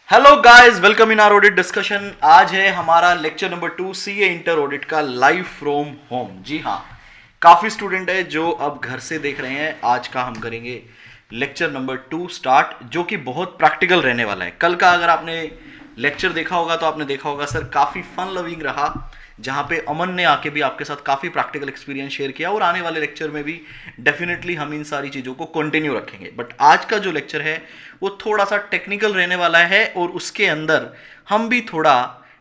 Hello guys, welcome in our audit discussion. आज है हमारा lecture number 2 CA inter audit का लाइव फ्रॉम होम। जी हाँ, काफी स्टूडेंट है जो अब घर से देख रहे हैं। आज का हम करेंगे लेक्चर नंबर 2 स्टार्ट, जो कि बहुत प्रैक्टिकल रहने वाला है। कल का अगर आपने लेक्चर देखा होगा तो आपने देखा होगा सर काफी फन लविंग रहा, जहां पे अमन ने आके भी आपके साथ काफी प्रैक्टिकल एक्सपीरियंस शेयर किया, और आने वाले लेक्चर में भी डेफिनेटली हम इन सारी चीजों को कंटिन्यू रखेंगे। बट आज का जो लेक्चर है वो थोड़ा सा टेक्निकल रहने वाला है, और उसके अंदर हम भी थोड़ा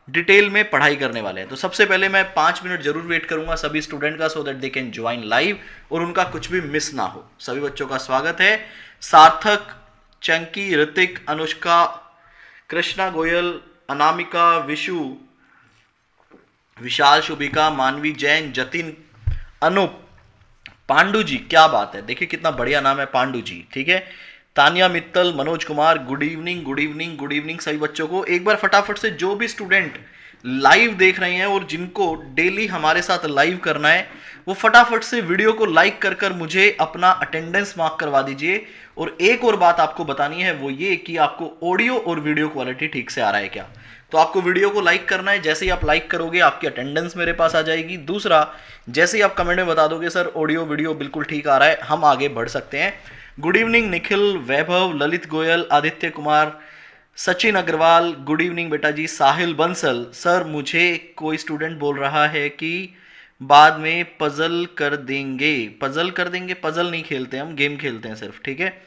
डिटेल में पढ़ाई करने वाले हैं। तो सबसे पहले मैं 5 मिनट जरूर वेट करूंगा सभी स्टूडेंट का, so that they can join live और उनका कुछ भी मिस ना हो। सभी बच्चों का स्वागत है। सार्थक, चंकी, ऋतिक, अनुष्का, कृष्णा गोयल, अनामिका, विशु, विशाल, शुभिका, मानवी, जैन, जतिन, अनूप, पांडु जी, क्या बात है, देखिए कितना बढ़िया नाम है पांडु जी। ठीक है, Tania Mittal, Manoj Kumar, good evening good evening good evening सभी बच्चों को। एक बार फटाफट से जो भी स्टूडेंट लाइव देख रहे हैं और जिनको डेली हमारे साथ लाइव करना है, वो फटाफट से वीडियो को लाइक कर कर मुझे अपना अटेंडेंस मार्क करवा दीजिए। और एक और बात आपको बतानी है, वो ये कि आपको ऑडियो और वीडियो क्वालिटी ठीक से आ रहा है क्या। तो आपको वीडियो को लाइक करना है, जैसे ही आप लाइक करोगे आपकी अटेंडेंस मेरे पास आ जाएगी। दूसरा, जैसे ही आप कमेंट में बता दोगे सर ऑडियो वीडियो बिल्कुल ठीक आ रहा है, हम आगे बढ़ सकते हैं। गुड इवनिंग निखिल, वैभव, ललित गोयल, आदित्य कुमार, सचिन अग्रवाल, गुड इवनिंग बेटा जी। साहिल बंसल, सर मुझे कोई स्टूडेंट बोल रहा है कि बाद में पजल कर देंगे। पजल कर देंगे? पजल नहीं खेलते हम, गेम खेलते हैं सिर्फ। ठीक है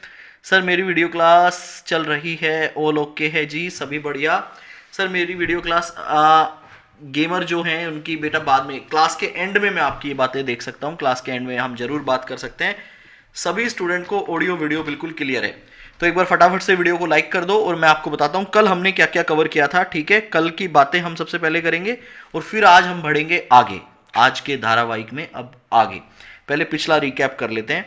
सर, मेरी वीडियो क्लास चल रही है, ऑल ओके है जी, सभी बढ़िया। सर मेरी वीडियो क्लास गेमर जो हैं उनकी बेटा बाद में क्लास के एंड में मैं आपकी ये बातें देख सकता हूँ। क्लास के एंड में हम जरूर बात कर सकते हैं। सभी स्टूडेंट को ऑडियो वीडियो बिल्कुल क्लियर है। तो एक बार फटाफट से वीडियो को लाइक कर दो, और मैं आपको बताता हूँ कल हमने क्या क्या कवर किया था। ठीक है, कल की बातें हम सबसे पहले करेंगे, और फिर आज हम बढ़ेंगे आगे आज के धारावाहिक में। अब आगे पहले पिछला रिकैप कर लेते हैं।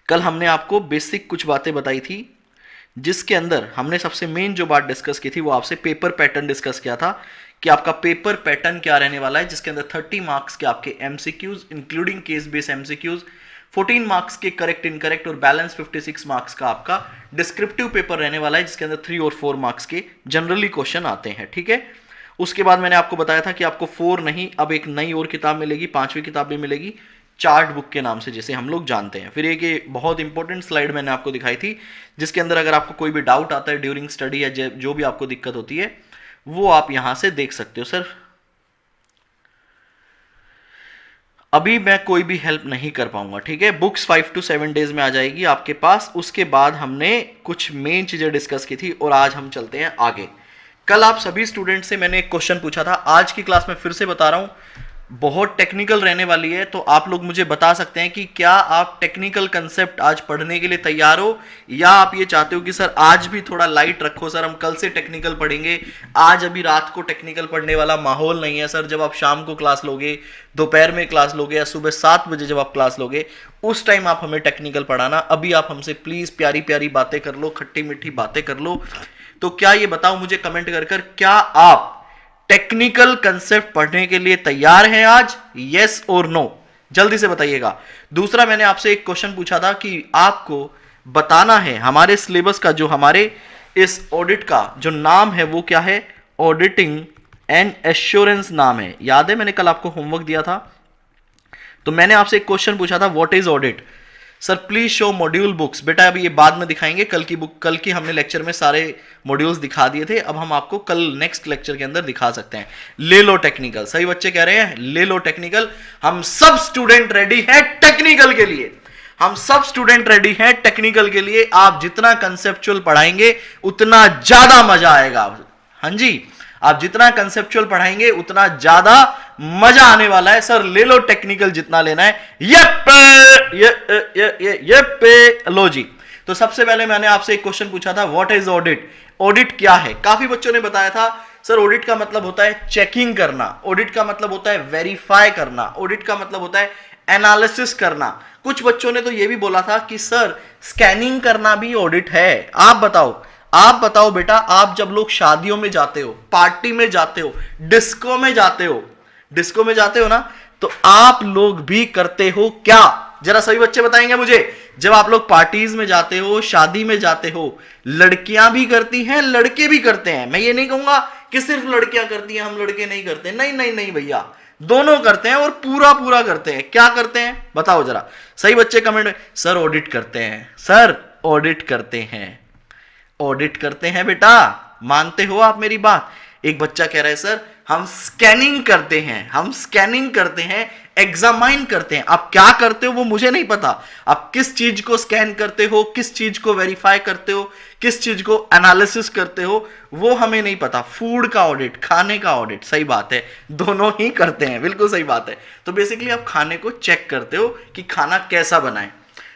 कल हमने आपको बेसिक कुछ बातें बताई थी, जिसके अंदर हमने सबसे मेन जो बात डिस्कस की थी वो आपसे पेपर पैटर्न डिस्कस किया था, कि आपका पेपर पैटर्न क्या रहने वाला है, जिसके अंदर 30 मार्क्स के आपके MCQs including case based MCQs, 14 marks के करेक्ट इनकरेक्ट, और बैलेंस 56 मार्क्स का आपका डिस्क्रिप्टिव पेपर रहने वाला है, जिसके अंदर 3 और 4 मार्क्स के जनरली क्वेश्चन आते हैं। ठीक है, उसके बाद मैंने आपको बताया था कि आपको 4 नहीं, अब एक नई और किताब मिलेगी, 5वीं किताब भी मिलेगी, चार्ट बुक के नाम से, जिसे हम लोग जानते हैं। फिर एक बहुत इंपॉर्टेंट स्लाइड मैंने आपको दिखाई थी, जिसके अंदर अगर आपको कोई भी डाउट आता है ड्यूरिंग स्टडी या जो भी आपको दिक्कत होती है, वो आप यहां से देख सकते हो। सर अभी मैं कोई भी हेल्प नहीं कर पाऊंगा। ठीक है, बुक्स 5 to 7 डेज में आ जाएगी आपके पास। उसके बाद हमने कुछ मेन चीजें डिस्कस की थी, और आज हम चलते हैं आगे। कल आप सभी स्टूडेंट से मैंने एक क्वेश्चन पूछा था, आज की क्लास में फिर से बता रहा हूं, बहुत टेक्निकल रहने वाली है। तो आप लोग मुझे बता सकते हैं कि क्या आप टेक्निकल कंसेप्ट आज पढ़ने के लिए तैयार हो, या आप ये चाहते हो कि सर आज भी थोड़ा लाइट रखो, सर हम कल से टेक्निकल पढ़ेंगे, आज अभी रात को टेक्निकल पढ़ने वाला माहौल नहीं है। सर जब आप शाम को क्लास लोगे, दोपहर में क्लास लोगे, या सुबह 7 बजे जब आप क्लास लोगे, उस टाइम आप हमें टेक्निकल पढ़ाना। अभी आप हमसे प्लीज प्यारी प्यारी बातें कर लो, खट्टी मीठी बातें कर लो। तो क्या ये बताओ मुझे कमेंट कर कर, क्या आप टेक्निकल कंसेप्ट पढ़ने के लिए तैयार हैं आज? यस और नो, जल्दी से बताइएगा। दूसरा, मैंने आपसे एक क्वेश्चन पूछा था कि आपको बताना है हमारे सिलेबस का, जो हमारे इस ऑडिट का जो नाम है वो क्या है, ऑडिटिंग एंड एश्योरेंस नाम है। याद है मैंने कल आपको होमवर्क दिया था, तो मैंने आपसे एक क्वेश्चन पूछा था, what is audit. Sir please show module books. बेटा अभी ये बाद में दिखाएंगे, कल की बुक, कल की हमने लेक्चर में सारे मॉड्यूल्स दिखा दिए थे, अब हम आपको कल नेक्स्ट लेक्चर के अंदर दिखा सकते हैं। ले लो टेक्निकल, सही बच्चे कह रहे हैं, ले लो टेक्निकल। हम सब स्टूडेंट रेडी हैं टेक्निकल के लिए, हम सब स्टूडेंट रेडी हैं टेक्निकल के लिए। आप जितना कंसेप्चुअल पढ़ाएंगे उतना ज्यादा मजा आएगा। हाँ जी, आप जितना कंसेप्चुअल पढ़ाएंगे उतना ज्यादा मजा आने वाला है। सर ले लो टेक्निकल जितना लेना है। ये लो जी। तो सबसे पहले मैंने आपसे एक क्वेश्चन पूछा था, व्हाट इज ऑडिट। ऑडिट क्या है? काफी बच्चों ने बताया था सर ऑडिट का मतलब होता है चेकिंग करना, ऑडिट का मतलब होता है वेरीफाई करना, ऑडिट का मतलब होता है एनालिसिस करना। कुछ बच्चों ने तो यह भी बोला था कि सर स्कैनिंग करना भी ऑडिट है। आप बताओ बेटा, आप जब लोग शादियों में जाते हो, पार्टी में जाते हो, डिस्को में जाते हो ना, तो आप लोग भी करते हो क्या? जरा सभी बच्चे बताएंगे मुझे, जब आप लोग पार्टीज में जाते हो, शादी में जाते हो, लड़कियां भी करती हैं, लड़के भी करते हैं। मैं ये नहीं कहूंगा कि सिर्फ लड़कियां करती हैं, हम लड़के नहीं करते, नहीं नहीं नहीं भैया, दोनों करते हैं और पूरा पूरा करते हैं। क्या करते हैं बताओ जरा, सही बच्चे कमेंट में। सर ऑडिट करते हैं, सर ऑडिट करते हैं, ऑडिट करते हैं बेटा, मानते हो आप मेरी बात? एक बच्चा कह रहा है सर हम स्कैनिंग करते हैं, हम स्कैनिंग करते हैं, एग्जामाइन करते हैं। आप क्या करते हो वो मुझे नहीं पता, आप किस चीज को स्कैन करते हो, किस चीज को वेरीफाई करते हो, किस चीज को एनालिसिस करते हो, वो हमें नहीं पता। फूड का ऑडिट, खाने का ऑडिट, सही बात है, दोनों ही करते हैं, बिल्कुल सही बात है। तो बेसिकली आप खाने को चेक करते हो कि खाना कैसा बना है,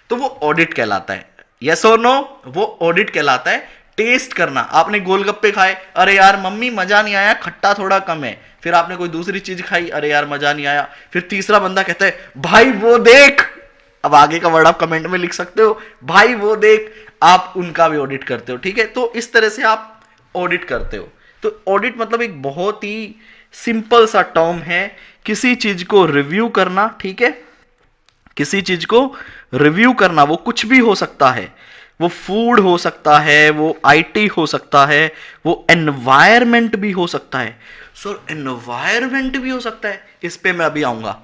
तो वो ऑडिट कहलाता है। यस और नो, वो ऑडिट कहलाता है। टेस्ट करना, आपने गोलगप्पे खाए, अरे यार मम्मी मजा नहीं आया, खट्टा थोड़ा कम है। फिर आपने कोई दूसरी चीज खाई, अरे यार मजा नहीं आया। फिर तीसरा बंदा कहता है भाई वो देख, अब आगे का वर्ड आप कमेंट में लिख सकते हो, भाई वो देख, आप उनका भी ऑडिट करते हो। ठीक है, तो इस तरह से आप ऑडिट करते हो। तो ऑडिट मतलब एक बहुत ही सिंपल सा टर्म है, किसी चीज को रिव्यू करना। ठीक है, किसी चीज को रिव्यू करना, वो कुछ भी हो सकता है, वो फूड हो सकता है, वो आईटी हो सकता है, वो एनवायरमेंट भी हो सकता है। सर एनवायरमेंट भी हो सकता है, इस पे मैं अभी आऊंगा।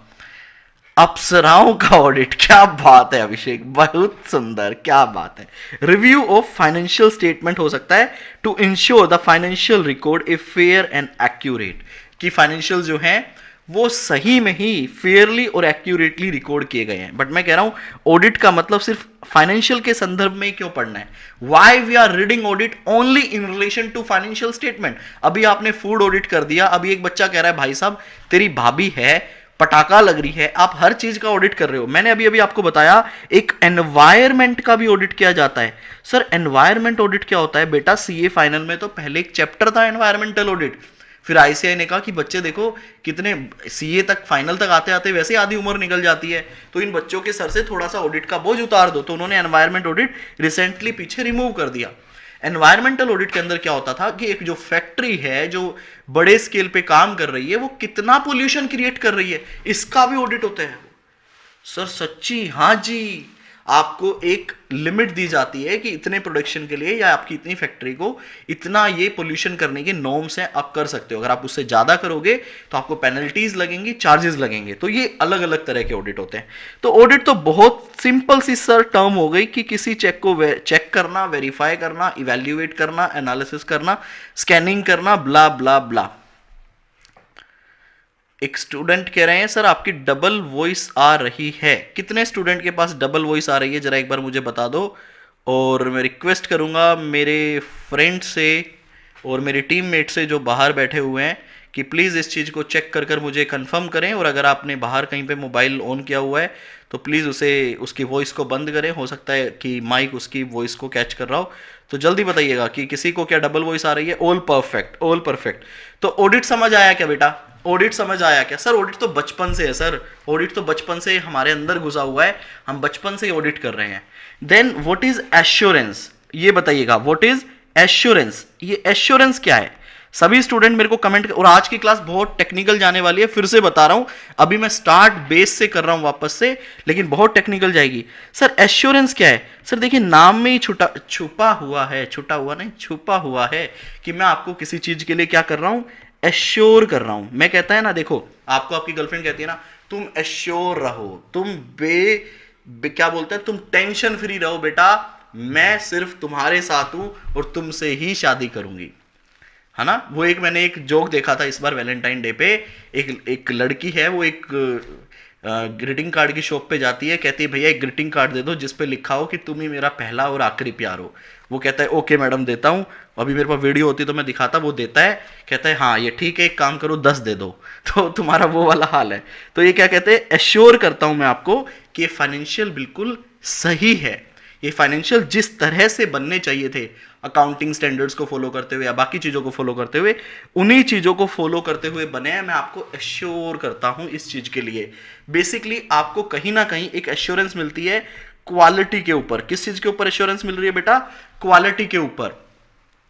अप्सराओं का ऑडिट, क्या बात है अभिषेक, बहुत सुंदर, क्या बात है। रिव्यू ऑफ फाइनेंशियल स्टेटमेंट हो सकता है to ensure the financial record a fair and accurate, कि फाइनेंशियल जो है वो सही में ही फेयरली और एक्यूरेटली रिकॉर्ड किए गए हैं। बट मैं कह रहा हूं ऑडिट का मतलब सिर्फ फाइनेंशियल के संदर्भ में क्यों पढ़ना है? Why we are reading audit only in relation to financial statement? अभी आपने फूड ऑडिट कर दिया, अभी एक बच्चा कह रहा है भाई साहब तेरी भाभी है, पटाखा लग रही है, आप हर चीज का ऑडिट कर रहे हो। मैंने अभी अभी आपको बताया एक एनवायरमेंट का भी ऑडिट किया जाता है। सर एनवायरमेंट ऑडिट क्या होता है? बेटा सीए फाइनल में तो पहले एक चैप्टर था एनवायरमेंटल ऑडिट, फिर आईसीआई ने कहा कि बच्चे देखो कितने सीए तक फाइनल तक आते आते वैसे आधी उम्र निकल जाती है, तो इन बच्चों के सर से थोड़ा सा ऑडिट का बोझ उतार दो। तो उन्होंने एनवायरमेंट ऑडिट रिसेंटली पीछे रिमूव कर दिया। एनवायरमेंटल ऑडिट के अंदर क्या होता था कि एक जो फैक्ट्री है जो बड़े स्केल पे काम कर रही है वो कितना पोल्यूशन क्रिएट कर रही है, इसका भी ऑडिट होता है। सर सच्ची? हाँ जी, आपको एक लिमिट दी जाती है कि इतने प्रोडक्शन के लिए या आपकी इतनी फैक्ट्री को इतना ये पोल्यूशन करने के नॉर्म्स हैं, आप कर सकते हो। अगर आप उससे ज्यादा करोगे तो आपको पेनल्टीज लगेंगी, चार्जेस लगेंगे। तो ये अलग अलग तरह के ऑडिट होते हैं। तो ऑडिट तो बहुत सिंपल सी सर टर्म हो गई कि किसी चेक को चेक करना, वेरीफाई करना, इवेल्युएट करना, एनालिसिस करना, स्कैनिंग करना, ब्ला ब्ला ब्ला। एक स्टूडेंट कह रहे हैं सर आपकी डबल वॉइस आ रही है। कितने स्टूडेंट के पास डबल वॉइस आ रही है जरा एक बार मुझे बता दो। और मैं रिक्वेस्ट करूंगा मेरे फ्रेंड से और मेरे टीममेट से जो बाहर बैठे हुए हैं कि प्लीज़ इस चीज़ को चेक कर मुझे कंफर्म करें। और अगर आपने बाहर कहीं पे मोबाइल ऑन किया हुआ है तो प्लीज़ उसे उसकी वॉइस को बंद करें, हो सकता है कि माइक उसकी वॉइस को कैच कर रहा हो। तो जल्दी बताइएगा कि किसी को क्या डबल वॉइस आ रही है। All perfect, all perfect. तो ऑडिट समझ आया क्या बेटा? ऑडिट समझ आया क्या? सर ऑडिट तो बचपन से है सर, ऑडिट तो बचपन से हमारे अंदर घुसा हुआ है, हम बचपन से ऑडिट कर रहे हैं। देन व्हाट इज एश्योरेंस, ये बताइएगा व्हाट इज एश्योरेंस, ये एश्योरेंस क्या है? सभी स्टूडेंट मेरे को कमेंट। और आज की क्लास बहुत टेक्निकल जाने वाली है, फिर से बता रहा हूं, अभी मैं स्टार्ट बेस से कर रहा हूं वापस से, लेकिन बहुत टेक्निकल जाएगी। सर एश्योरेंस क्या है? सर देखिए नाम में ही छुपा हुआ है, छुटा हुआ नहीं, छुपा हुआ है कि मैं आपको किसी चीज के लिए क्या कर रहा हूं, एश्योर कर रहा हूं। मैं कहता है ना, देखो आपको आपकी गर्लफ्रेंड कहती है ना तुम एश्योर रहो, तुम क्या बोलते हैं, तुम टेंशन फ्री रहो बेटा, मैं सिर्फ तुम्हारे साथ हूं और तुमसे ही शादी करूंगी, है ना। वो एक मैंने एक जोक देखा था इस बार वैलेंटाइन डे पे। एक लड़की है, वो एक ग्रीटिंग कार्ड की शॉप पे जाती है, कहती है भैया एक ग्रीटिंग कार्ड दे दो जिस पे लिखा हो कि तुम ही मेरा पहला और आखिरी प्यार हो। वो कहता है ओके मैडम देता हूँ, अभी मेरे पास वीडियो होती तो मैं दिखाता। वो देता है, कहता है हाँ ये ठीक है, एक काम करो 10 दे दो। तो तुम्हारा वो वाला हाल है। तो ये क्या कहते हैं, एश्योर करता हूं मैं आपको कि ये फाइनेंशियल बिल्कुल सही है, ये फाइनेंशियल जिस तरह से बनने चाहिए थे, अकाउंटिंग स्टैंडर्ड्स को फॉलो करते हुए या बाकी चीजों को फॉलो करते हुए, उन्हीं चीजों को फॉलो करते हुए बने हैं। मैं आपको एश्योर करता हूं इस चीज के लिए। बेसिकली आपको कहीं ना कहीं एक एश्योरेंस मिलती है क्वालिटी के ऊपर। किस चीज के ऊपर एश्योरेंस मिल रही है बेटा? क्वालिटी के ऊपर।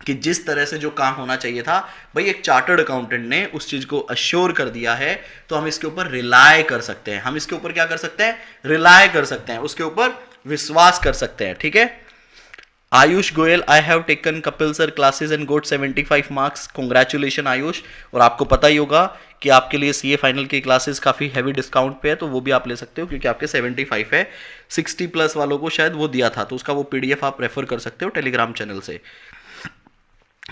कि जिस तरह से जो काम होना चाहिए था भाई एक चार्टर्ड अकाउंटेंट ने उस चीज को अश्योर कर दिया है, तो हम इसके ऊपर रिलाय कर सकते हैं। हम इसके ऊपर क्या कर सकते हैं? रिलाय कर सकते हैं, उसके ऊपर विश्वास कर सकते हैं। ठीक है। Ayush Goyal, I have taken Kapil sir classes and got 75 marks, congratulation Ayush. और आपको पता ही होगा कि आपके लिए सीए फाइनल की क्लासेस काफी हैवी डिस्काउंट पे है, तो वो भी आप ले सकते हो क्योंकि आपके 75 है। 60 प्लस वालों को शायद वो दिया था, तो उसका वो पीडीएफ आप रेफर कर सकते हो टेलीग्राम चैनल से।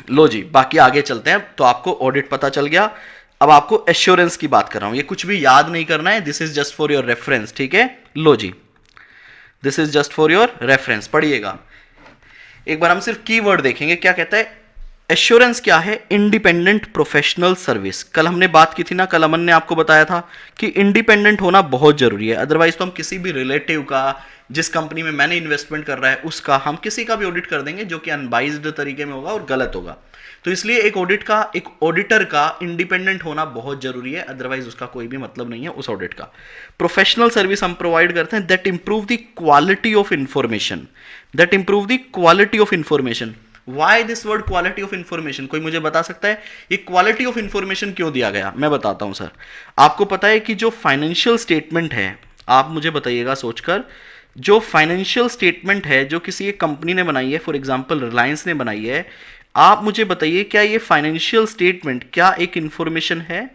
लो जी, बाकी आगे चलते हैं। तो आपको ऑडिट पता चल गया। अब आपको एश्योरेंस की बात कर रहा हूं, ये कुछ भी याद नहीं करना है, this is just for your reference. ठीक है, लो जी, this is just for your reference. पढ़िएगा एक बार, हम सिर्फ कीवर्ड देखेंगे क्या कहता है। एश्योरेंस क्या है? Independent professional service. कल हमने बात की थी ना, कल अमन ने आपको बताया था कि इंडिपेंडेंट होना बहुत जरूरी है, अदरवाइज तो हम किसी भी रिलेटिव का, जिस कंपनी में मैंने इन्वेस्टमेंट कर रहा है उसका, हम किसी का भी ऑडिट कर देंगे जो कि अनबाइज्ड तरीके में होगा और गलत होगा। तो इसलिए एक ऑडिटर का इंडिपेंडेंट होना बहुत जरूरी है, अदरवाइज उसका कोई भी मतलब नहीं है उस ऑडिट का। प्रोफेशनल सर्विस हम प्रोवाइड करते हैं that improve the quality of information, that improve the quality of information. Why this word quality of information? कोई मुझे बता सकता है ये क्वालिटी ऑफ इंफॉर्मेशन क्यों दिया गया? मैं बताता हूं सर। आपको पता है कि जो फाइनेंशियल स्टेटमेंट है, आप मुझे बताइएगा सोचकर, जो फाइनेंशियल स्टेटमेंट है जो किसी एक कंपनी ने बनाई है, फॉर एग्जांपल रिलायंस ने बनाई है, आप मुझे बताइए क्या ये फाइनेंशियल स्टेटमेंट क्या एक इंफॉर्मेशन है?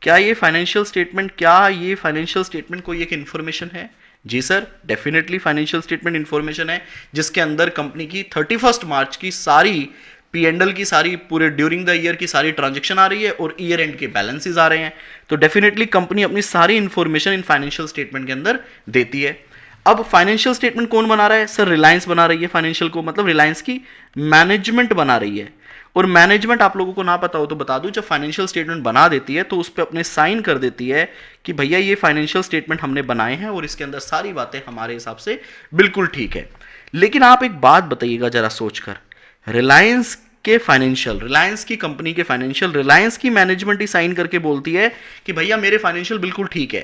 क्या ये फाइनेंशियल स्टेटमेंट कोई एक इंफॉर्मेशन है? जी sir, definitely financial statement information है, जिसके अंदर कंपनी की 31 मार्च की सारी P&L की सारी पूरे ड्यूरिंग द ईयर की सारी ट्रांजैक्शन आ रही है और ईयर एंड के बैलेंसेस आ रहे हैं। तो डेफिनेटली कंपनी अपनी सारी इंफॉर्मेशन इन फाइनेंशियल स्टेटमेंट के अंदर देती है। अब फाइनेंशियल स्टेटमेंट कौन बना रहा है? सर रिलायंस बना रही है फाइनेंशियल को, मतलब रिलायंस की मैनेजमेंट बना रही है। और मैनेजमेंट आप लोगों को ना पता हो तो बता दूं, जब फाइनेंशियल स्टेटमेंट बना देती है तो उस पर अपने साइन कर देती है कि भैया ये फाइनेंशियल स्टेटमेंट हमने बनाए हैं और इसके अंदर सारी बातें हमारे हिसाब से बिल्कुल ठीक है। लेकिन आप एक बात बताइएगा जरा सोचकर, रिलायंस की कंपनी के फाइनेंशियल, रिलायंस की मैनेजमेंट ही साइन करके बोलती है कि भैया मेरे फाइनेंशियल बिल्कुल ठीक है,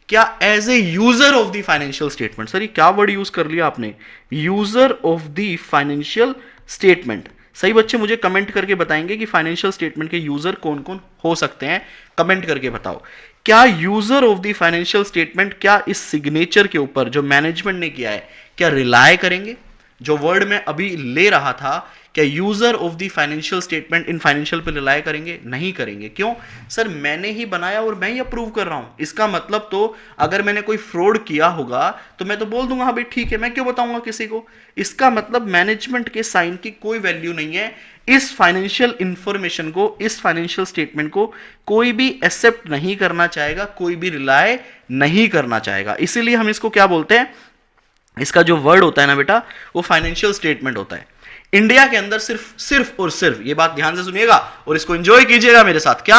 क्या as a user of the financial statement, sir ये क्या वर्ड यूज कर लिया आपने, user of the financial statement. सही बच्चे मुझे कमेंट करके बताएंगे कि फाइनेंशियल स्टेटमेंट के यूजर कौन कौन हो सकते हैं, कमेंट करके बताओ। क्या user of the financial statement, क्या इस सिग्नेचर के ऊपर जो मैनेजमेंट ने किया है, क्या रिलाय करेंगे? जो वर्ड मैं अभी ले रहा था, क्या user of the financial statement in financial पे रिलाय करेंगे? नहीं करेंगे। क्यों? सर मैंने ही बनाया और मैं ही अप्रूव कर रहा हूं। इसका मतलब तो अगर मैंने कोई फ्रॉड किया होगा तो मैं तो बोल दूंगा हाँ भाई ठीक है, मैं क्यों बताऊंगा किसी को। इसका मतलब मैनेजमेंट के साइन की कोई वैल्यू नहीं है। इस फाइनेंशियल इंफॉर्मेशन को, इस फाइनेंशियल स्टेटमेंट को कोई भी एक्सेप्ट नहीं करना चाहेगा, कोई भी रिलाय नहीं करना चाहेगा। इसीलिए हम इसको क्या बोलते हैं, इसका जो वर्ड होता है ना बेटा, वो फाइनेंशियल स्टेटमेंट होता है। इंडिया के अंदर सिर्फ और सिर्फ, ये बात ध्यान से सुनिएगा और इसको एंजॉय कीजिएगा मेरे साथ, क्या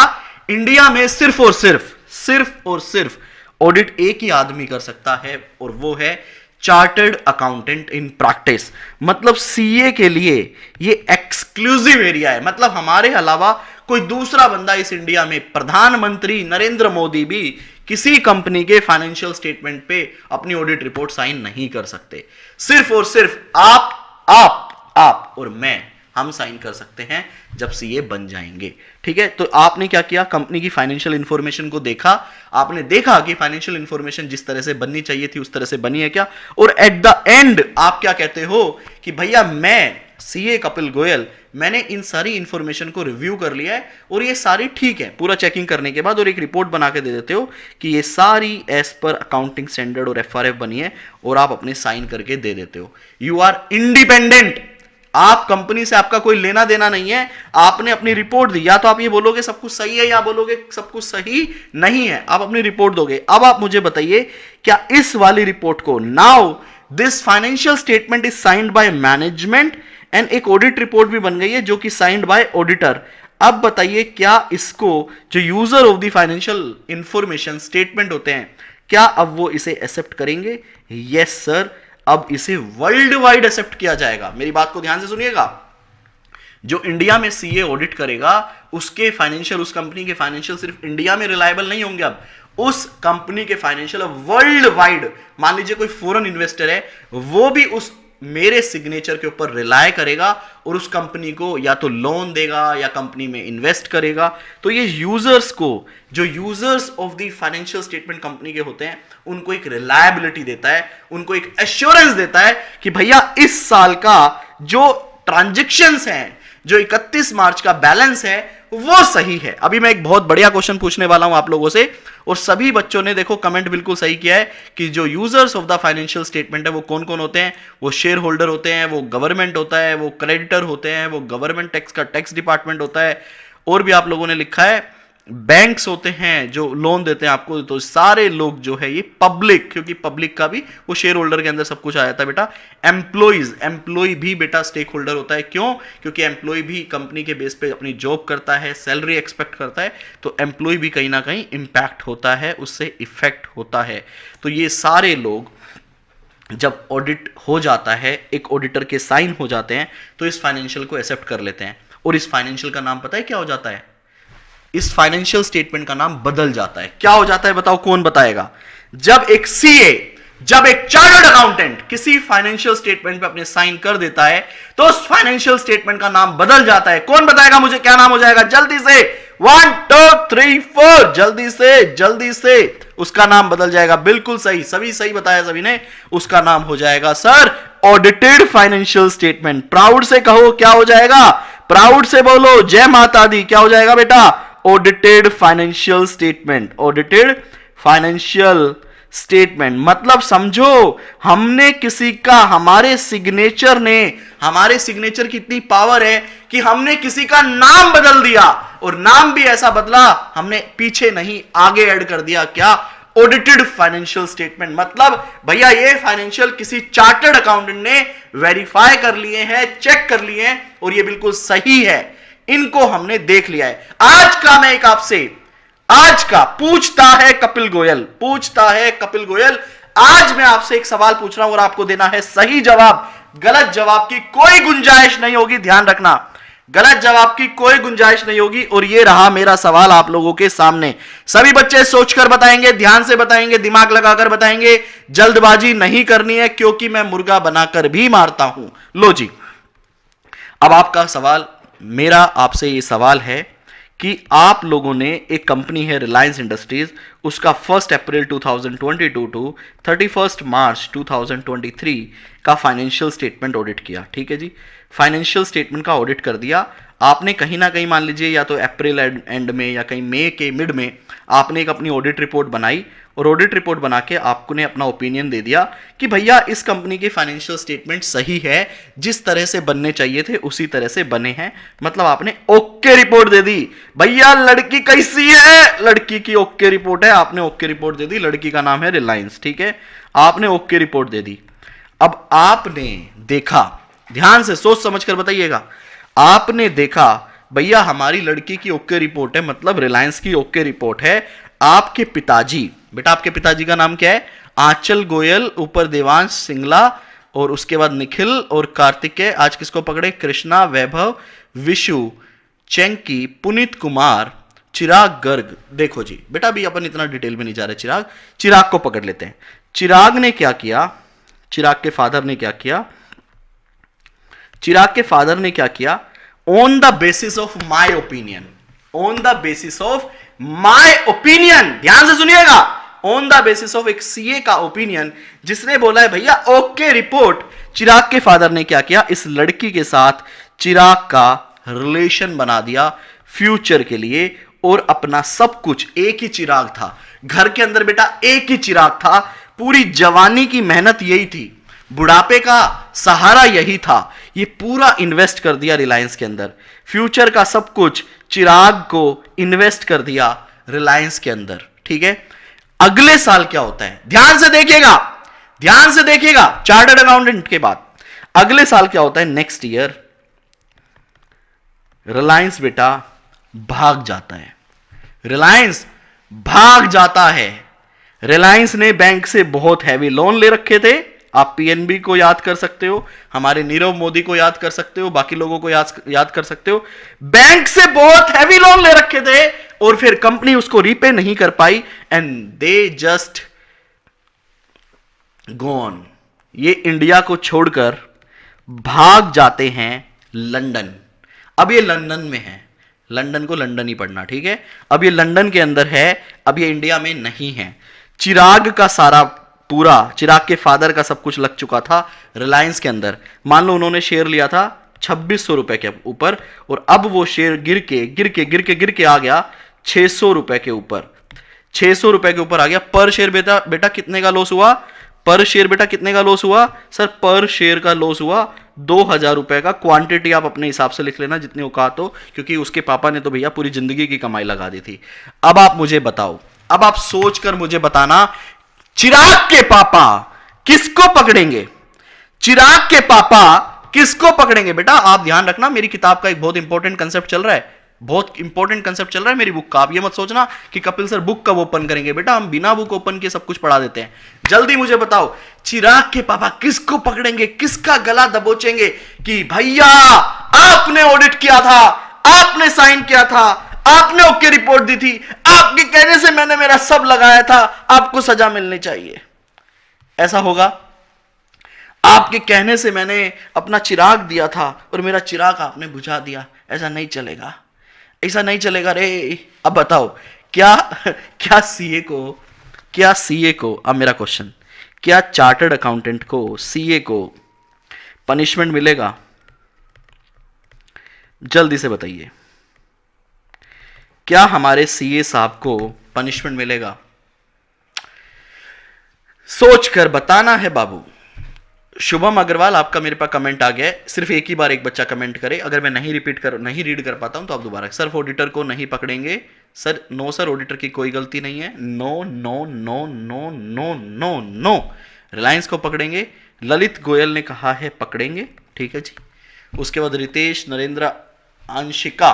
इंडिया में सिर्फ और सिर्फ ऑडिट एक ही आदमी कर सकता है और वो है चार्टर्ड अकाउंटेंट इन प्रैक्टिस। मतलब सीए के लिए ये एक्सक्लूसिव एरिया है, मतलब हमारे अलावा कोई दूसरा बंदा इस इंडिया में, प्रधानमंत्री नरेंद्र मोदी भी किसी कंपनी के फाइनेंशियल स्टेटमेंट पे अपनी ऑडिट रिपोर्ट साइन नहीं कर सकते। सिर्फ और सिर्फ आप और मैं, हम साइन कर सकते हैं जब सीए बन जाएंगे। ठीक है, तो आपने क्या किया, कंपनी की फाइनेंशियल इंफॉर्मेशन को देखा, आपने देखा कि फाइनेंशियल इंफॉर्मेशन जिस तरह से बननी चाहिए थी उस तरह से बनी है क्या, और एट द एंड आप क्या कहते हो कि भैया मैं सीए कपिल गोयल, मैंने इन सारी इंफॉर्मेशन को रिव्यू कर लिया है और ये सारी ठीक है, पूरा चेकिंग करने के बाद, और एक रिपोर्ट बना के दे देते हो कि ये सारी एज पर अकाउंटिंग स्टैंडर्ड और एफआरएफ बनी है, और आप अपने साइन करके दे देते हो। You are independent. आप कंपनी से आपका कोई लेना देना नहीं है, आपने अपनी रिपोर्ट दी, या तो आप ये बोलोगे सब कुछ सही है या बोलोगे सब कुछ सही नहीं है, आप अपनी रिपोर्ट दोगे। अब आप मुझे बताइए, क्या इस वाली रिपोर्ट को, now this financial statement is signed by management and एक ऑडिट रिपोर्ट भी बन गई है जो कि साइंड बाय ऑडिटर। अब बताइए क्या इसको, जो user of the financial information statement होते हैं, क्या अब वो इसे एक्सेप्ट करेंगे? यस सर, अब इसे वर्ल्ड वाइड एक्सेप्ट किया जाएगा। मेरी बात को ध्यान से सुनिएगा, जो इंडिया में सीए ऑडिट करेगा उसके फाइनेंशियल, उस कंपनी के फाइनेंशियल सिर्फ इंडिया में रिलायबल नहीं होंगे, अब उस कंपनी के फाइनेंशियल वर्ल्ड वाइड, मान लीजिए कोई फॉरेन इन्वेस्टर है वो भी उस मेरे सिग्नेचर के ऊपर रिलाय करेगा और उस कंपनी को या तो लोन देगा या कंपनी में इन्वेस्ट करेगा। तो ये यूजर्स को, जो users of the financial statement company के होते हैं, उनको एक रिलायबिलिटी देता है, उनको एक एश्योरेंस देता है कि भैया इस साल का जो ट्रांजैक्शंस हैं, जो 31 मार्च का बैलेंस है वो सही है। अभी मैं एक बहुत बढ़िया क्वेश्चन पूछने वाला हूं आप लोगों से, और सभी बच्चों ने देखो कमेंट बिल्कुल सही किया है कि जो users of the financial statement है वो कौन कौन होते हैं। वो शेयर होल्डर होते हैं, वो गवर्नमेंट होता है, वो क्रेडिटर होते हैं, वो गवर्नमेंट टैक्स का टैक्स डिपार्टमेंट होता है, और भी आप लोगों ने लिखा है बैंक्स होते हैं जो लोन देते हैं आपको। तो सारे लोग जो है ये पब्लिक, क्योंकि पब्लिक का भी वो शेयर होल्डर के अंदर सब कुछ आ जाता है बेटा। एम्प्लॉय भी बेटा स्टेक होल्डर होता है। क्यों? क्योंकि एम्प्लॉय भी कंपनी के बेस पे अपनी जॉब करता है, सैलरी एक्सपेक्ट करता है, तो एम्प्लॉय भी कहीं ना कहीं इंपैक्ट होता है, उससे इफेक्ट होता है। तो ये सारे लोग जब ऑडिट हो जाता है, एक ऑडिटर के साइन हो जाते हैं, तो इस फाइनेंशियल को एक्सेप्ट कर लेते हैं, और इस फाइनेंशियल का नाम पता है क्या हो जाता है? इस फाइनेंशियल स्टेटमेंट का नाम बदल जाता है। क्या हो जाता है बताओ, कौन बताएगा? जब एक सीए, जब एक चार्टर्ड अकाउंटेंट किसी फाइनेंशियल स्टेटमेंट पे अपने साइन कर देता है, तो उस फाइनेंशियल स्टेटमेंट का नाम बदल जाता है। कौन बताएगा मुझे, क्या नाम हो जाएगा? जल्दी से 1 2 3 4, जल्दी से उसका नाम बदल जाएगा। बिल्कुल सही, सभी सही बताया सभी ने। उसका नाम हो जाएगा sir audited financial statement. Proud से कहो क्या हो जाएगा, प्राउड से बोलो जय माता दी। क्या हो जाएगा बेटा? Audited financial statement. Audited financial statement मतलब समझो, हमने किसी का, हमारे सिग्नेचर की इतनी पावर है कि हमने किसी का नाम बदल दिया, और नाम भी ऐसा बदला, हमने पीछे नहीं आगे ऐड कर दिया। क्या? Audited financial statement. मतलब भैया ये फाइनेंशियल किसी चार्टर्ड अकाउंटेंट ने वेरीफाई कर लिए हैं, चेक कर लिए हैं, और ये बिल्कुल सही है, इनको हमने देख लिया है। आज का मैं एक आपसे, आज का पूछता है कपिल गोयल, आज मैं आपसे एक सवाल पूछ रहा हूं और आपको देना है सही जवाब। गलत जवाब की कोई गुंजाइश नहीं होगी, ध्यान रखना, गलत जवाब की कोई गुंजाइश नहीं होगी। और ये रहा मेरा सवाल आप लोगों के सामने। सभी बच्चे सोचकर बताएंगे, ध्यान से बताएंगे, दिमाग लगाकर बताएंगे, जल्दबाजी नहीं करनी है, क्योंकि मैं मुर्गा बनाकर भी मारता हूं। लो जी, अब आपका सवाल, मेरा आपसे ये सवाल है कि आप लोगों ने, एक कंपनी है रिलायंस इंडस्ट्रीज, उसका 1 अप्रैल 2022 टू 31 मार्च 2023 का फाइनेंशियल स्टेटमेंट ऑडिट किया। ठीक है जी, फाइनेंशियल स्टेटमेंट का ऑडिट कर दिया आपने। कहीं ना कहीं मान लीजिए या तो अप्रैल एंड में या कहीं मई के मिड में आपने एक अपनी ऑडिट रिपोर्ट बनाई, और ऑडिट रिपोर्ट बना के आपने अपना ओपिनियन दे दिया कि भैया इस कंपनी के फाइनेंशियल स्टेटमेंट सही है, जिस तरह से बनने चाहिए थे उसी तरह से बने हैं। मतलब आपने ओके रिपोर्ट दे दी। भैया लड़की कैसी है, लड़की की ओके रिपोर्ट है, आपने ओके रिपोर्ट दे दी। लड़की का नाम है रिलायंस, ठीक है, आपने ओके रिपोर्ट दे दी। अब आपने देखा, ध्यान से सोच समझ कर बताइएगा, आपने देखा भैया हमारी लड़की की ओके रिपोर्ट है, मतलब रिलायंस की ओके रिपोर्ट है। आपके पिताजी, बेटा आपके पिताजी का नाम क्या है? आंचल गोयल, ऊपर देवांश सिंगला, और उसके बाद निखिल और कार्तिकेय। आज किसको पकड़े? कृष्णा, वैभव, विशु, चैंकी, पुनीत कुमार, चिराग गर्ग। देखो जी बेटा, अभी अपन इतना डिटेल में नहीं जा रहे। चिराग को पकड़ लेते हैं। चिराग ने क्या किया? चिराग के फादर ने क्या किया? चिराग के फादर ने क्या किया? On the basis of my opinion, on the basis of my opinion, ध्यान से सुनिएगा, ऑन द बेसिस ऑफ एक सीए का ओपिनियन, जिसने बोला है भैया ओके रिपोर्ट, चिराग के फादर ने क्या किया? इस लड़की के साथ चिराग का रिलेशन बना दिया फ्यूचर के लिए, और अपना सब कुछ, एक ही चिराग था घर के अंदर बेटा, एक ही चिराग था, पूरी जवानी की मेहनत यही थी, बुढ़ापे का सहारा यही था, ये पूरा इन्वेस्ट कर दिया रिलायंस के अंदर। फ्यूचर का सब कुछ चिराग को इन्वेस्ट कर दिया रिलायंस के अंदर। ठीक है, अगले साल क्या होता है? ध्यान से देखिएगा, ध्यान से देखिएगा, चार्टर्ड अकाउंटेंट के बाद अगले साल क्या होता है? नेक्स्ट ईयर रिलायंस बेटा भाग जाता है, रिलायंस भाग जाता है। रिलायंस ने बैंक से बहुत हैवी लोन ले रखे थे। आप पीएनबी को याद कर सकते हो, हमारे नीरव मोदी को याद कर सकते हो, बाकी लोगों को याद कर सकते हो। बैंक से बहुत हैवी लोन ले रखे थे और फिर कंपनी उसको रीपे नहीं कर पाई, एंड दे जस्ट गॉन। ये इंडिया को छोड़कर भाग जाते हैं लंदन। अब ये लंदन में है, लंदन को लंदन ही पढ़ना, ठीक है। अब ये लंदन के अंदर है, अब ये इंडिया में नहीं है। चिराग का सारा पूरा, चिराग के फादर का सब कुछ लग चुका था रिलायंस के अंदर। मान लो उन्होंने शेयर लिया था 2600 रुपए के ऊपर, और अब वो शेयर गिर के आ गया 600 रुपए के ऊपर। 600 रुपए के ऊपर आ गया। पर शेयर बेटा कितने का लॉस हुआ? पर शेयर बेटा कितने का लॉस हुआ? सर पर शेयर का लॉस हुआ 2000 रुपए का। क्वांटिटी आप अपने हिसाब से लिख लेना जितनी औकात हो, क्योंकि उसके पापा ने तो भैया पूरी जिंदगी की कमाई लगा दी थी। अब आप मुझे बताओ, अब आप सोच कर मुझे बताना, चिराग के पापा किसको पकड़ेंगे? चिराग के पापा किसको पकड़ेंगे? बेटा आप ध्यान रखना, मेरी किताब का एक बहुत इंपॉर्टेंट कंसेप्ट चल रहा है, बहुत इंपॉर्टेंट कंसेप्ट चल रहा है मेरी बुक का। आप ये मत सोचना कि कपिल सर बुक कब ओपन करेंगे। बेटा हम बिना बुक ओपन किए सब कुछ पढ़ा देते हैं। जल्दी मुझे बताओ, चिराग के पापा किसको पकड़ेंगे, किसका गला दबोचेंगे कि भैया आपने ऑडिट किया था, आपने साइन किया था, आपने ओके रिपोर्ट दी थी, आपके कहने से मैंने मेरा सब लगाया था, आपको सजा मिलनी चाहिए। ऐसा होगा? आपके कहने से मैंने अपना चिराग दिया था और मेरा चिराग आपने बुझा दिया। ऐसा नहीं चलेगा, ऐसा नहीं चलेगा रे। अब बताओ, क्या सीए को अब मेरा क्वेश्चन, क्या चार्टर्ड अकाउंटेंट को, सीए को पनिशमेंट मिलेगा? जल्दी से बताइए, क्या हमारे सीए साहब को पनिशमेंट मिलेगा? सोच कर बताना है बाबू। शुभम अग्रवाल आपका मेरे पास कमेंट आ गया है। सिर्फ एक ही बार एक बच्चा कमेंट करे, अगर मैं नहीं रीड कर पाता हूं तो आप दोबारा। सर ऑडिटर को नहीं पकड़ेंगे? सर नो सर, ऑडिटर की कोई गलती नहीं है। No no no no no no no, Reliance को पकड़ेंगे। ललित गोयल ने कहा है पकड़ेंगे, ठीक है जी। उसके बाद Ritesh, Narendra, Anshika,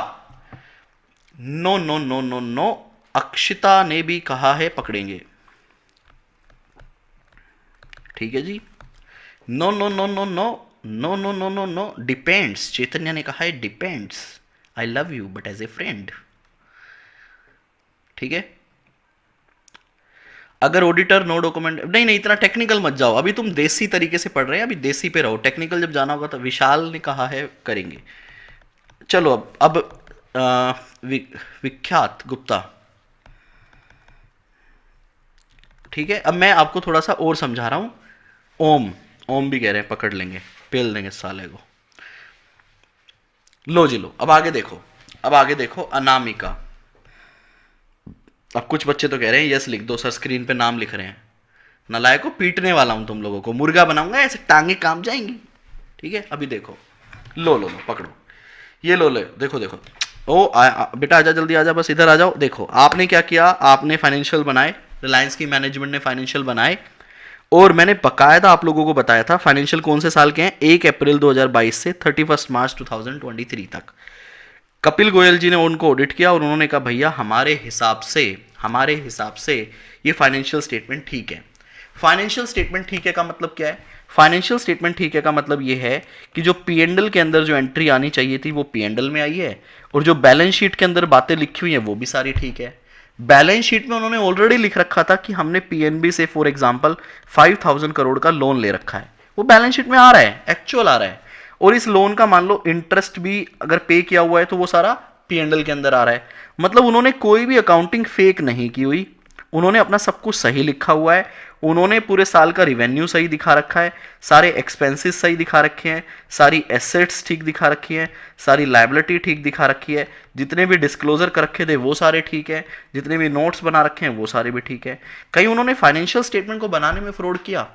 no no no no no. Akshita ने भी कहा है पकड़ेंगे, ठीक है जी। No no no no no no no no no no. Depends, Chaitanya ने कहा है depends, I love you but as a friend, ठीक है। अगर ऑडिटर नो डॉक्यूमेंट, नहीं इतना टेक्निकल मत जाओ, अभी तुम देसी तरीके से पढ़ रहे हैं, अभी देसी पे रहो। टेक्निकल जब जाना होगा तो विशाल ने कहा है करेंगे। चलो अब विख्यात गुप्ता, ठीक है। अब मैं आपको थोड़ा सा और समझा रहा हूं। ओम भी कह रहे हैं पकड़ लेंगे, पेल देंगे साले को। लो जी लो, अब आगे देखो अनामिका। अब कुछ बच्चे तो कह रहे हैं यस लिख दो सर, स्क्रीन पे नाम लिख रहे हैं। नालायक को पीटने वाला हूं तुम लोगों को, मुर्गा बनाऊंगा, ऐसे टांगे काम जाएंगी, ठीक है। अभी देखो, लो पकड़ो, ये लो देखो बेटा आजा, जल्दी आजा, बस इधर आ जाओ। देखो आपने क्या किया, आपने फाइनेंशियल बनाए, रिलायंस की मैनेजमेंट ने फाइनेंशियल बनाए, और मैंने बकायदा आप लोगों को बताया था फाइनेंशियल कौन से साल के हैं, 1 अप्रैल 2022 से 31 मार्च 2023 तक। कपिल गोयल जी ने उनको ऑडिट किया और उन्होंने कहा भैया हमारे हिसाब से ये फाइनेंशियल स्टेटमेंट ठीक है। फाइनेंशियल स्टेटमेंट ठीक है का मतलब क्या है? फाइनेंशियल स्टेटमेंट ठीक है का मतलब ये है कि जो पी&एल के अंदर जो एंट्री आनी चाहिए थी वो पी&एल में आई है, और जो बैलेंस शीट के अंदर बातें लिखी हुई हैं वो भी सारी ठीक है। बैलेंस शीट में उन्होंने ऑलरेडी लिख रखा था कि हमने पीएनबी से फॉर एग्जांपल 5000 करोड़ का लोन ले रखा है, वो बैलेंस शीट में आ रहा है, एक्चुअल आ रहा है। और इस लोन का मान लो इंटरेस्ट भी अगर पे किया हुआ है तो वो सारा पी&एल के अंदर आ रहा है। मतलब उन्होंने कोई भी अकाउंटिंग फेक नहीं की हुई, उन्होंने अपना सब कुछ सही लिखा हुआ है। उन्होंने पूरे साल का रिवेन्यू सही दिखा रखा है, सारे एक्सपेंसेस सही दिखा रखे हैं, सारी एसेट्स ठीक दिखा रखी हैं, सारी लायबिलिटी ठीक दिखा रखी है, जितने भी डिस्क्लोजर कर रखे थे वो सारे ठीक है, जितने भी नोट्स बना रखे हैं वो सारे भी ठीक है। कहीं उन्होंने फाइनेंशियल स्टेटमेंट को बनाने में फ्रॉड किया,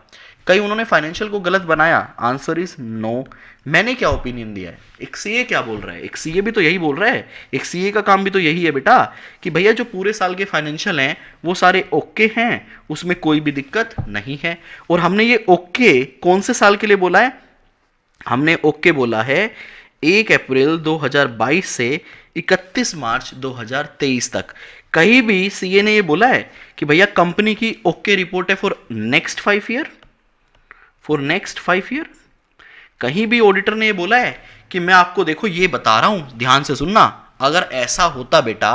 कहीं उन्होंने फाइनेंशियल को गलत बनाया? Answer is no. मैंने क्या ओपिनियन दिया है, एक सीए क्या बोल रहा है, एक सीए भी तो यही बोल रहा है, एक सीए का काम भी तो यही है बेटा कि भैया जो पूरे साल के फाइनेंशियल हैं वो सारे ओके हैं, उसमें कोई भी दिक्कत नहीं है। और हमने ये ओके कौन से साल के लिए बोला है? हमने ओके बोला है 1 अप्रैल 2022 से 31 मार्च 2023 तक। कहीं भी सीए ने ये बोला है कि भैया कंपनी की ओके रिपोर्ट है for next 5 year, for next 5 year? कहीं भी ऑडिटर ने ये बोला है कि मैं आपको देखो ये बता रहा हूं, ध्यान से सुनना, अगर ऐसा होता बेटा,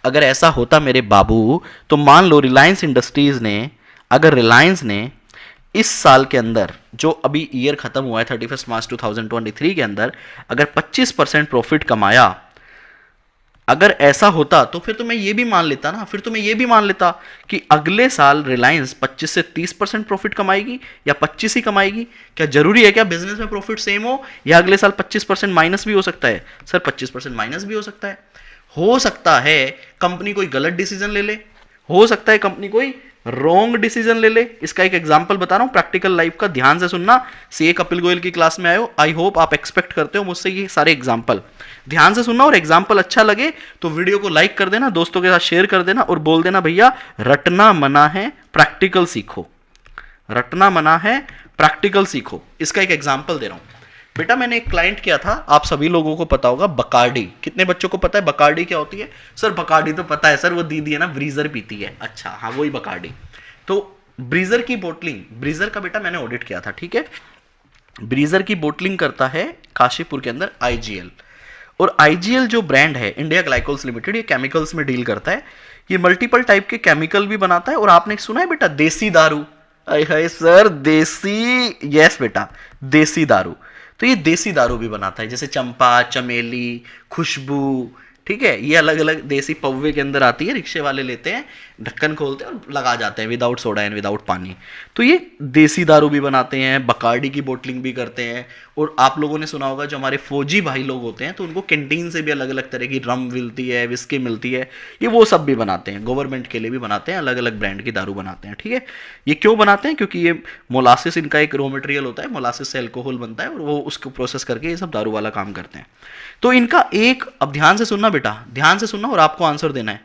अगर ऐसा होता मेरे बाबू, तो मान लो रिलायंस इंडस्ट्रीज ने, अगर रिलायंस ने इस साल के अंदर जो अभी ईयर खत्म हुआ है 31 मार्च 2023 के अंदर अगर 25% प्रॉफिट कमाया, अगर ऐसा होता तो फिर तो मैं ये भी मान लेता ना, फिर तो मैं ये भी मान लेता कि अगले साल रिलायंस 25 से 30% प्रॉफिट कमाएगी या 25 ही कमाएगी। क्या जरूरी है क्या बिजनेस में प्रॉफिट सेम हो, या अगले साल 25% माइनस भी हो सकता है? सर 25% माइनस भी हो सकता है कंपनी कोई गलत डिसीजन ले ले, हो सकता है कंपनी कोई रॉन्ग डिसीजन ले ले। इसका एक एग्जांपल बता रहा हूं प्रैक्टिकल लाइफ का, ध्यान से सुनना। सीए कपिल गोयल की क्लास में आए हो, आई होप आप एक्सपेक्ट करते हो मुझसे ये सारे एग्जांपल। ध्यान से सुनना, और एग्जांपल अच्छा लगे तो वीडियो को लाइक कर देना, दोस्तों के साथ शेयर कर देना और बोल देना भैया रटना मना है, प्रैक्टिकल सीखो। रटना मना है, प्रैक्टिकल सीखो। इसका एक एग्जांपल दे रहा हूं बेटा। मैंने एक क्लाइंट किया था, आप सभी लोगों को पता होगा बकार्डी। कितने बच्चों को पता है बकार्डी क्या होती है? सर बकार्डी तो पता है सर, वो दीदी है ना ब्रीजर पीती है। अच्छा हाँ, वही बकार्डी। तो ब्रीजर की बोटलिंग, ब्रीजर का बेटा मैंने ऑडिट किया था, ठीक है। ब्रीजर की बोटलिंग करता है काशीपुर के अंदर आईजीएल, और आईजीएल जो ब्रांड है इंडिया ग्लाइकोल्स लिमिटेड, ये केमिकल्स में डील करता है। ये मल्टीपल टाइप के केमिकल भी बनाता है। और आपने सुना है बेटा देसी दारू? अरे सर देसी, यस बेटा देसी दारू। तो ये देसी दारू भी बनाता है, जैसे चंपा, चमेली, खुशबू, ठीक है। ये अलग अलग देसी पौवे के अंदर आती है, रिक्शे वाले लेते हैं, ढक्कन खोलते हैं और लगा जाते हैं विदाउट सोडा एंड विदाउट पानी। तो ये देसी दारू भी बनाते हैं, बकार्डी की बोटलिंग भी करते हैं। और आप लोगों ने सुना होगा जो हमारे फौजी भाई लोग होते हैं तो उनको कैंटीन से भी अलग अलग तरह की रम मिलती है, विस्की मिलती है, ये वो सब भी बनाते हैं। गवर्नमेंट के लिए भी बनाते हैं, अलग अलग ब्रांड की दारू बनाते हैं, ठीक है। ये क्यों बनाते हैं? क्योंकि ये मोलासिस इनका एक रॉ मटेरियल होता है, मोलासिस से अल्कोहल बनता है और वो उसको प्रोसेस करके ये सब दारू वाला काम करते हैं। तो इनका एक, अब ध्यान से सुनना बेटा, ध्यान से सुनना और आपको आंसर देना है।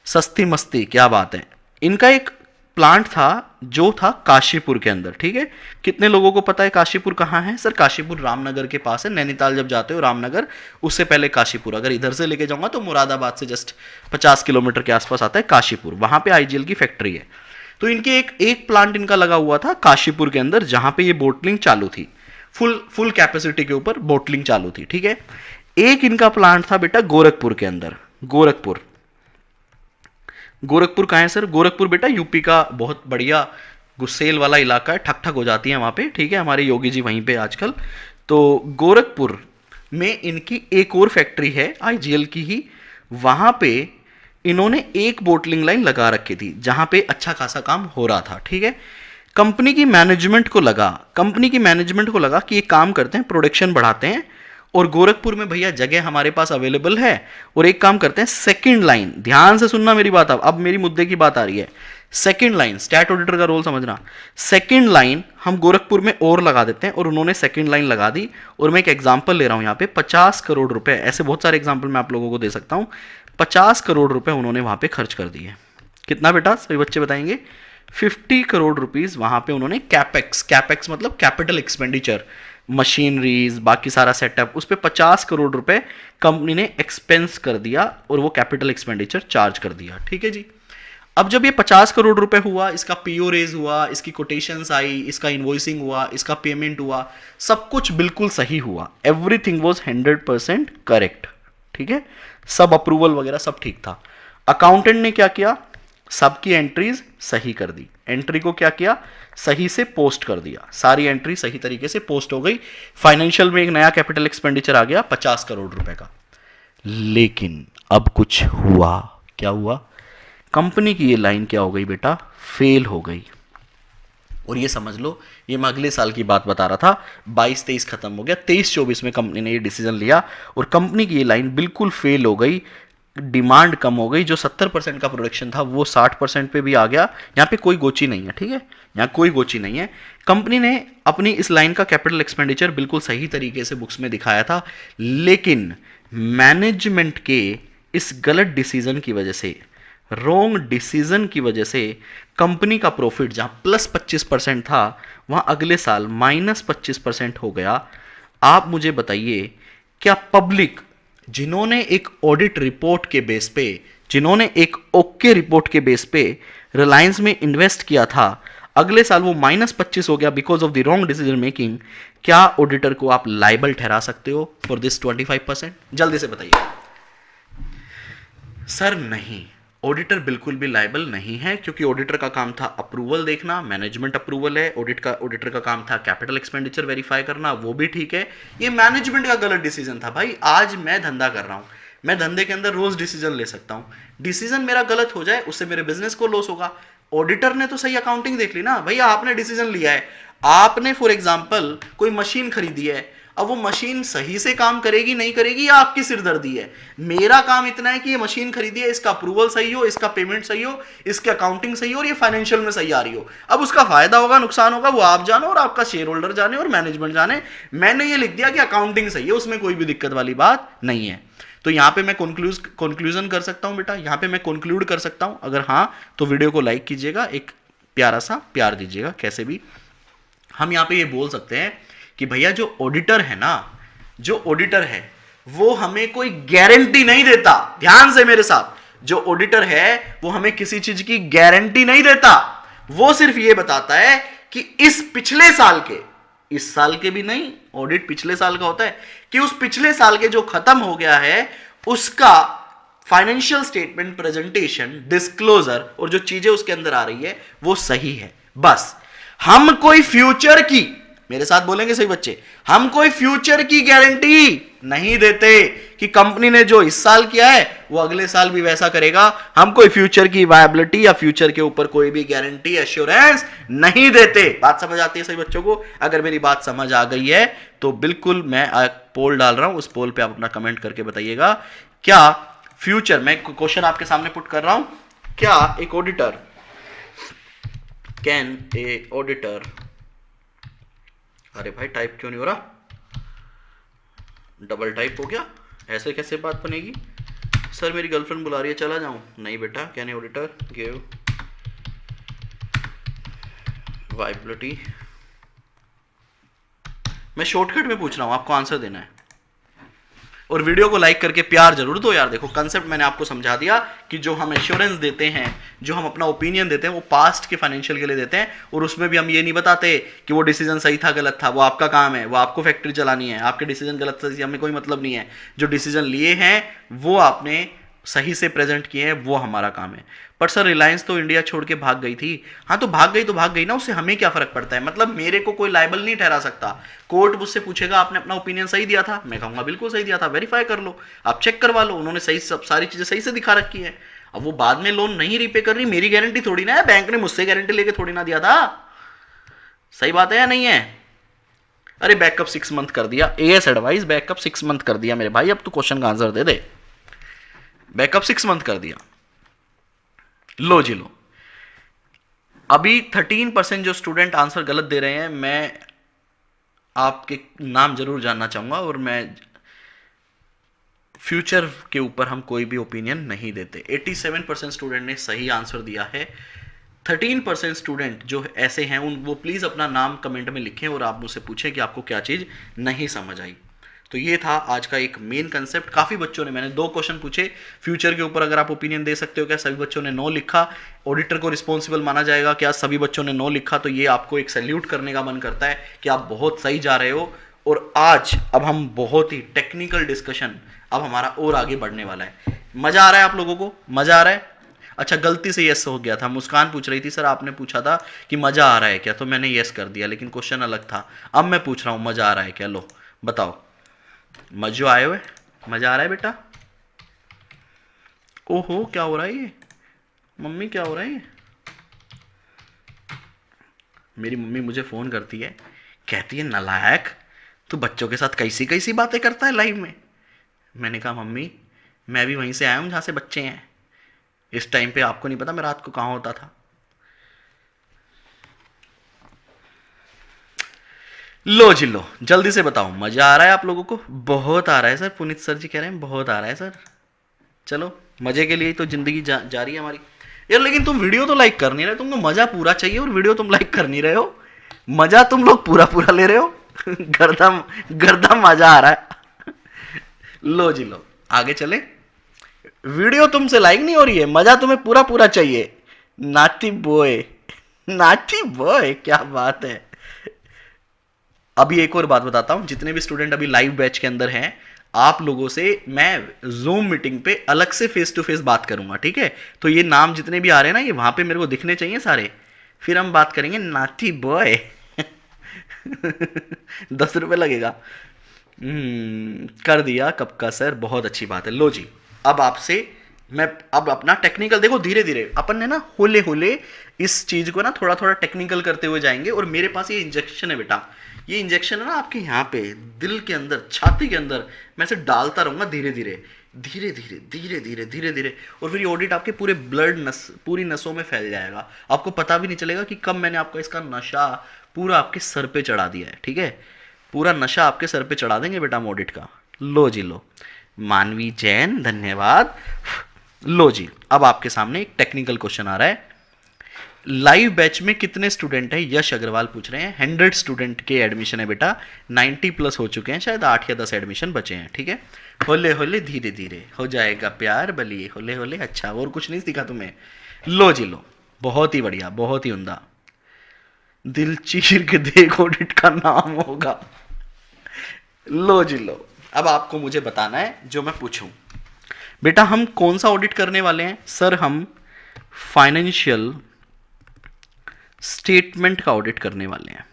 सस्ती मस्ती, क्या बात है। इनका एक प्लांट था जो था काशीपुर के अंदर, ठीक है। कितने लोगों को पता है काशीपुर कहाँ है? सर काशीपुर रामनगर के पास है। नैनीताल जब जाते हो रामनगर, उससे पहले काशीपुर। अगर इधर से लेके जाऊंगा तो मुरादाबाद से जस्ट 50 किलोमीटर के आसपास आता है काशीपुर, वहां पे आईजीएल की फैक्ट्री है। तो इनके एक प्लांट इनका लगा हुआ था काशीपुर के अंदर, जहां पे ये बोटलिंग चालू थी, फुल कैपेसिटी के ऊपर बोटलिंग चालू थी, ठीक है। एक इनका प्लांट था बेटा गोरखपुर के अंदर। गोरखपुर कहाँ है सर? गोरखपुर बेटा यूपी का बहुत बढ़िया गुस्सेल वाला इलाका है, ठक ठक हो जाती है वहाँ पे, ठीक है। हमारे योगी जी वहीं पे आजकल। तो गोरखपुर में इनकी एक और फैक्ट्री है आईजीएल की ही, वहाँ पे इन्होंने एक बोटलिंग लाइन लगा रखी थी जहाँ पे अच्छा खासा काम हो रहा था, ठीक है। कंपनी की मैनेजमेंट को लगा कि ये काम करते हैं, प्रोडक्शन बढ़ाते हैं, और गोरखपुर में भैया जगह हमारे पास अवेलेबल है, और एक काम करते हैं सेकंड लाइन, ध्यान से सुनना मेरी बात, अब मेरी मुद्दे की बात आ रही है। सेकंड लाइन, स्टैट ऑडिटर का रोल समझना। सेकंड लाइन हम गोरखपुर में और लगा देते हैं, और उन्होंने सेकंड लाइन लगा दी। और मैं एक एग्जांपल ले रहा हूं यहाँ पे, 50 करोड़ रुपए, ऐसे बहुत सारे एग्जांपल मैं आप लोगों को दे सकता हूं। 50 करोड़ रुपए उन्होंने वहां पे खर्च कर दिए। कितना बेटा सभी बच्चे बताएंगे? 50 करोड़ रुपीज वहां पे उन्होंने कैपेक्स मतलब कैपिटल एक्सपेंडिचर, मशीनरीज, बाकी सारा सेटअप, उस पर 50 करोड़ रुपए कंपनी ने एक्सपेंस कर दिया और वो कैपिटल एक्सपेंडिचर चार्ज कर दिया, ठीक है जी। अब जब ये 50 करोड़ रुपए हुआ, इसका पीओ रेज हुआ, इसकी कोटेशंस आई, इसका इन्वॉइसिंग हुआ, इसका पेमेंट हुआ, सब कुछ बिल्कुल सही हुआ, एवरीथिंग वाज 100% करेक्ट, ठीक है। सब अप्रूवल वगैरह सब ठीक था। अकाउंटेंट ने क्या किया? सबकी एंट्रीज सही कर दी। एंट्री को क्या किया? सही से पोस्ट कर दिया। सारी एंट्री सही तरीके से पोस्ट हो गई। फाइनेंशियल में एक नया कैपिटल एक्सपेंडिचर आ गया 50 करोड़ रुपए का। लेकिन अब कुछ हुआ। क्या हुआ? कंपनी की ये लाइन क्या हो गई बेटा? फेल हो गई। और ये समझ लो, ये मैं अगले साल की बात बता रहा था, 22-23 खत्म हो गया, 23-24 में कंपनी ने ये डिसीजन लिया और कंपनी की ये लाइन बिल्कुल फेल हो गई। डिमांड कम हो गई, जो 70% का प्रोडक्शन था वो 60% पे भी आ गया। यहाँ पे कोई गोची नहीं है, ठीक है, यहाँ कोई गोची नहीं है। कंपनी ने अपनी इस लाइन का कैपिटल एक्सपेंडिचर बिल्कुल सही तरीके से बुक्स में दिखाया था, लेकिन मैनेजमेंट के इस गलत डिसीजन की वजह से, रॉन्ग डिसीजन की वजह से कंपनी का प्रॉफिट जहां प्लस 25% था वहां अगले साल -25% हो गया। आप मुझे बताइए, क्या पब्लिक, जिन्होंने एक ऑडिट रिपोर्ट के बेस पे, जिन्होंने एक ओके रिपोर्ट के बेस पे रिलायंस में इन्वेस्ट किया था, अगले साल वो -25 हो गया because of the wrong decision making, क्या ऑडिटर को आप लाइबल ठहरा सकते हो फॉर दिस 25%? जल्दी से बताइए। सर नहीं, ऑडिटर बिल्कुल भी लायबल नहीं है, क्योंकि ऑडिटर का काम था अप्रूवल देखना, मैनेजमेंट अप्रूवल है। ऑडिटर का काम था कैपिटल एक्सपेंडिचर वेरीफाई करना, वो भी ठीक है। ये मैनेजमेंट का गलत डिसीजन था भाई। आज मैं धंधा कर रहा हूं, मैं धंधे के अंदर रोज डिसीजन ले सकता हूं, डिसीजन मेरा गलत हो जाए उससे मेरे बिजनेस को लॉस होगा। ऑडिटर ने तो सही अकाउंटिंग देख ली ना भैया, आपने डिसीजन लिया है, आपने फॉर एग्जांपल कोई मशीन खरीदी है, अब वो मशीन सही से काम करेगी नहीं करेगी या आपकी सिरदर्दी है। मेरा काम इतना है कि ये मशीन खरीदी है, इसका अप्रूवल सही हो, इसका पेमेंट सही हो, इसकी अकाउंटिंग सही हो और ये फाइनेंशियल में सही आ रही हो। अब उसका फायदा होगा नुकसान होगा वो आप जानो और आपका शेयर होल्डर जाने और मैनेजमेंट जाने। मैंने ये लिख दिया कि अकाउंटिंग सही है, उसमें कोई भी दिक्कत वाली बात नहीं है। तो यहां पे मैं कंक्लूजन कर सकता हूं बेटा, यहां पे मैं कंक्लूड कर सकता हूं। अगर हां तो वीडियो को लाइक कीजिएगा, एक प्यारा सा प्यार दीजिएगा। कैसे भी हम यहां पे ये बोल सकते हैं कि भैया जो ऑडिटर है ना, जो ऑडिटर है वो हमें कोई गारंटी नहीं देता। ध्यान से मेरे साथ, जो ऑडिटर है वो हमें किसी चीज की गारंटी नहीं देता। वो सिर्फ ये बताता है कि इस पिछले साल के, इस साल के भी नहीं, ऑडिट पिछले साल का होता है, कि उस पिछले साल के जो खत्म हो गया है उसका फाइनेंशियल स्टेटमेंट प्रेजेंटेशन, डिस्क्लोजर और जो चीजें उसके अंदर आ रही है वो सही है। बस हम कोई फ्यूचर की, मेरे साथ बोलेंगे सही बच्चे, हम कोई फ्यूचर की गारंटी नहीं देते कि कंपनी ने जो इस साल किया है वो अगले साल भी वैसा करेगा। हम कोई फ्यूचर की वायबिलिटी या फ्यूचर के ऊपर कोई भी गारंटी, एश्योरेंस नहीं देते। बात समझ आती है सही बच्चों को? अगर मेरी बात समझ आ गई है तो बिल्कुल मैं पोल डाल रहा हूं, उस पोल पे आप अपना कमेंट करके बताइएगा। क्या फ्यूचर, मैं क्वेश्चन आपके सामने पुट कर रहा हूं, क्या एक ऑडिटर, कैन ए ऑडिटर, अरे भाई टाइप क्यों नहीं हो रहा, डबल टाइप हो गया, ऐसे कैसे बात बनेगी? सर मेरी गर्लफ्रेंड बुला रही है, चला जाऊं? नहीं बेटा, can a auditor give viability. मैं शॉर्टकट में पूछ रहा हूं, आपको आंसर देना है। और वीडियो को लाइक करके प्यार जरूर दो यार। देखो कंसेप्ट मैंने आपको समझा दिया कि जो हम एश्योरेंस देते हैं, जो हम अपना ओपिनियन देते हैं वो पास्ट के फाइनेंशियल के लिए देते हैं, और उसमें भी हम ये नहीं बताते कि वो डिसीजन सही था गलत था। वो आपका काम है, वो आपको फैक्ट्री चलानी है, आपके डिसीजन गलत सही हमें कोई मतलब नहीं है। जो डिसीजन लिए हैं वो आपने सही से प्रेजेंट किए हैं, वो हमारा काम है। पर सर रिलायंस तो इंडिया छोड़ के भाग गई थी। हाँ तो भाग गई तो भाग गई ना, उससे हमें क्या फर्क पड़ता है? मतलब मेरे को कोई लायबल नहीं ठहरा सकता। कोर्ट मुझसे पूछेगा आपने अपना ओपिनियन सही दिया था, मैं कहूंगा बिल्कुल सही दिया था, वेरीफाई कर लो, आप चेक करवा लो, उन्होंने सही सब सारी चीजें सही से दिखा रखी है। अब वो बाद में लोन नहीं रीपे कर रही, मेरी गारंटी थोड़ी ना है, बैंक ने मुझसे गारंटी लेके थोड़ी ना दिया था। सही बात है या नहीं है? अरे बैकअप 6 मंथ कर दिया, एएस एडवाइस बैकअप 6 मंथ कर दिया मेरे भाई, अब तू क्वेश्चन का आंसर दे दे। बैकअप 6 मंथ कर दिया, लो जी लो। अभी 13% जो स्टूडेंट आंसर गलत दे रहे हैं, मैं आपके नाम जरूर जानना चाहूंगा। और मैं फ्यूचर के ऊपर हम कोई भी ओपिनियन नहीं देते। 87% स्टूडेंट ने सही आंसर दिया है। 13% स्टूडेंट जो ऐसे हैं उन वो प्लीज अपना नाम कमेंट में लिखें और आप मुझसे पूछें कि आपको क्या चीज नहीं समझ आई। तो ये था आज का एक मेन कंसेप्ट। काफी बच्चों ने, मैंने 2 क्वेश्चन पूछे फ्यूचर के ऊपर, अगर आप ओपिनियन दे सकते हो क्या? सभी बच्चों ने नो लिखा। ऑडिटर को रिस्पॉन्सिबल माना जाएगा क्या? सभी बच्चों ने नो लिखा। तो ये आपको एक सैल्यूट करने का मन करता है कि आप बहुत सही जा रहे हो। और आज अब हम बहुत ही टेक्निकल डिस्कशन, अब हमारा और आगे बढ़ने वाला है। मजा आ रहा है आप लोगों को? मजा आ रहा है? अच्छा गलती से यस हो गया था। मुस्कान पूछ रही थी सर आपने पूछा था कि मजा आ रहा है क्या, तो मैंने यस कर दिया, लेकिन क्वेश्चन अलग था। अब मैं पूछ रहा हूं मजा आ रहा है क्या? लो बताओ, मजो आए हुए? मजा आ रहा है बेटा? ओहो क्या हो रहा है ये? मम्मी क्या हो रहा है ये? मेरी मम्मी मुझे फोन करती है, कहती है नालायक तू बच्चों के साथ कैसी कैसी बातें करता है लाइव में। मैंने कहा मम्मी मैं भी वहीं से आया हूं जहां से बच्चे हैं। इस टाइम पे आपको नहीं पता मैं रात को कहां होता था। लो जी लो, जल्दी से बताओ मजा आ रहा है आप लोगों को? बहुत आ रहा है सर, पुनीत सर जी कह रहे हैं बहुत आ रहा है सर। चलो मजे के लिए ही तो जिंदगी जा रही है हमारी यार। लेकिन तुम वीडियो तो लाइक कर नहीं रहे, तुमको मजा पूरा चाहिए और वीडियो तुम लाइक कर नहीं रहे हो। मजा तुम लोग पूरा पूरा ले रहे हो। गर्दम गर्दम मजा आ रहा है। लो जी लो, आगे चले। वीडियो तुमसे लाइक नहीं हो रही है, मजा तुम्हें पूरा पूरा चाहिए। नाटी बॉय, नाटी बॉय, क्या बात है। अभी एक और बात बताता हूं, जितने भी स्टूडेंट अभी लाइव बैच के अंदर हैं, आप लोगों से मैं जूम मीटिंग पे अलग से फेस टू फेस बात करूंगा, ठीक है। तो ये नाम जितने भी आ रहे हैं ना, ये वहां पे मेरे को दिखने चाहिए सारे, फिर हम बात करेंगे नाटी बॉय। 10 रुपये लगेगा। कर दिया कब का सर, बहुत अच्छी बात है। लो जी, अब आपसे मैं अब अपना टेक्निकल देखो, धीरे धीरे अपन ने ना होले होले इस चीज को ना थोड़ा थोड़ा टेक्निकल करते हुए जाएंगे। और मेरे पास ये इंजेक्शन है बेटा, ये इंजेक्शन है ना आपके यहाँ पे दिल के अंदर, छाती के अंदर, मैं इसे डालता रहूंगा धीरे धीरे धीरे धीरे धीरे धीरे धीरे धीरे। और फिर ये ऑडिट आपके पूरे ब्लड नस, पूरी नसों में फैल जाएगा, आपको पता भी नहीं चलेगा कि कब मैंने आपका इसका नशा पूरा आपके सर पे चढ़ा दिया है, ठीक है। पूरा नशा आपके सर पे चढ़ा देंगे बेटा हम ऑडिट का। लो जी लो, मानवी जैन धन्यवाद। लो जी, अब आपके सामने एक टेक्निकल क्वेश्चन आ रहा है। लाइव बैच में कितने स्टूडेंट हैं, यश अग्रवाल पूछ रहे हैं। 100 स्टूडेंट के एडमिशन है बेटा, 90 प्लस हो चुके हैं, शायद 8 या 10 एडमिशन बचे हैं, ठीक है। होले होले धीरे धीरे हो जाएगा प्यार बलिए, होले होले। अच्छा, और कुछ नहीं दिखा तुम्हें? लो जी लो, बहुत ही बढ़िया, बहुत ही उम्दा। दिल चीर के देख ऑडिट का नाम होगा। लो जी लो, अब आपको मुझे बताना है जो मैं पूछूं। बेटा हम कौन सा ऑडिट करने वाले हैं? सर हम फाइनेंशियल स्टेटमेंट का ऑडिट करने वाले हैं।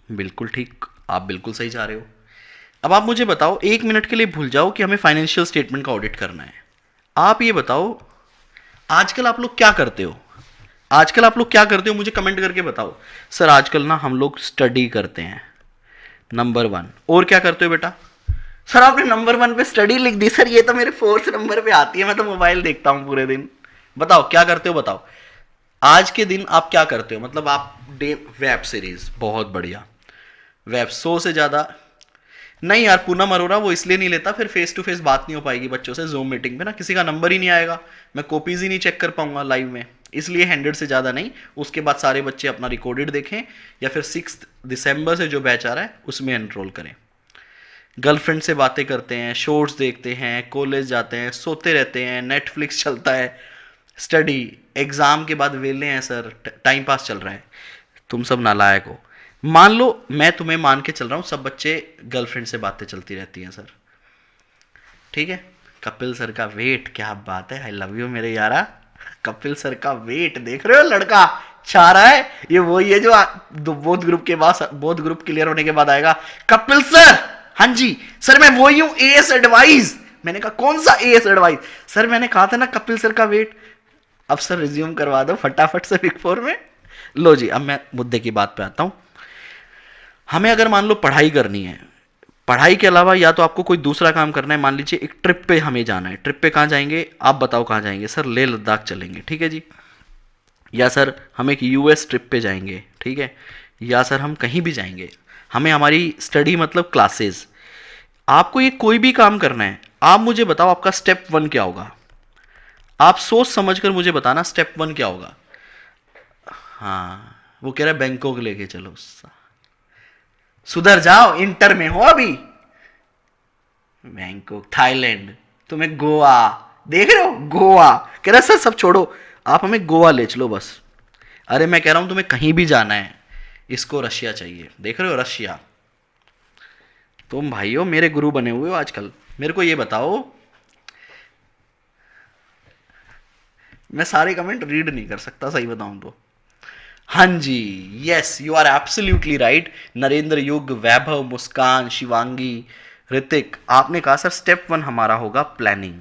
बिल्कुल ठीक, आप बिल्कुल सही जा रहे हो। अब आप मुझे बताओ, 1 मिनट के लिए भूल जाओ कि हमें फाइनेंशियल स्टेटमेंट का ऑडिट करना है। आप ये बताओ, आजकल आप लोग क्या करते हो? आजकल आप लोग क्या करते हो मुझे कमेंट करके बताओ। सर आजकल ना हम लोग स्टडी करते हैं, नंबर 1। और क्या करते हो बेटा? सर आपने नंबर 1 पे स्टडी लिख दी। सर ये तो मेरे 4th नंबर पे आती है, मैं तो मोबाइल देखता हूं पूरे दिन। बताओ क्या करते हो, बताओ आज के दिन आप क्या करते हो? मतलब आप वेब सीरीज, बहुत बढ़िया, वेब 100 से ज्यादा नहीं यार। पूनम अरोरा वो इसलिए नहीं लेता, फिर फेस टू फेस बात नहीं हो पाएगी बच्चों से जूम मीटिंग पे ना, किसी का नंबर ही नहीं आएगा, मैं कॉपीज ही नहीं चेक कर पाऊंगा लाइव में, इसलिए 100 से ज़्यादा नहीं। उसके बाद सारे बच्चे अपना रिकॉर्डेड देखें या फिर 6 दिसंबर से जो बैच आ रहा है उसमें एनरोल करें। गर्लफ्रेंड से बातें करते हैं, शोर्ट्स देखते हैं, कॉलेज जाते हैं, सोते रहते हैं, नेटफ्लिक्स चलता है, स्टडी, एग्ज़ाम के बाद वेले हैं सर, टाइम पास चल रहा है। तुम सब नालायक हो। मान लो मैं तुम्हें मान के चल रहा हूँ, सब बच्चे गर्लफ्रेंड से बातें चलती रहती हैं सर, ठीक है। कपिल सर का वेट, क्या बात है, आई लव यू मेरे यारा। कपिल सर का वेट देख रहे हो, लड़का छा रहा है। ये वही है जो बोध ग्रुप के बाद, बोध ग्रुप क्लियर होने के बाद आएगा। कपिल सर, हाँ जी सर मैं वही हूँ, एएस एडवाइस। मैंने कहा कौन सा एएस एडवाइस? सर मैंने कहा था ना कपिल सर का वेट। अब सर रिज्यूम करवा दो फटाफट से बिग 4 में। लो जी, अब मैं मुद्दे की बात पे आता हूं। हमें अगर मान लो पढ़ाई करनी है, पढ़ाई के अलावा या तो आपको कोई दूसरा काम करना है, मान लीजिए एक ट्रिप पे हमें जाना है। ट्रिप पे कहाँ जाएंगे? आप बताओ कहाँ जाएंगे? सर लेह लद्दाख चलेंगे, ठीक है जी। या सर हम एक यूएस ट्रिप पे जाएंगे, ठीक है। या सर हम कहीं भी जाएंगे, हमें हमारी स्टडी मतलब क्लासेस। आपको ये कोई भी काम करना है, आप मुझे बताओ आपका स्टेप 1 क्या होगा? आप सोच समझ कर मुझे बताना स्टेप 1 क्या होगा। हाँ वो कह रहा है बैंकॉक लेके चलो। सुधर जाओ, इंटर में हो अभी। बैंकॉक, थाईलैंड, तुम्हें गोवा, देख रहे हो गोवा। कह रहा सर सब छोड़ो, आप हमें गोवा ले चलो बस। अरे मैं कह रहा हूं तुम्हें कहीं भी जाना है, इसको रशिया चाहिए। देख रहे हो रशिया। तुम भाई हो, मेरे गुरु बने हुए हो आजकल। मेरे को ये बताओ, मैं सारे कमेंट रीड नहीं कर सकता सही बताऊं तो। हाँ जी, yes you are absolutely right. Narendra Yug, Vaibhav, मुस्कान, शिवांगी, ऋतिक, आपने कहा सर स्टेप 1 हमारा होगा प्लानिंग।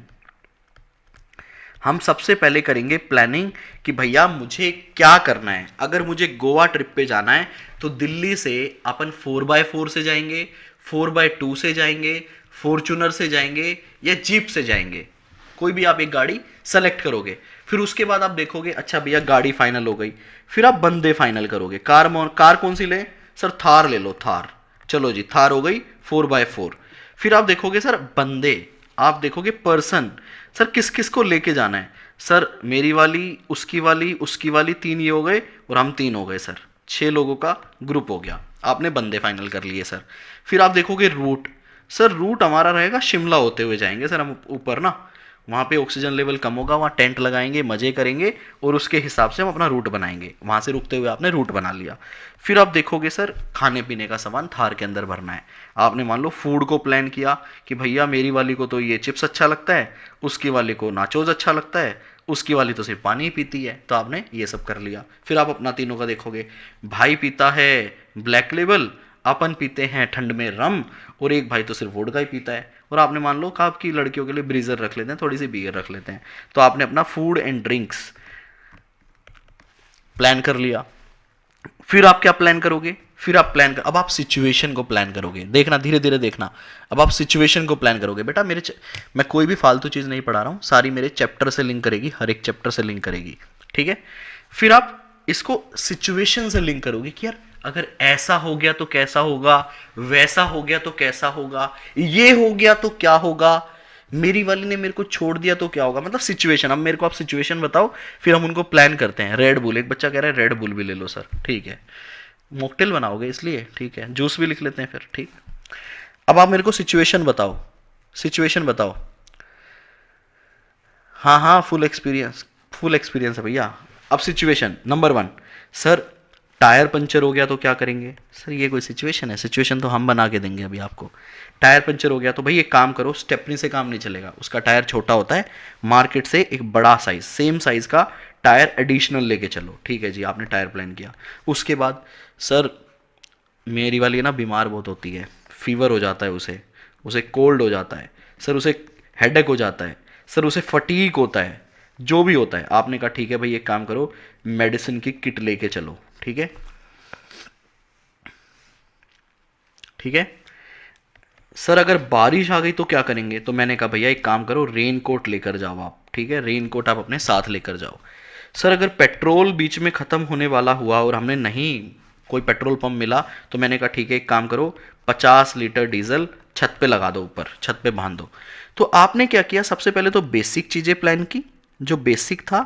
हम सबसे पहले करेंगे प्लानिंग कि भैया मुझे क्या करना है। अगर मुझे गोवा ट्रिप पे जाना है तो दिल्ली से अपन 4x4 से जाएंगे, 4x2 से जाएंगे, फॉर्चूनर से जाएंगे या जीप से जाएंगे। कोई भी आप एक गाड़ी सेलेक्ट करोगे। फिर उसके बाद आप देखोगे अच्छा भैया गाड़ी फाइनल हो गई, फिर आप बंदे फाइनल करोगे। कार कौन सी ले? सर थार ले लो, थार। चलो जी थार हो गई 4x4। फिर आप देखोगे सर बंदे, आप देखोगे पर्सन, सर किस किस को लेके जाना है? सर मेरी वाली, उसकी वाली, उसकी वाली, 3 ये हो गए और हम 3 हो गए सर, 6 लोगों का ग्रुप हो गया। आपने बंदे फाइनल कर लिए सर। फिर आप देखोगे रूट, सर रूट हमारा रहेगा शिमला होते हुए जाएंगे सर हम ऊपर ना, वहाँ पे ऑक्सीजन लेवल कम होगा, वहाँ टेंट लगाएंगे, मजे करेंगे और उसके हिसाब से हम अपना रूट बनाएंगे। वहाँ से रुकते हुए आपने रूट बना लिया। फिर आप देखोगे सर खाने पीने का सामान थार के अंदर भरना है। आपने मान लो फूड को प्लान किया कि भैया मेरी वाली को तो ये चिप्स अच्छा लगता है, उसकी वाली को नाचोज अच्छा लगता है, उसकी वाली तो सिर्फ पानी ही पीती है, तो आपने ये सब कर लिया। फिर आप अपना तीनों का देखोगे, भाई पीता है ब्लैक लेबल, अपन पीते हैं ठंड में रम, और एक भाई तो सिर्फ वोडका ही पीता है। और आपने मान लो कि आपकी लड़कियों के लिए ब्रीजर रख लेते हैं, थोड़ी सी बियर रख लेते हैं। तो आपने अपना फूड एंड ड्रिंक्स प्लान कर लिया। फिर आप क्या प्लान करोगे? फिर आप अब आप सिचुएशन को प्लान करोगे। देखना, धीरे धीरे देखना। अब आप सिचुएशन को प्लान करोगे। बेटा मैं कोई भी फालतू चीज़ नहीं पढ़ा रहा हूँ, सारी मेरे चैप्टर से लिंक करेगी, हर एक चैप्टर से लिंक करेगी, ठीक है। फिर आप इसको सिचुएशन से लिंक करोगे कि यार अगर ऐसा हो गया तो कैसा होगा, वैसा हो गया तो कैसा होगा, ये हो गया तो क्या होगा, मेरी वाली ने मेरे को छोड़ दिया तो क्या होगा। मतलब सिचुएशन। अब मेरे को आप सिचुएशन बताओ, फिर हम उनको प्लान करते हैं। रेड बुल, एक बच्चा कह रहा है रेड बुल भी ले लो सर, ठीक है। मॉकटेल बनाओगे इसलिए, ठीक है। जूस भी लिख लेते हैं फिर, ठीक। अब आप मेरे को सिचुएशन बताओ, सिचुएशन बताओ। हाँ हाँ, फुल एक्सपीरियंस, फुल एक्सपीरियंस है भैया। अब situation number 1, sir tyre puncture हो गया तो क्या करेंगे? सर ये कोई सिचुएशन है? सिचुएशन तो हम बना के देंगे अभी आपको। टायर पंचर हो गया तो भाई एक काम करो, स्टेपनी से काम नहीं चलेगा, उसका टायर छोटा होता है, मार्केट से एक बड़ा साइज, सेम साइज का टायर एडिशनल लेके चलो, ठीक है जी। आपने टायर प्लान किया। उसके बाद सर मेरी वाली ना बीमार बहुत होती है, फीवर हो जाता है उसे, उसे कोल्ड हो जाता है सर, उसे हेडेक हो जाता है सर, उसे फटीक होता है, जो भी होता है। आपने कहा ठीक है भाई एक काम करो, मेडिसिन की किट लेके चलो, ठीक है, ठीक है। सर अगर बारिश आ गई तो क्या करेंगे? तो मैंने कहा भैया एक काम करो, रेन कोट लेकर जाओ आप, ठीक है, रेन कोट आप अपने साथ लेकर जाओ। सर अगर पेट्रोल बीच में ख़त्म होने वाला हुआ और हमने नहीं कोई पेट्रोल पंप मिला, तो मैंने कहा ठीक है एक काम करो, 50 लीटर डीजल छत पे लगा दो, ऊपर छत पे बांध दो। तो आपने क्या किया, सबसे पहले तो बेसिक चीज़ें प्लान की, जो बेसिक था।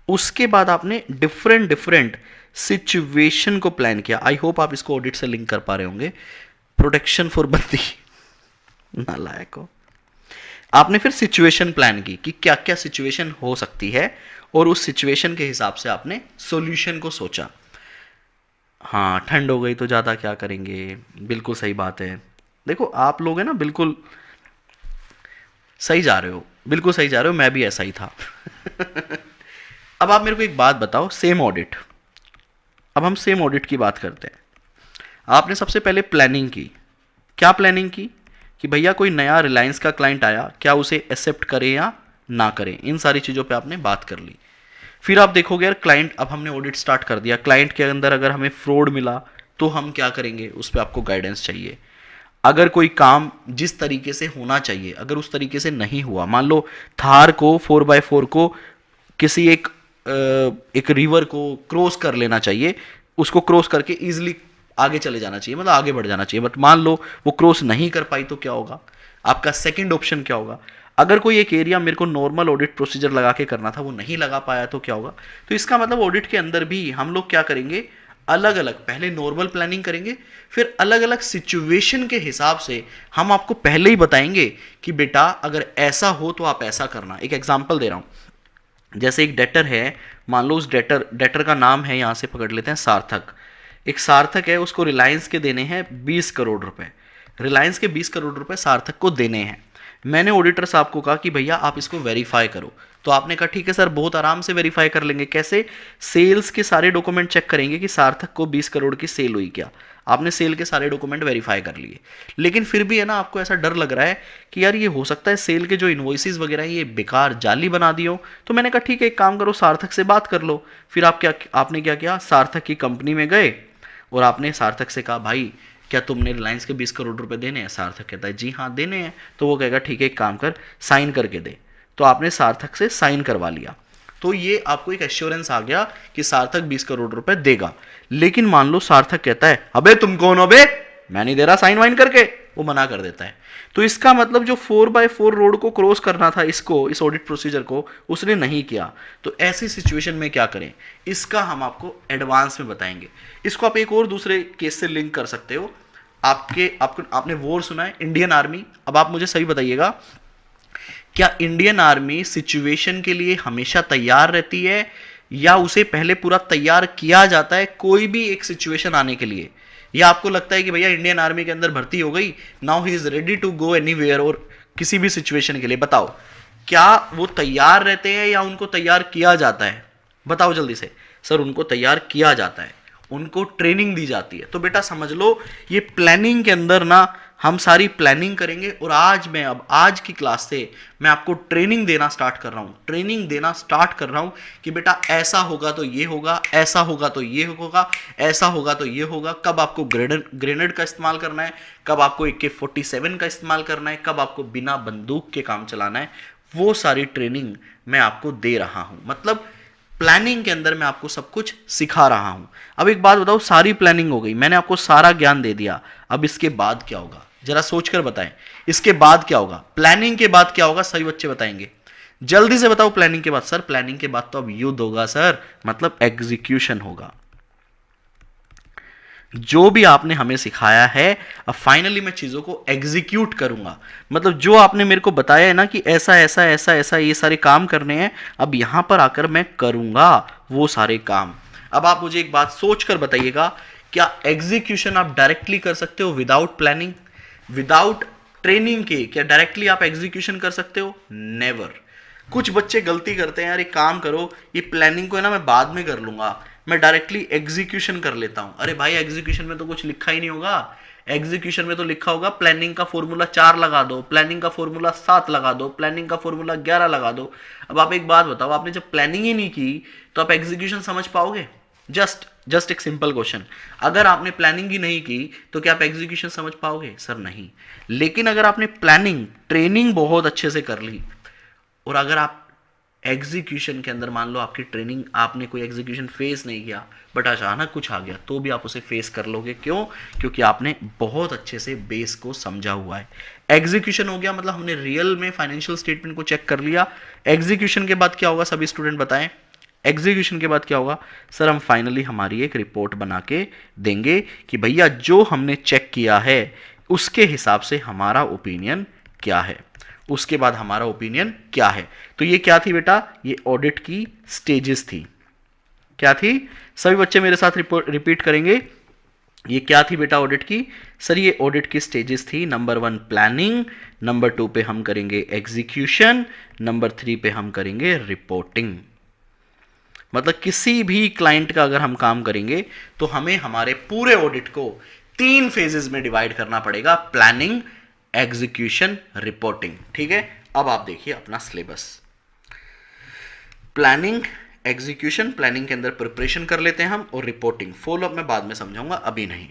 उसके बाद आपने डिफरेंट डिफरेंट सिचुएशन को प्लान किया। आई होप आप इसको ऑडिट से लिंक कर पा रहे होंगे। प्रोटेक्शन फॉर बंदी, नालायक हो। आपने फिर सिचुएशन प्लान की कि क्या क्या सिचुएशन हो सकती है, और उस सिचुएशन के हिसाब से आपने सॉल्यूशन को सोचा। हाँ ठंड हो गई तो ज़्यादा क्या करेंगे, बिल्कुल सही बात है। देखो आप लोग हैं ना, बिल्कुल सही जा रहे हो, बिल्कुल सही जा रहे हो, मैं भी ऐसा ही था। अब आप मेरे को एक बात बताओ, सेम ऑडिट, अब हम सेम ऑडिट की बात करते हैं। आपने सबसे पहले प्लानिंग की। क्या प्लानिंग की? कि भैया कोई नया रिलायंस का क्लाइंट आया, क्या उसे एक्सेप्ट करें या ना करें, इन सारी चीज़ों पे आपने बात कर ली। फिर आप देखोगे यार क्लाइंट, अब हमने ऑडिट स्टार्ट कर दिया, क्लाइंट के अंदर अगर हमें फ्रॉड मिला तो हम क्या करेंगे, उस पर आपको गाइडेंस चाहिए। अगर कोई काम जिस तरीके से होना चाहिए अगर उस तरीके से नहीं हुआ, मान लो थार को 4x4 को किसी एक रिवर को क्रॉस कर लेना चाहिए, उसको क्रॉस करके इजीली आगे चले जाना चाहिए, मतलब आगे बढ़ जाना चाहिए, बट मान लो वो क्रॉस नहीं कर पाई तो क्या होगा? आपका सेकंड ऑप्शन क्या होगा? अगर कोई एक एरिया मेरे को नॉर्मल ऑडिट प्रोसीजर लगा के करना था, वो नहीं लगा पाया तो क्या होगा? तो इसका मतलब ऑडिट के अंदर भी हम लोग क्या करेंगे, अलग अलग पहले नॉर्मल प्लानिंग करेंगे, फिर अलग अलग सिचुएशन के हिसाब से हम आपको पहले ही बताएंगे कि बेटा अगर ऐसा हो तो आप ऐसा करना। एक एग्जांपल दे रहा हूं, जैसे एक डेटर है, मान लो उस डेटर का नाम है, यहां से पकड़ लेते हैं सार्थक। एक सार्थक है, उसको रिलायंस के देने हैं 20 करोड़ रुपए, रिलायंस के 20 करोड़ रुपए सार्थक को देने हैं। मैंने ऑडिटर साहब को कहा कि भैया आप इसको वेरीफाई करो, तो आपने कहा ठीक है सर, बहुत आराम से वेरीफाई कर लेंगे। कैसे? सेल्स के सारे डॉक्यूमेंट चेक करेंगे कि सार्थक को 20 करोड़ की सेल हुई क्या। आपने सेल के सारे डॉक्यूमेंट वेरीफाई कर लिए, लेकिन फिर भी है ना आपको ऐसा डर लग रहा है कि यार ये हो सकता है सेल के जो इन्वॉइसेस वगैरह ये बेकार जाली बना दिए हो। तो मैंने कहा ठीक है एक काम करो, सार्थक से बात कर लो। फिर आपने क्या किया, सार्थक की कंपनी में गए और आपने सार्थक से कहा भाई क्या तुमने रिलायंस के 20 करोड़ रुपए देने हैं? सार्थक कहता है जी हाँ देने हैं। तो वो कहेगा ठीक है एक काम कर, साइन करके दे। तो आपने सार्थक से साइन करवा लिया, तो ये आपको एक एश्योरेंस आ गया कि सार्थक 20 करोड़ रुपए देगा। लेकिन मान लो सार्थक कहता है अबे तुम कौन हो बे, मैं नहीं दे रहा साइन वाइन करके, वो मना कर देता है। तो इसका मतलब जो 4x4 रोड को क्रॉस करना था, इसको इस ऑडिट प्रोसीजर को उसने नहीं किया। तो ऐसी सिचुएशन में क्या करें, इसका हम आपको एडवांस में बताएंगे। इसको आप एक और दूसरे केस से लिंक कर सकते हो। आपने वॉर सुना है, इंडियन आर्मी। अब आप मुझे सही बताइएगा, क्या इंडियन आर्मी सिचुएशन के लिए हमेशा तैयार रहती है या उसे पहले पूरा तैयार किया जाता है कोई भी एक सिचुएशन आने के लिए? या आपको लगता है कि भैया इंडियन आर्मी के अंदर भर्ती हो गई, now he is ready to go anywhere, और किसी भी सिचुएशन के लिए? बताओ, क्या वो तैयार रहते हैं या उनको तैयार किया जाता है? बताओ जल्दी से। सर उनको तैयार किया जाता है, उनको ट्रेनिंग दी जाती है। तो बेटा समझ लो, ये प्लानिंग के अंदर ना हम सारी प्लानिंग करेंगे। और आज की क्लास से मैं आपको ट्रेनिंग देना स्टार्ट कर रहा हूं कि बेटा ऐसा होगा तो ये होगा, ऐसा होगा तो ये होगा, ऐसा होगा तो ये होगा। कब आपको ग्रेनेड का इस्तेमाल करना है, कब आपको AK-47 का इस्तेमाल करना है, कब आपको बिना बंदूक के काम चलाना है, वो सारी ट्रेनिंग मैं आपको दे रहा हूं। मतलब प्लानिंग के अंदर मैं आपको सब कुछ सिखा रहा हूं। अब एक बात बताओ, सारी प्लानिंग हो गई, मैंने आपको सारा ज्ञान दे दिया, अब इसके बाद क्या होगा? जरा सोचकर बताएं, इसके बाद क्या होगा? प्लानिंग के बाद क्या होगा? सभी बच्चे बताएंगे, जल्दी से बताओ। प्लानिंग के बाद? सर प्लानिंग के बाद तो अब युद्ध होगा सर, मतलब एग्जीक्यूशन होगा। जो भी आपने हमें सिखाया है, अब फाइनली मैं चीजों को एग्जीक्यूट करूंगा। मतलब जो आपने मेरे को बताया है ना कि ऐसा ऐसा ऐसा ऐसा ये सारे काम करने हैं, अब यहां पर आकर मैं करूंगा वो सारे काम। अब आप मुझे एक बात सोच कर बताइएगा, क्या एग्जीक्यूशन आप डायरेक्टली कर सकते हो विदाउट प्लानिंग, विदाउट ट्रेनिंग के? क्या डायरेक्टली आप एग्जीक्यूशन कर सकते हो? नेवर। कुछ बच्चे गलती करते हैं, यार एक काम करो, ये प्लानिंग को है ना मैं बाद में कर लूंगा, मैं डायरेक्टली एग्जीक्यूशन कर लेता हूं। अरे भाई एग्जीक्यूशन में तो कुछ लिखा ही नहीं होगा। एग्जीक्यूशन में तो लिखा होगा प्लानिंग का फॉर्मूला 4 लगा दो, प्लानिंग का फॉर्मूला 7 लगा दो, प्लानिंग का फॉर्मूला 11 लगा दो। अब आप एक बात बताओ, आपने जब प्लानिंग ही नहीं की तो आप एग्जीक्यूशन समझ पाओगे? जस्ट एक सिंपल क्वेश्चन, अगर आपने प्लानिंग ही नहीं की तो क्या आप एग्जीक्यूशन समझ पाओगे? सर नहीं। लेकिन अगर आपने प्लानिंग ट्रेनिंग बहुत अच्छे से कर ली, और अगर आप एग्जीक्यूशन के अंदर मान लो आपकी ट्रेनिंग, आपने कोई एग्जीक्यूशन फेस नहीं किया बट अचानक कुछ आ गया, तो भी आप उसे फेस कर लोगे। क्यों? क्योंकि आपने बहुत अच्छे से बेस को समझा हुआ है। एग्जीक्यूशन हो गया मतलब हमने रियल में फाइनेंशियल स्टेटमेंट को चेक कर लिया। एग्जीक्यूशन के बाद क्या होगा? सभी स्टूडेंट बताएं, एग्जीक्यूशन के बाद क्या होगा? सर हम फाइनली हमारी एक रिपोर्ट बना के देंगे कि भैया जो हमने चेक किया है उसके हिसाब से हमारा ओपिनियन क्या है, उसके बाद हमारा ओपिनियन क्या है। तो ये क्या थी बेटा? ये ऑडिट की स्टेजेस थी। क्या थी? सभी बच्चे मेरे साथ रिपीट करेंगे, ये क्या थी बेटा ऑडिट की? सर ये ऑडिट की स्टेजेस थी। नंबर 1 प्लानिंग, नंबर 2 पे हम करेंगे एग्जीक्यूशन, नंबर 3 पे हम करेंगे रिपोर्टिंग। मतलब किसी भी क्लाइंट का अगर हम काम करेंगे तो हमें हमारे पूरे ऑडिट को 3 फेजेस में डिवाइड करना पड़ेगा, प्लानिंग, एग्जीक्यूशन, रिपोर्टिंग। ठीक है, अब आप देखिए अपना सिलेबस। प्लानिंग, एग्जीक्यूशन, प्लानिंग के अंदर प्रिपरेशन कर लेते हैं हम, और रिपोर्टिंग फॉलो अप मैं बाद में समझाऊंगा, अभी नहीं।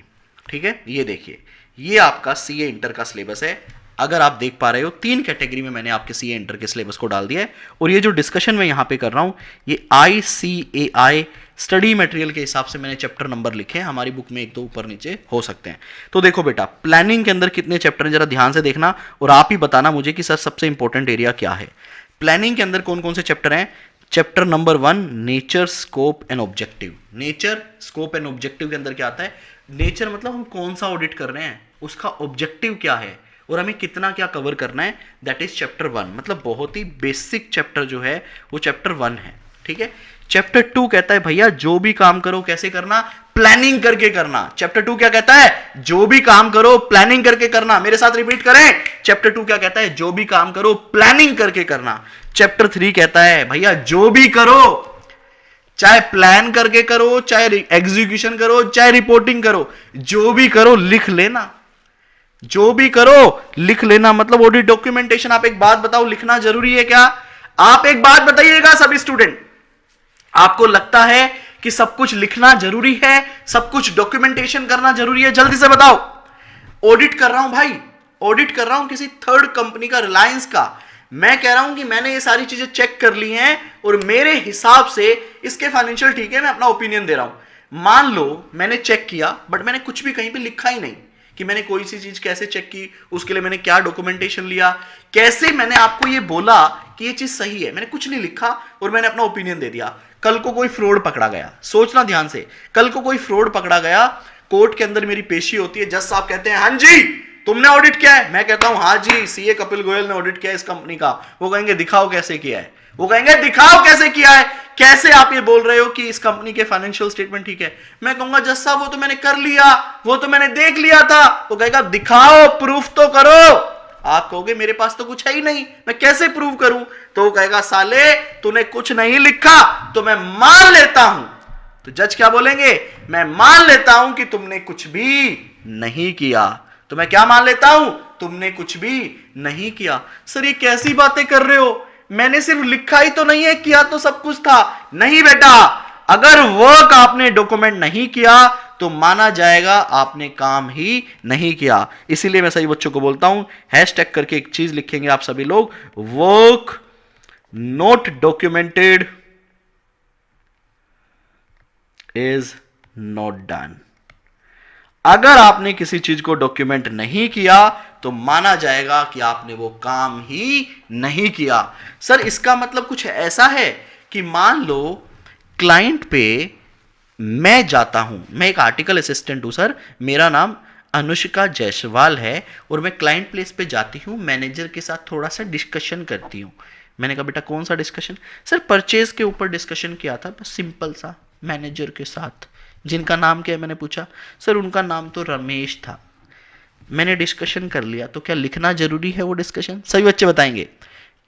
ठीक है, ये देखिए, ये आपका सीए इंटर का सिलेबस है। अगर आप देख पा रहे हो 3 कैटेगरी में मैंने आपके सीए इंटर के सिलेबस को डाल दिया है, और ये जो डिस्कशन मैं यहां पे कर रहा हूं ये ICAI स्टडी मटेरियल के हिसाब से मैंने चैप्टर नंबर लिखे हैं। हमारी बुक में 1-2 ऊपर नीचे हो सकते हैं। तो देखो बेटा, प्लानिंग के अंदर कितने चैप्टर हैं जरा ध्यान से देखना, और आप ही बताना मुझे कि सर सबसे इंपॉर्टेंट एरिया क्या है। प्लानिंग के अंदर कौन कौन से चैप्टर हैं? Chapter number 1 nature, scope and objective. Nature, scope and objective के अंदर क्या आता है? नेचर मतलब हम कौन सा ऑडिट कर रहे हैं, उसका ऑब्जेक्टिव क्या है, और हमें कितना क्या कवर करना है, दैट इज चैप्टर 1। मतलब बहुत ही बेसिक चैप्टर जो है वो चैप्टर 1 है। ठीक है, चैप्टर 2 कहता है भैया जो भी काम करो कैसे करना, प्लानिंग करके करना। चैप्टर 2 क्या कहता है? जो भी काम करो प्लानिंग करके करना। मेरे साथ रिपीट करें, चैप्टर 2 क्या कहता है? जो भी काम करो प्लानिंग करके करना। चैप्टर 3 कहता है भैया जो भी करो, चाहे प्लान करके करो, चाहे एग्जीक्यूशन करो, चाहे रिपोर्टिंग करो, जो भी करो लिख लेना। जो भी करो लिख लेना, मतलब ऑडिट डॉक्यूमेंटेशन। आप एक बात बताओ, लिखना जरूरी है क्या? आप एक बात बताइएगा सभी स्टूडेंट, आपको लगता है कि सब कुछ लिखना जरूरी है, सब कुछ डॉक्यूमेंटेशन करना जरूरी है? जल्दी से बताओ। ऑडिट कर रहा हूं भाई, ऑडिट कर रहा हूं किसी थर्ड कंपनी का, रिलायंस का। मैं कह रहा हूं कि मैंने ये सारी चीजें चेक कर ली हैं और मेरे हिसाब से इसके फाइनेंशियल ठीक है, मैं अपना ओपिनियन दे रहा हूं। मान लो मैंने चेक किया बट मैंने कुछ भी कहीं पे लिखा ही नहीं कि मैंने कोई सी चीज कैसे चेक की, उसके लिए मैंने क्या डॉक्यूमेंटेशन लिया, कैसे मैंने आपको ये बोला कि ये चीज सही है। मैंने कुछ नहीं लिखा और मैंने अपना ओपिनियन दे दिया। कल को कोई फ्रॉड पकड़ा गया, सोचना ध्यान से, कल को कोई फ्रॉड पकड़ा गया, कोर्ट के अंदर मेरी पेशी होती है, जज साहब कहते हैं हाँ जी तुमने ऑडिट किया है? मैं कहता हूं हाँ जी, सीए कपिल गोयल ने ऑडिट किया है इस कंपनी का। वो कहेंगे दिखाओ कैसे किया है। वो कहेंगे दिखाओ कैसे किया है, कैसे आप ये बोल रहे हो कि इस कंपनी के फाइनेंशियल स्टेटमेंट ठीक है? मैं कहूंगा जज साहब वो तो मैंने कर लिया, वो तो मैंने देख लिया था। वो कहेगा दिखाओ, प्रूफ तो करो। आप कहोगे मेरे पास तो कुछ है ही नहीं, मैं कैसे प्रूव करूं? तो वो कहेगा साले तूने कुछ नहीं लिखा तो मैं मान लेता हूं। तो जज क्या बोलेंगे? मैं मान लेता हूं कि तुमने कुछ भी नहीं किया। तो मैं क्या मान लेता हूं? तुमने कुछ भी नहीं किया। सर ये कैसी बातें कर रहे हो, मैंने सिर्फ लिखा ही तो नहीं है, किया तो सब कुछ था। नहीं बेटा, अगर वर्क आपने डॉक्यूमेंट नहीं किया तो माना जाएगा आपने काम ही नहीं किया। इसीलिए मैं सही बच्चों को बोलता हूं, हैशटैग करके एक चीज लिखेंगे आप सभी लोग, work not documented is not done. अगर आपने किसी चीज को डॉक्यूमेंट नहीं किया तो माना जाएगा कि आपने वो काम ही नहीं किया। सर इसका मतलब कुछ ऐसा है कि मान लो क्लाइंट पे मैं जाता हूं, मैं एक आर्टिकल असिस्टेंट हूं सर, मेरा नाम अनुष्का जायसवाल है और मैं क्लाइंट प्लेस पे जाती हूं, मैनेजर के साथ थोड़ा सा डिस्कशन करती हूं। मैंने कहा बेटा कौन सा डिस्कशन? सर परचेज के ऊपर डिस्कशन किया था, बस सिंपल सा, मैनेजर के साथ। जिनका नाम क्या है मैंने पूछा, सर उनका नाम तो रमेश था। मैंने डिस्कशन कर लिया, तो क्या लिखना जरूरी है वो डिस्कशन? सभी बच्चे बताएंगे,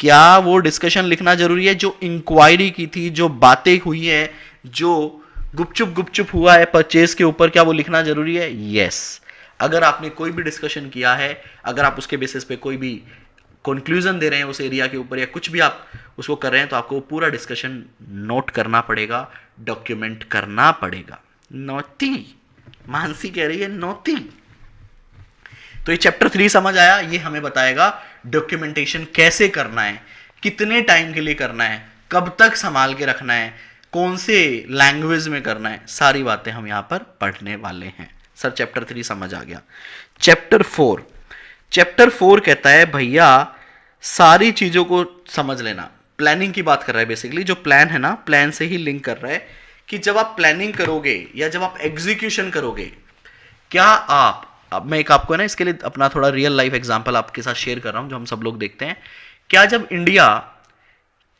क्या वो डिस्कशन लिखना जरूरी है? जो इंक्वायरी की थी, जो बातें हुई है, जो गुपचुप हुआ है परचेज के ऊपर, क्या वो लिखना जरूरी है? यस। अगर आपने कोई भी डिस्कशन किया है, अगर आप उसके बेसिस पे कोई भी कंक्लूजन दे रहे हैं उस एरिया के ऊपर या कुछ भी आप उसको कर रहे हैं, तो आपको पूरा डिस्कशन नोट करना पड़ेगा, डॉक्यूमेंट करना पड़ेगा। नोटी, मानसी कह रही है नोटी। तो ये चैप्टर 3 समझ आया। ये हमें बताएगा डॉक्यूमेंटेशन कैसे करना है, कितने टाइम के लिए करना है, कब तक संभाल के रखना है, कौन से लैंग्वेज में करना है, सारी बातें हम यहां पर पढ़ने वाले हैं। सर चैप्टर 3 समझ आ गया। चैप्टर 4 कहता है भैया सारी चीजों को समझ लेना। प्लानिंग की बात कर रहा है, बेसिकली जो प्लान है ना, प्लान से ही लिंक कर रहा है कि जब आप प्लानिंग करोगे या जब आप एग्जीक्यूशन करोगे, क्या आप, अब मैं एक आपको है ना इसके लिए अपना थोड़ा रियल लाइफ एग्जांपल आपके साथ शेयर कर रहा हूं जो हम सब लोग देखते हैं। क्या जब इंडिया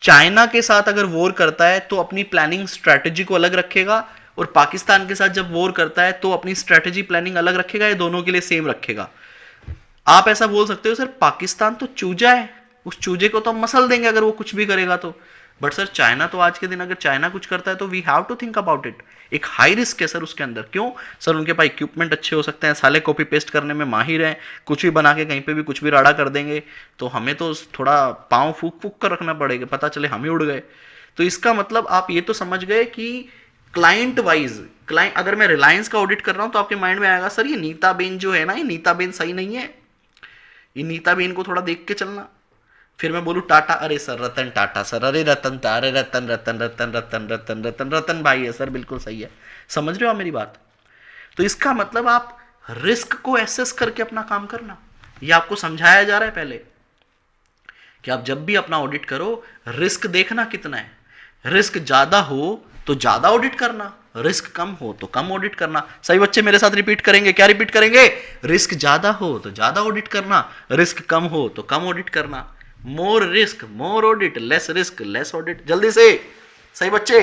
चाइना के साथ अगर वॉर करता है तो अपनी प्लानिंग स्ट्रैटेजी को अलग रखेगा, और पाकिस्तान के साथ जब वॉर करता है तो अपनी स्ट्रैटेजी प्लानिंग अलग रखेगा, या दोनों के लिए सेम रखेगा? आप ऐसा बोल सकते हो सर पाकिस्तान तो चूजा है, उस चूजे को तो हम मसल देंगे अगर वो कुछ भी करेगा तो। बट सर चाइना तो आज के दिन अगर चाइना कुछ करता है तो we have to think about it. एक हाई रिस्क है सर उसके अंदर। क्यों सर? उनके पास इक्विपमेंट अच्छे हो सकते हैं, साले कॉपी पेस्ट करने में माहिर हैं, कुछ भी बना के कहीं पे भी कुछ भी राड़ा कर देंगे, तो हमें तो थोड़ा पाँव फूक कर रखना पड़ेगा, पता चले हम ही उड़ गए। तो इसका मतलब आप ये तो समझ गए कि क्लाइंट वाइज, क्लाइंट, अगर मैं रिलायंस का ऑडिट कर रहा हूं तो आपके माइंड में आएगा सर ये नीता बेन जो है ना, ये नीता बेन सही नहीं है, ये नीता बेन को थोड़ा देख के चलना। फिर मैं बोलूं टाटा, अरे सर रतन टाटा सर, अरे रतन, अरे रतन रतन रतन रतन रतन रतन रतन भाई है सर, बिल्कुल सही है। समझ रहे हो आप मेरी बात? तो इसका मतलब आप रिस्क को एसेस करके अपना काम करना, ये आपको समझाया जा रहा है पहले कि आप जब भी अपना ऑडिट करो रिस्क देखना कितना है। रिस्क ज्यादा हो तो ज्यादा ऑडिट करना, रिस्क कम हो तो कम ऑडिट करना। सही बच्चे मेरे साथ रिपीट करेंगे? क्या रिपीट करेंगे? रिस्क ज्यादा हो तो ज्यादा ऑडिट करना, रिस्क कम हो तो कम ऑडिट करना। मोर रिस्क मोर audit, less risk less audit. जल्दी से सही बच्चे,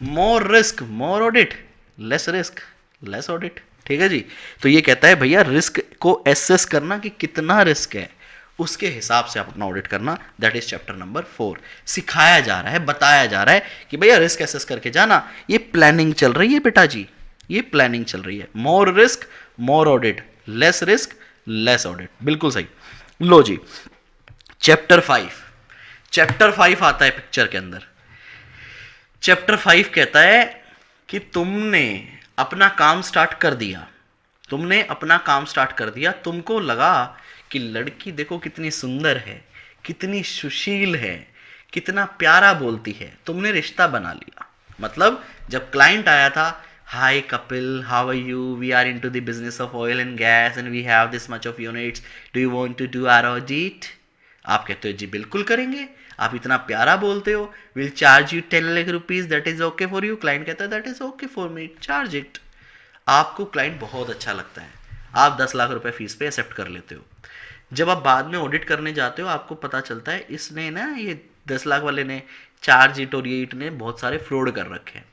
मोर रिस्क मोर audit, less risk less audit. ठीक है जी। तो ये कहता है भैया रिस्क को एसेस करना कि कितना रिस्क है, उसके हिसाब से आप अपना ऑडिट करना। That is chapter number 4। सिखाया जा रहा है, बताया जा रहा है कि भैया रिस्क एसेस करके जाना। ये प्लानिंग चल रही है बेटा जी, ये प्लानिंग चल रही है। मोर रिस्क मोर audit, less risk less audit, बिल्कुल सही। लो जी चैप्टर 5 आता है पिक्चर के अंदर। चैप्टर 5 कहता है कि तुमने अपना काम स्टार्ट कर दिया, तुमने अपना काम स्टार्ट कर दिया, तुमको लगा कि लड़की देखो कितनी सुंदर है, कितनी सुशील है, कितना प्यारा बोलती है, तुमने रिश्ता बना लिया। मतलब जब क्लाइंट आया था, hi Kapil, how are you, we are into the business of oil and gas and we have this much of units, do you want to do our audit? आप कहते हो जी बिल्कुल करेंगे, आप इतना प्यारा बोलते हो, will charge you 10 lakh rupees, that is okay for you? Client कहता है that is okay for me, charge it. आपको क्लाइंट बहुत अच्छा लगता है, आप 10 लाख रुपए फीस पे एक्सेप्ट कर लेते हो। जब आप बाद में ऑडिट करने जाते हो आपको पता चलता है इसने ना, ये 10 लाख वाले ने, चार्जशीट और ये ने बहुत सारे फ्रॉड कर रखे हैं।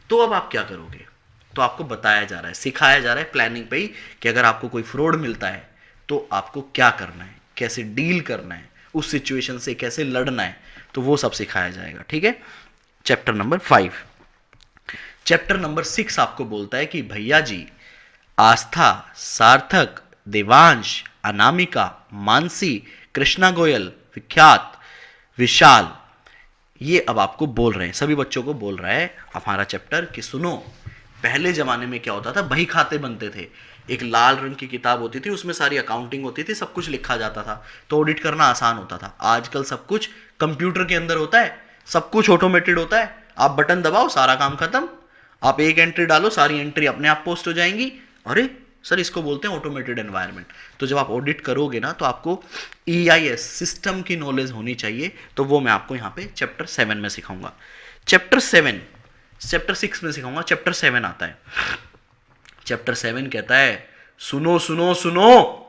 तो अब आप क्या करोगे? तो आपको बताया जा रहा है, सिखाया जा रहा है प्लानिंग पे ही कि अगर आपको कोई फ्रॉड मिलता है तो आपको क्या करना है, कैसे डील करना है, उस सिचुएशन से कैसे लड़ना है, तो वो सब सिखाया जाएगा। ठीक है, चैप्टर नंबर 5। चैप्टर नंबर 6 आपको बोलता है कि भैया जी, आस्था, सार्थक, देवांश, अनामिका, मानसी, कृष्णा गोयल, विख्यात, विशाल, ये अब आपको बोल रहे हैं, सभी बच्चों को बोल रहा है हमारा चैप्टर कि सुनो, पहले जमाने में क्या होता था, बही खाते बनते थे, एक लाल रंग की किताब होती थी, उसमें सारी अकाउंटिंग होती थी, सब कुछ लिखा जाता था, तो ऑडिट करना आसान होता था। आजकल सब कुछ कंप्यूटर के अंदर होता है, सब कुछ ऑटोमेटेड होता है, आप बटन दबाओ सारा काम खत्म, आप एक एंट्री डालो सारी एंट्री अपने आप पोस्ट हो जाएंगी। अरे सर, इसको बोलते हैं ऑटोमेटेड एनवायरनमेंट। तो जब आप ऑडिट करोगे ना तो आपको EIS सिस्टम की नॉलेज होनी चाहिए, तो वो मैं आपको यहाँ पे चैप्टर 7 में सिखाऊंगा। चैप्टर 6 में सिखाऊंगा, चैप्टर 7 आता है। चैप्टर 7 कहता है सुनो सुनो सुनो,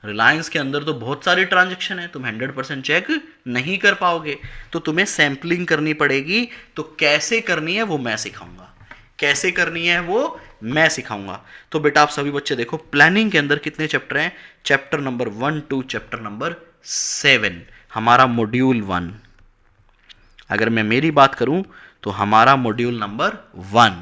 रिलायंस के अंदर तो बहुत सारे ट्रांजैक्शन है, तुम 100% चेक नहीं कर पाओगे, तो तुम्हें सैंपलिंग करनी पड़ेगी। तो कैसे करनी है वो मैं सिखाऊंगा, कैसे करनी है वो मैं सिखाऊंगा। तो बेटा आप सभी बच्चे देखो, प्लानिंग के अंदर कितने चैप्टर हैं? Chapter number 1 to chapter number 7, हमारा मॉड्यूल 1। अगर मैं मेरी बात करूं तो हमारा मॉड्यूल नंबर 1,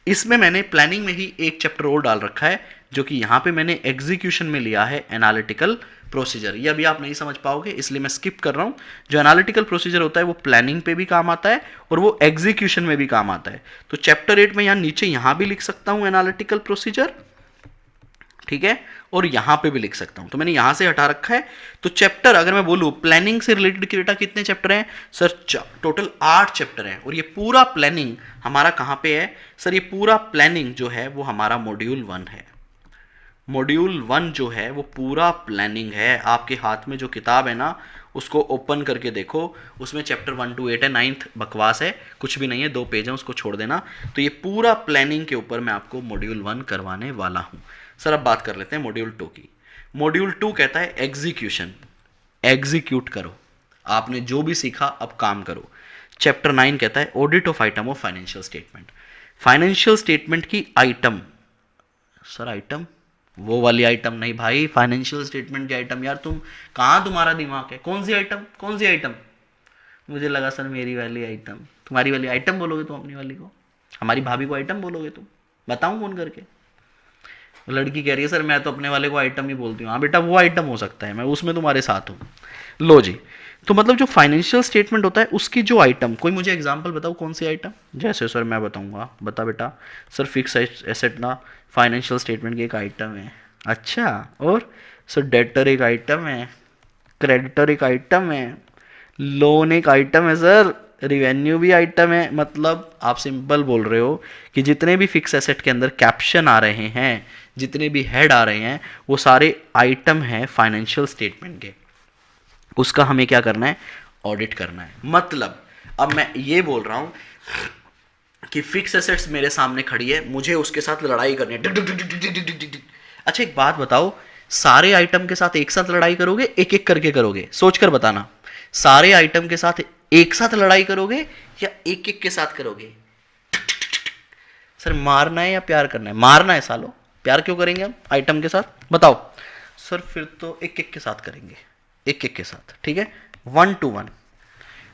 इसमें मैंने प्लानिंग में ही एक चैप्टर और डाल रखा है, जो कि यहां पे मैंने एग्जीक्यूशन में लिया है एनालिटिकल प्रोसीजर। ये अभी आप नहीं समझ पाओगे इसलिए मैं स्किप कर रहा हूं। जो एनालिटिकल प्रोसीजर होता है वो प्लानिंग पे भी काम आता है और वो एग्जीक्यूशन में भी काम आता है। तो चैप्टर 8 में यहां नीचे यहां भी लिख सकता हूं एनालिटिकल प्रोसीजर, ठीक है, और यहां पे भी लिख सकता हूं, तो मैंने यहां से हटा रखा है। तो चैप्टर अगर मैं बोलूं प्लानिंग से रिलेटेड बेटा कितने चैप्टर हैं सर? टोटल 8 चैप्टर हैं। और ये पूरा प्लानिंग हमारा कहां पे है सर? ये पूरा प्लानिंग जो है वो हमारा मॉड्यूल 1 है। मॉड्यूल 1 जो है वो पूरा प्लानिंग है। आपके हाथ में जो किताब है ना उसको ओपन करके देखो, उसमें चैप्टर 1 to 8 है, 9th बकवास है, कुछ भी नहीं है, 2 पेज है, उसको छोड़ देना। तो ये पूरा प्लानिंग के ऊपर मैं आपको मॉड्यूल 1 करवाने वाला हूं। सर अब बात कर लेते हैं मॉड्यूल 2 की। मॉड्यूल 2 कहता है एग्जीक्यूशन, एग्जीक्यूट करो, आपने जो भी सीखा अब काम करो। चैप्टर 9 कहता है audit of item of financial statement, financial statement की आइटम। सर आइटम वो वाली आइटम नहीं भाई, फाइनेंशियल स्टेटमेंट की आइटम। यार तुम कहाँ, तुम्हारा दिमाग है? कौन सी आइटम, कौन सी आइटम? मुझे लगा सर मेरी वाली आइटम। तुम्हारी वाली आइटम बोलोगे तुम अपनी वाली को? हमारी भाभी को आइटम बोलोगे तुम? बताऊं फोन करके? लड़की कह रही है सर मैं तो अपने वाले को आइटम ही बोलती हूँ। हाँ बेटा वो आइटम हो सकता है, मैं उसमें तुम्हारे साथ हूँ। लो जी, तो मतलब जो फाइनेंशियल स्टेटमेंट होता है उसकी जो आइटम, कोई मुझे एग्जांपल बताओ कौन सी आइटम? जैसे सर मैं बताऊंगा, बता बेटा। सर फिक्स एसेट ना फाइनेंशियल स्टेटमेंट की एक आइटम है। अच्छा, और सर डेटर एक आइटम है, क्रेडिटर एक आइटम है, लोन एक आइटम है सर, रिवेन्यू भी आइटम है। मतलब आप सिंपल बोल रहे हो कि जितने भी फिक्स एसेट के अंदर कैप्शन आ रहे हैं, जितने भी हेड आ रहे हैं, वो सारे आइटम हैं फाइनेंशियल स्टेटमेंट के। उसका हमें क्या करना है? ऑडिट करना है। मतलब अब मैं ये बोल रहा हूं कि फिक्स एसेट्स मेरे सामने खड़ी है, मुझे उसके साथ लड़ाई करनी है। अच्छा एक बात बताओ, सारे आइटम के साथ एक साथ लड़ाई करोगे, एक एक करके करोगे? सोचकर बताना, सारे आइटम के साथ एक साथ लड़ाई करोगे या एक एक के साथ करोगे? सर मारना है या प्यार करना है? मारना है सालो, प्यार क्यों करेंगे हम आइटम के साथ? बताओ। सर फिर तो एक एक के साथ करेंगे, एक एक के साथ, ठीक है, 1 to 1।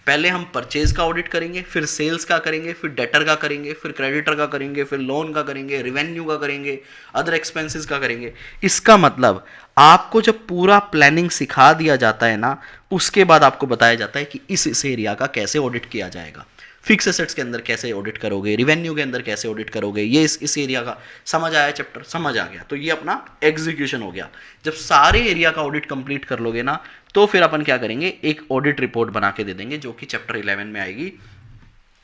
पहले हम परचेज का ऑडिट करेंगे, फिर सेल्स का करेंगे, फिर डेटर का करेंगे, फिर क्रेडिटर का करेंगे, फिर लोन का करेंगे, रिवेन्यू का करेंगे, अदर एक्सपेंसेस का करेंगे। इसका मतलब आपको जब पूरा प्लानिंग सिखा दिया जाता है ना, उसके बाद आपको बताया जाता है कि इस एरिया का कैसे ऑडिट किया जाएगा। फिक्स एसेट्स के अंदर कैसे ऑडिट करोगे, रिवेन्यू के अंदर कैसे ऑडिट करोगे, ये इस एरिया का समझ आया चैप्टर? समझ आ गया, तो ये अपना एग्जीक्यूशन हो गया। जब सारे एरिया का ऑडिट कंप्लीट कर लोगे ना, तो फिर अपन क्या करेंगे, एक ऑडिट रिपोर्ट बना के दे देंगे जो कि चैप्टर 11 में आएगी।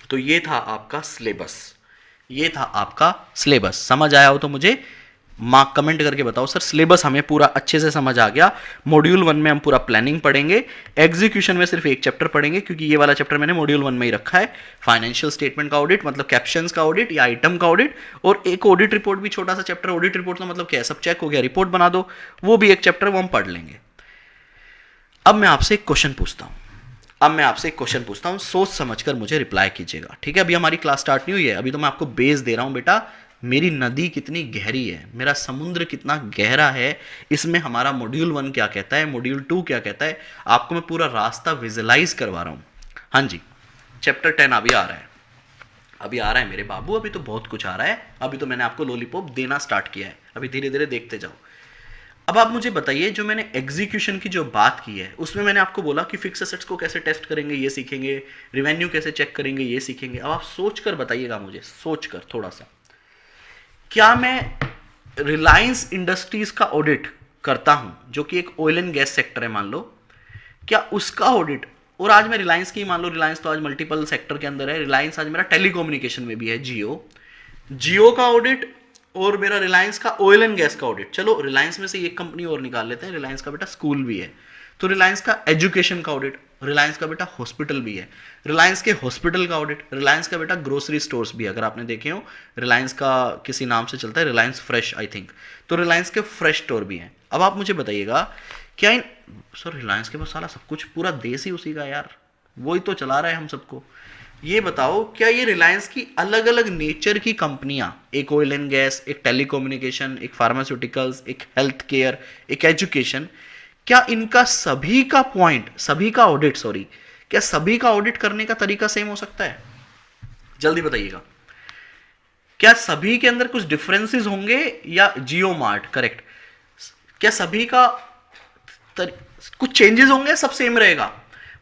तो ये था आपका सिलेबस, ये था आपका सिलेबस। समझ आया हो तो मुझे मार्क कमेंट करके बताओ सर सिलेबस हमें पूरा अच्छे से समझ आ गया, मॉड्यूल 1 में हम पूरा प्लानिंग पढ़ेंगे, एग्जीक्यूशन में सिर्फ एक चैप्टर पढ़ेंगे क्योंकि ये वाला चैप्टर मैंने मॉड्यूल 1 में ही रखा है, फाइनेंशियल स्टेटमेंट का ऑडिट मतलब कैप्शंस का ऑडिट या आइटम का ऑडिट, और एक ऑडिट रिपोर्ट भी छोटा सा चैप्टर, ऑडिट रिपोर्ट का मतलब क्या है, सब चेक हो गया रिपोर्ट बना दो, वो भी एक चैप्टर वो हम पढ़ लेंगे। अब मैं आपसे एक क्वेश्चन पूछता हूं, सोच समझकर मुझे रिप्लाई कीजिएगा, ठीक है। अभी हमारी क्लास स्टार्ट नहीं हुई है, अभी तो मैं आपको बेस दे रहा हूं बेटा, मेरी नदी कितनी गहरी है, मेरा समुद्र कितना गहरा है, इसमें हमारा मॉड्यूल 1 क्या कहता है, मॉड्यूल 2 क्या कहता है, आपको मैं पूरा रास्ता विजुलाइज करवा रहा हूं। हाँ जी, चैप्टर 10 अभी आ रहा है मेरे बाबू, अभी तो बहुत कुछ आ रहा है, अभी तो मैंने आपको लॉलीपॉप देना स्टार्ट किया है, अभी धीरे धीरे देखते जाओ। अब आप मुझे बताइए, जो मैंने एग्जीक्यूशन की जो बात की है उसमें मैंने आपको बोला कि फिक्स एसेट्स को कैसे टेस्ट करेंगे ये सीखेंगे, रेवेन्यू कैसे चेक करेंगे ये सीखेंगे। अब आप सोचकर बताइएगा मुझे, सोचकर थोड़ा सा, क्या मैं रिलायंस इंडस्ट्रीज का ऑडिट करता हूं जो कि एक ऑयल एंड गैस सेक्टर है मान लो, क्या उसका ऑडिट, और आज मैं रिलायंस की मान लो, रिलायंस तो आज मल्टीपल सेक्टर के अंदर है, रिलायंस आज मेरा टेलीकम्युनिकेशन में भी है, जियो का ऑडिट और मेरा रिलायंस का ऑयल एंड गैस का ऑडिट। चलो रिलायंस में से एक कंपनी और निकाल लेते हैं, रिलायंस का बेटा स्कूल भी है, तो रिलायंस का एजुकेशन का ऑडिट, रिलायंस का बेटा हॉस्पिटल भी है, रिलायंस के हॉस्पिटल का ऑडिट, रिलायंस का बेटा ग्रोसरी स्टोर्स भी है, अगर आपने देखे हो रिलायंस का किसी नाम से चलता है, रिलायंस फ्रेश आई थिंक, तो रिलायंस के फ्रेश स्टोर भी हैं। अब आप मुझे बताइएगा, क्या इन सर रिलायंस के पास साला सब कुछ पूरा देश ही उसी का यार, वही तो चला रहा है हम सबको, ये बताओ क्या ये रिलायंस की अलग अलग नेचर की कंपनियां, एक ऑयल एंड गैस, एक टेलीकम्युनिकेशन, एक फार्मास्यूटिकल्स, एक हेल्थ केयर, एक एजुकेशन, क्या इनका सभी का ऑडिट क्या सभी का ऑडिट करने का तरीका सेम हो सकता है? जल्दी बताइएगा, क्या सभी के अंदर कुछ डिफरेंसेस होंगे, या जियो मार्ट करेक्ट, क्या सभी का कुछ चेंजेस होंगे, सब सेम रहेगा?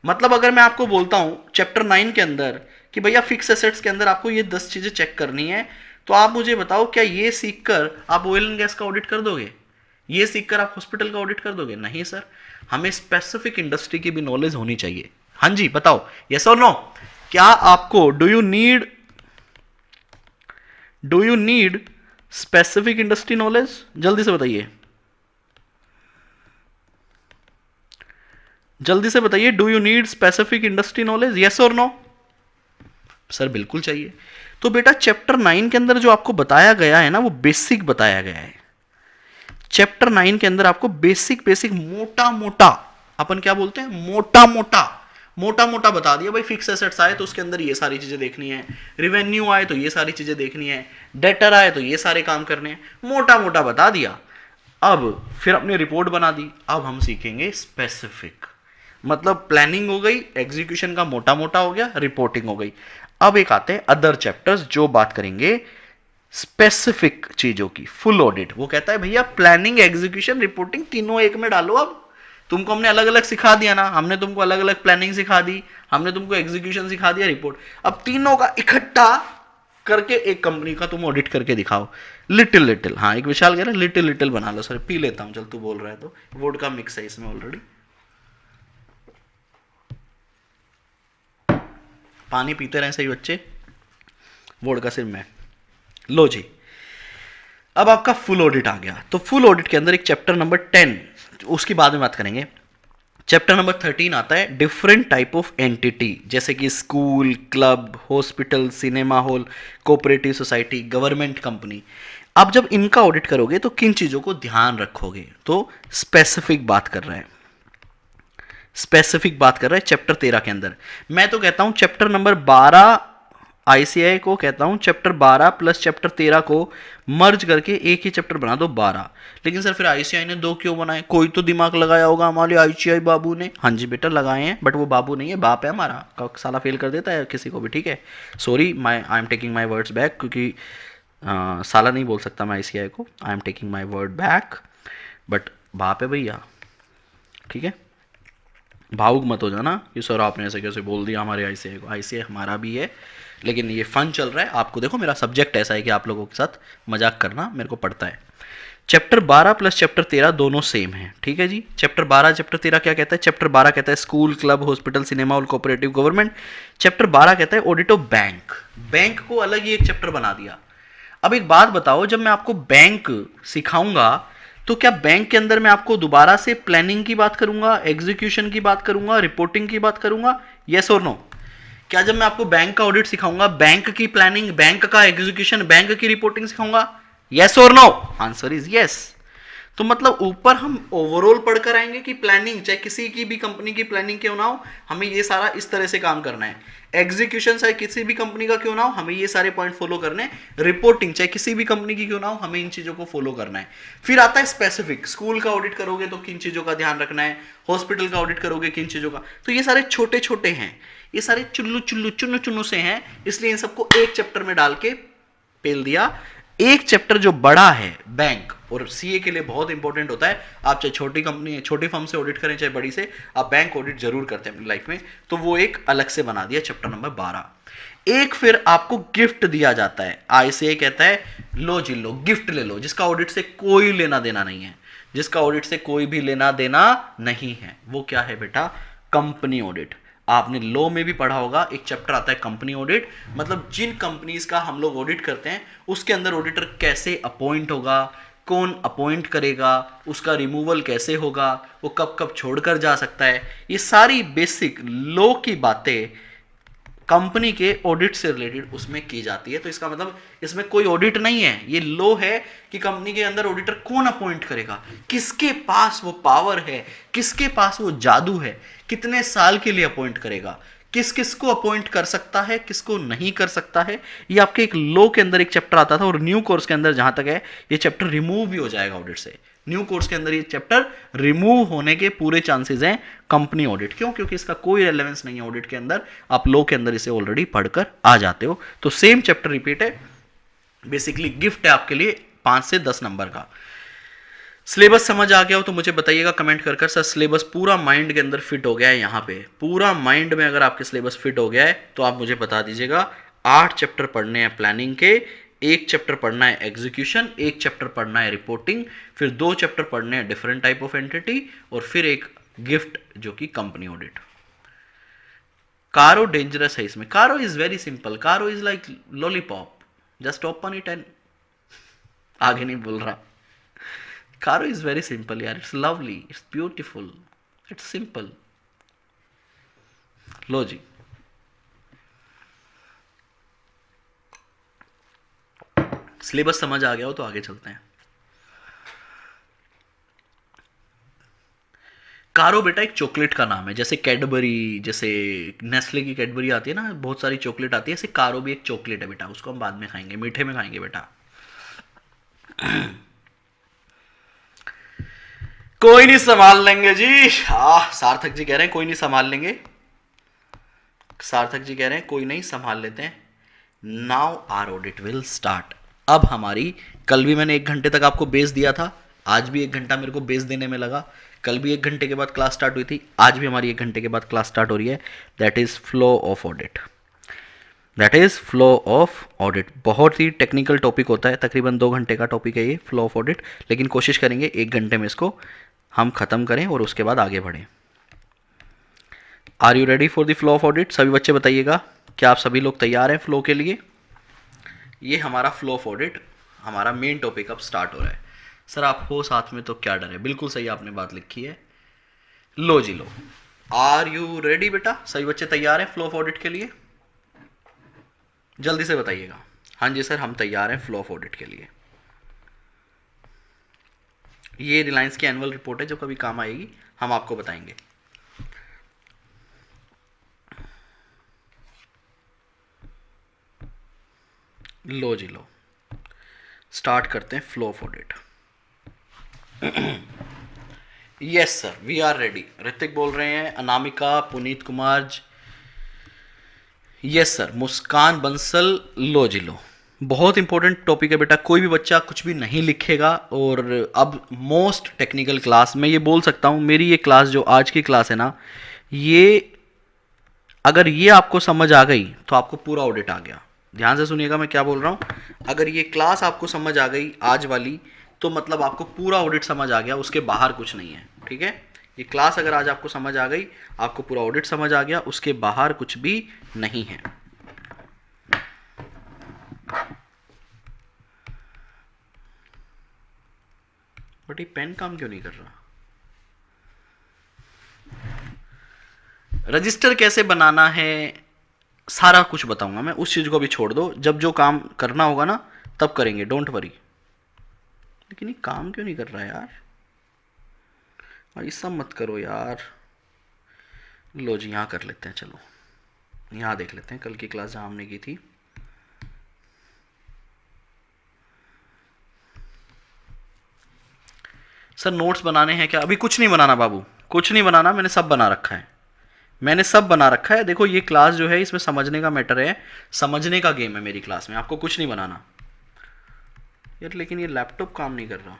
मतलब अगर मैं आपको बोलता हूं चैप्टर 9 के अंदर कि भैया फिक्स एसेट्स के अंदर आपको ये 10 चीजें चेक करनी है, तो आप मुझे बताओ क्या ये सीखकर आप ऑयल एंड गैस का ऑडिट कर दोगे, ये सीखकर आप हॉस्पिटल का ऑडिट कर दोगे? नहीं सर, हमें स्पेसिफिक इंडस्ट्री की भी नॉलेज होनी चाहिए। हाँ जी बताओ, यस और नो, क्या आपको do you need specific industry knowledge? जल्दी से बताइए, do you need specific industry knowledge, yes और नो? सर बिल्कुल चाहिए। तो बेटा चैप्टर 9 के अंदर जो आपको बताया गया है ना, वो बेसिक बताया गया है। चैप्टर 9 के अंदर आपको बेसिक मोटा मोटा, अपन क्या बोलते हैं, मोटा मोटा बता दिया भाई, फिक्स एसेट्स आए तो उसके अंदर ये सारी चीजें देखनी है, रेवेन्यू आए तो ये सारी चीजें देखनी है, डेटर आए तो ये सारे काम करने हैं, मोटा मोटा बता दिया। अब फिर अपनी रिपोर्ट बना दी, अब हम सीखेंगे स्पेसिफिक, मतलब प्लानिंग हो गई, एग्जीक्यूशन का मोटा मोटा हो गया, रिपोर्टिंग हो गई। अब एक आते हैं अदर चैप्टर्स जो बात करेंगे स्पेसिफिक चीजों की, फुल ऑडिट। वो कहता है भैया प्लानिंग, एग्जीक्यूशन, रिपोर्टिंग तीनों एक में डालो। अब तुमको हमने अलग अलग सिखा दिया ना, हमने तुमको अलग अलग प्लानिंग सिखा दी, हमने तुमको एग्जीक्यूशन सिखा दिया, रिपोर्ट, अब तीनों का इकट्ठा करके एक कंपनी का तुम ऑडिट करके दिखाओ, लिटिल। हाँ एक विशाल कह रहा है लिटिल बना लो। सर पी लेता हूं, चल तू बोल रहा है तो, वोड का मिक्स है इसमें ऑलरेडी, पानी पीते रहे सही बच्चे, वोड का सिर्फ मैं। लो जी, अब आपका फुल ऑडिट आ गया, तो फुल ऑडिट के अंदर एक चैप्टर नंबर 10, उसकी बाद में बात करेंगे। चैप्टर नंबर 13 आता है डिफरेंट टाइप ऑफ एंटिटी, जैसे कि school, club, hospital, cinema hall, cooperative society, government company. अब जब इनका ऑडिट करोगे तो किन चीजों को ध्यान रखोगे? तो स्पेसिफिक बात कर रहा है चैप्टर 13 के अंदर। मैं तो कहता हूं चैप्टर नंबर 12 आईसीआई को कहता हूं चैप्टर 12 प्लस चैप्टर 13 को मर्ज करके एक ही चैप्टर बना दो 12। लेकिन सर फिर आईसीआई ने 2 क्यों बनाए? कोई तो दिमाग लगाया होगा हमारे आईसीआई बाबू ने। हाँ जी बेटा लगाए हैं, बट वो बाबू नहीं है, बाप है हमारा, साला फेल कर देता है किसी को भी, ठीक है। Sorry, I am taking my words back, क्योंकि साला नहीं बोल सकता मैं आईसीआई को, I am taking my word back, but बाप है भैया, ठीक है। भावुक मत हो जाना कि सर आपने ऐसे कैसे बोल दिया हमारे आईसीआई को। आईसीआई हमारा भी है, लेकिन ये फन चल रहा है। आपको देखो मेरा सब्जेक्ट ऐसा है कि आप लोगों के साथ मजाक करना मेरे को पड़ता है। चैप्टर 12 प्लस चैप्टर 13 दोनों सेम है, ठीक है जी। चैप्टर 12 चैप्टर 13 क्या कहता है? चैप्टर 12 कहता है school, club, hospital, cinema hall, cooperative, government. Chapter 12 कहता है ऑडिट ऑफ बैंक। बैंक को अलग ही एक चैप्टर बना दिया। अब एक बात बताओ, जब मैं आपको बैंक सिखाऊंगा तो क्या बैंक के अंदर मैं आपको दोबारा से प्लानिंग की बात करूंगा, एग्जीक्यूशन की बात करूंगा, रिपोर्टिंग की बात करूंगा? यस और नो? क्या जब मैं आपको बैंक का ऑडिट सिखाऊंगा बैंक की प्लानिंग, बैंक का एग्जीक्यूशन, बैंक की रिपोर्टिंग सिखाऊंगा? यस और नो? Answer is yes. तो मतलब ऊपर हम ओवरऑल पढ़कर आएंगे कि प्लानिंग, चाहे किसी की भी कंपनी की प्लानिंग क्यों ना हो, हमें ये सारा इस तरह से काम करना है। एग्जीक्यूशन चाहे किसी भी कंपनी का क्यों ना हो, हमें ये सारे पॉइंट फॉलो करने हैं। रिपोर्टिंग चाहे किसी भी कंपनी की क्यों ना हो, हमें इन चीजों को फॉलो करना है। फिर आता है स्पेसिफिक, स्कूल का ऑडिट करोगे तो किन चीजों का ध्यान रखना है, हॉस्पिटल का ऑडिट करोगे किन चीजों का। तो ये सारे छोटे छोटे हैं, ये सारे चुल्लू चुल्लू चुन्नू चुन्नू से हैं, इसलिए इन सबको एक चैप्टर में डाल के पेल दिया। एक चैप्टर जो बड़ा है बैंक और सीए के लिए बहुत इंपॉर्टेंट होता है, आप चाहे छोटी कंपनी, छोटी फर्म से ऑडिट करें चाहे बड़ी से, आप बैंक ऑडिट जरूर करते हैं अपनी लाइफ में, तो वो एक अलग से बना दिया चैप्टर नंबर 12। एक फिर आपको गिफ्ट दिया जाता है, आईसीए कहता है लो जी लो, गिफ्ट ले लो, जिसका ऑडिट से कोई लेना देना नहीं है, जिसका ऑडिट से कोई भी लेना देना नहीं है। वो क्या है बेटा? Company audit. आपने लॉ में भी पढ़ा होगा, एक चैप्टर आता है कंपनी ऑडिट, मतलब जिन कंपनीज का हम लोग ऑडिट करते हैं उसके अंदर ऑडिटर कैसे अपॉइंट होगा, कौन अपॉइंट करेगा, उसका रिमूवल कैसे होगा, वो कब कब छोड़कर जा सकता है, ये सारी बेसिक लॉ की बातें कंपनी के ऑडिट से रिलेटेड उसमें की जाती है। तो इसका मतलब इसमें कोई ऑडिट नहीं है, ये लॉ है कि कंपनी के अंदर ऑडिटर कौन अपॉइंट करेगा, किसके पास वो पावर है, किसके पास वो जादू है, कितने साल के लिए अपॉइंट करेगा, किस किस को अपॉइंट कर सकता है, किसको नहीं कर सकता है। ये आपके एक लॉ के अंदर एक चैप्टर आता था, और न्यू कोर्स के अंदर जहां तक है ये चैप्टर रिमूव भी हो जाएगा ऑडिट से। न्यू कोर्स के अंदर ये चैप्टर रिमूव होने के पूरे चांसेस हैं कंपनी ऑडिट। क्यों? क्योंकि इसका कोई रेलेवेंस नहीं है ऑडिट के अंदर, आप लॉ के अंदर इसे ऑलरेडी पढ़कर आ जाते हो। तो सेम चैप्टर रिपीट है, बेसिकली गिफ्ट है आपके लिए 5 से 10 नंबर का। सिलेबस समझ आ गया हो तो मुझे बताइएगा कमेंट कर सर सिलेबस पूरा माइंड के अंदर फिट हो गया है। यहाँ पे पूरा माइंड में अगर आपके सिलेबस फिट हो गया है तो आप मुझे बता दीजिएगा। 8 चैप्टर पढ़ने हैं प्लानिंग के, 1 चैप्टर पढ़ना है एग्जीक्यूशन, 1 चैप्टर पढ़ना है रिपोर्टिंग, फिर 2 चैप्टर पढ़ने हैं डिफरेंट टाइप ऑफ एंटिटी, और फिर एक गिफ्ट जो कि कंपनी ऑडिट। कारो डेंजरस है इसमें। CARO is very simple, CARO is like lollipop, just open it and आगे नहीं बोल रहा। कारो इज वेरी सिंपल यार, it's lovely, it's beautiful, it's simple. लो जी, सिलेबस समझ आ गया हो तो आगे चलते हैं। कारो बेटा एक चॉकलेट का नाम है, जैसे कैडबरी, जैसे नेस्ले की कैडबरी आती है ना, बहुत सारी चॉकलेट आती है, ऐसे कारो भी एक चॉकलेट है बेटा, उसको हम बाद में खाएंगे, मीठे में खाएंगे बेटा। कोई नहीं संभाल लेंगे जी। सार्थक जी कह रहे हैं कोई नहीं संभाल लेंगे, सार्थक जी कह रहे हैं कोई नहीं संभाल लेते हैं। Now our audit will start. अब हमारी, कल भी मैंने 1 घंटे तक आपको बेस दिया था, आज भी 1 घंटा मेरे को बेस देने में लगा। कल भी 1 घंटे के बाद क्लास स्टार्ट हुई थी, आज भी हमारी 1 घंटे के बाद क्लास स्टार्ट हो रही है। That is flow of audit, that is flow of audit. बहुत ही टेक्निकल टॉपिक होता है, तकरीबन 2 घंटे का टॉपिक है ये फ्लो ऑफ ऑडिट, लेकिन कोशिश करेंगे 1 घंटे में इसको हम खत्म करें और उसके बाद आगे बढ़ें। Are you ready for the flow of audit? सभी बच्चे बताइएगा, क्या आप सभी लोग तैयार हैं फ्लो के लिए? ये हमारा फ्लो ऑफ ऑडिट, हमारा मेन टॉपिक अब स्टार्ट हो रहा है। सर आप हो साथ में तो क्या डर है, बिल्कुल सही आपने बात लिखी है। लो जी लो, आर यू रेडी बेटा? सभी बच्चे तैयार हैं फ्लो ऑफ ऑडिट के लिए? जल्दी से बताइएगा। हाँ जी सर हम तैयार हैं फ्लो ऑफ ऑडिट के लिए। ये रिलायंस की एनुअल रिपोर्ट है, जो कभी काम आएगी हम आपको बताएंगे। लो जी लो, स्टार्ट करते हैं flow of audit. Yes sir we are ready. Hrithik बोल रहे हैं, अनामिका, पुनीत कुमार, यस सर, मुस्कान बंसल। लो जी लो, बहुत इंपॉर्टेंट टॉपिक है बेटा, कोई भी बच्चा कुछ भी नहीं लिखेगा। और अब मोस्ट टेक्निकल क्लास, मैं ये बोल सकता हूँ, मेरी ये क्लास जो आज की क्लास है ना, ये अगर ये आपको समझ आ गई तो आपको पूरा ऑडिट आ गया। ध्यान से सुनिएगा मैं क्या बोल रहा हूँ। अगर ये क्लास आपको समझ आ गई आज वाली, तो मतलब आपको पूरा ऑडिट समझ आ गया, उसके बाहर कुछ नहीं है। ठीक है, ये क्लास अगर आज आपको समझ आ गई, आपको पूरा ऑडिट समझ आ गया, उसके बाहर कुछ भी नहीं है। बट ये पेन काम क्यों नहीं कर रहा? रजिस्टर कैसे बनाना है सारा कुछ बताऊंगा मैं, उस चीज को भी छोड़ दो, जब जो काम करना होगा ना तब करेंगे, डोंट वरी। लेकिन ये काम क्यों नहीं कर रहा यार? ऐसा मत करो यार। लो जी, यहाँ कर लेते हैं, चलो यहाँ देख लेते हैं कल की क्लास जहाँ हमने की थी। सर नोट्स बनाने हैं क्या? अभी कुछ नहीं बनाना बाबू, कुछ नहीं बनाना, मैंने सब बना रखा है, मैंने सब बना रखा है। देखो ये क्लास जो है इसमें समझने का मैटर है, समझने का गेम है मेरी क्लास में, आपको कुछ नहीं बनाना यार। लेकिन ये लैपटॉप काम नहीं कर रहा।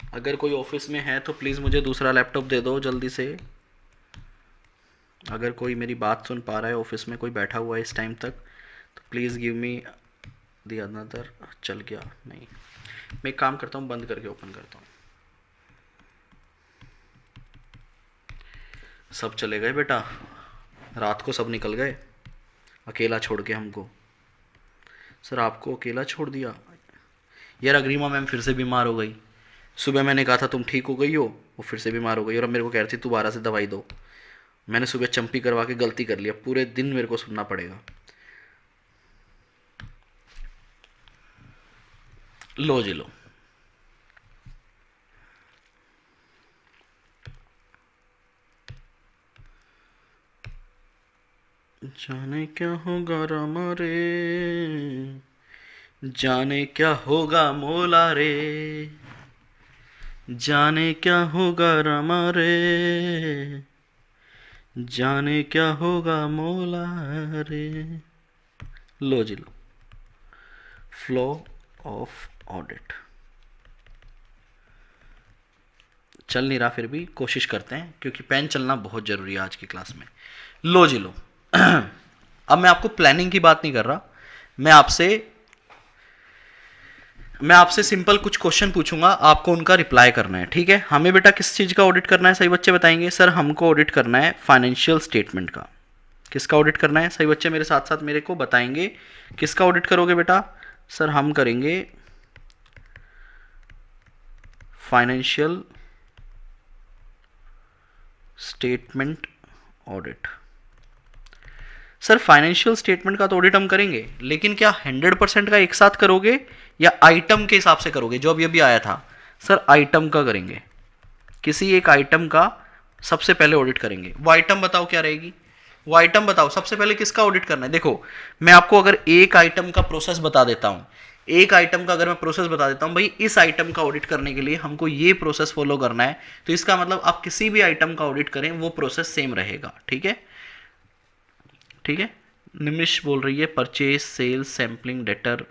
अगर कोई ऑफिस में है तो प्लीज़ मुझे दूसरा लैपटॉप दे दो जल्दी से। अगर कोई मेरी बात सुन पा रहा है, ऑफिस में कोई बैठा हुआ है इस टाइम तक, तो please give me the another. चल गया? नहीं, मैं एक काम करता हूँ, बंद करके ओपन करता हूँ। सब चले गए बेटा, रात को सब निकल गए, अकेला छोड़ के हमको। सर आपको अकेला छोड़ दिया यार? अग्रिमा मैम फिर से बीमार हो गई। सुबह मैंने कहा था तुम ठीक हो गई हो, वो फिर से बीमार हो गई, और अब मेरे को कह रही थी दोबारा से दवाई दो। मैंने सुबह चंपी करवा के गलती कर लिया, पूरे दिन मेरे को सुनना पड़ेगा। लो जी लो, जाने क्या होगा रामा रे, जाने क्या होगा मौला रे, जाने क्या होगा रामा रे, जाने क्या होगा मौला रे। लो जी लो, फ्लो ऑफ ऑडिट चल नहीं रहा, फिर भी कोशिश करते हैं क्योंकि पेन चलना बहुत ज़रूरी है आज की क्लास में। लो जी लो, अब मैं आपको प्लानिंग की बात नहीं कर रहा, मैं आपसे सिंपल कुछ क्वेश्चन पूछूंगा, आपको उनका रिप्लाई करना है, ठीक है? हमें बेटा किस चीज़ का ऑडिट करना है, सही बच्चे बताएंगे? सर हमको ऑडिट करना है फाइनेंशियल स्टेटमेंट का। किसका ऑडिट करना है? सही बच्चे मेरे साथ साथ मेरे को बताएंगे किसका ऑडिट करोगे बेटा? सर हम करेंगे financial statement audit. Sir financial statement का तो ऑडिट हम करेंगे, लेकिन क्या 100% का एक साथ करोगे या आइटम के हिसाब से करोगे? जो अभी अभी आया था, सर आइटम का करेंगे, किसी एक आइटम का सबसे पहले ऑडिट करेंगे। वो आइटम बताओ क्या रहेगी? वो आइटम बताओ सबसे पहले किसका ऑडिट करना है? देखो मैं आपको अगर एक आइटम का प्रोसेस बता देता हूं, एक आइटम का अगर मैं प्रोसेस बता देता हूं, भाई इस आइटम का ऑडिट करने के लिए हमको ये प्रोसेस फॉलो करना है, तो इसका मतलब आप किसी भी आइटम का ऑडिट करें वो प्रोसेस सेम रहेगा, ठीक है? ठीक है, निमिष बोल रही है purchase, sales, sampling, debtor.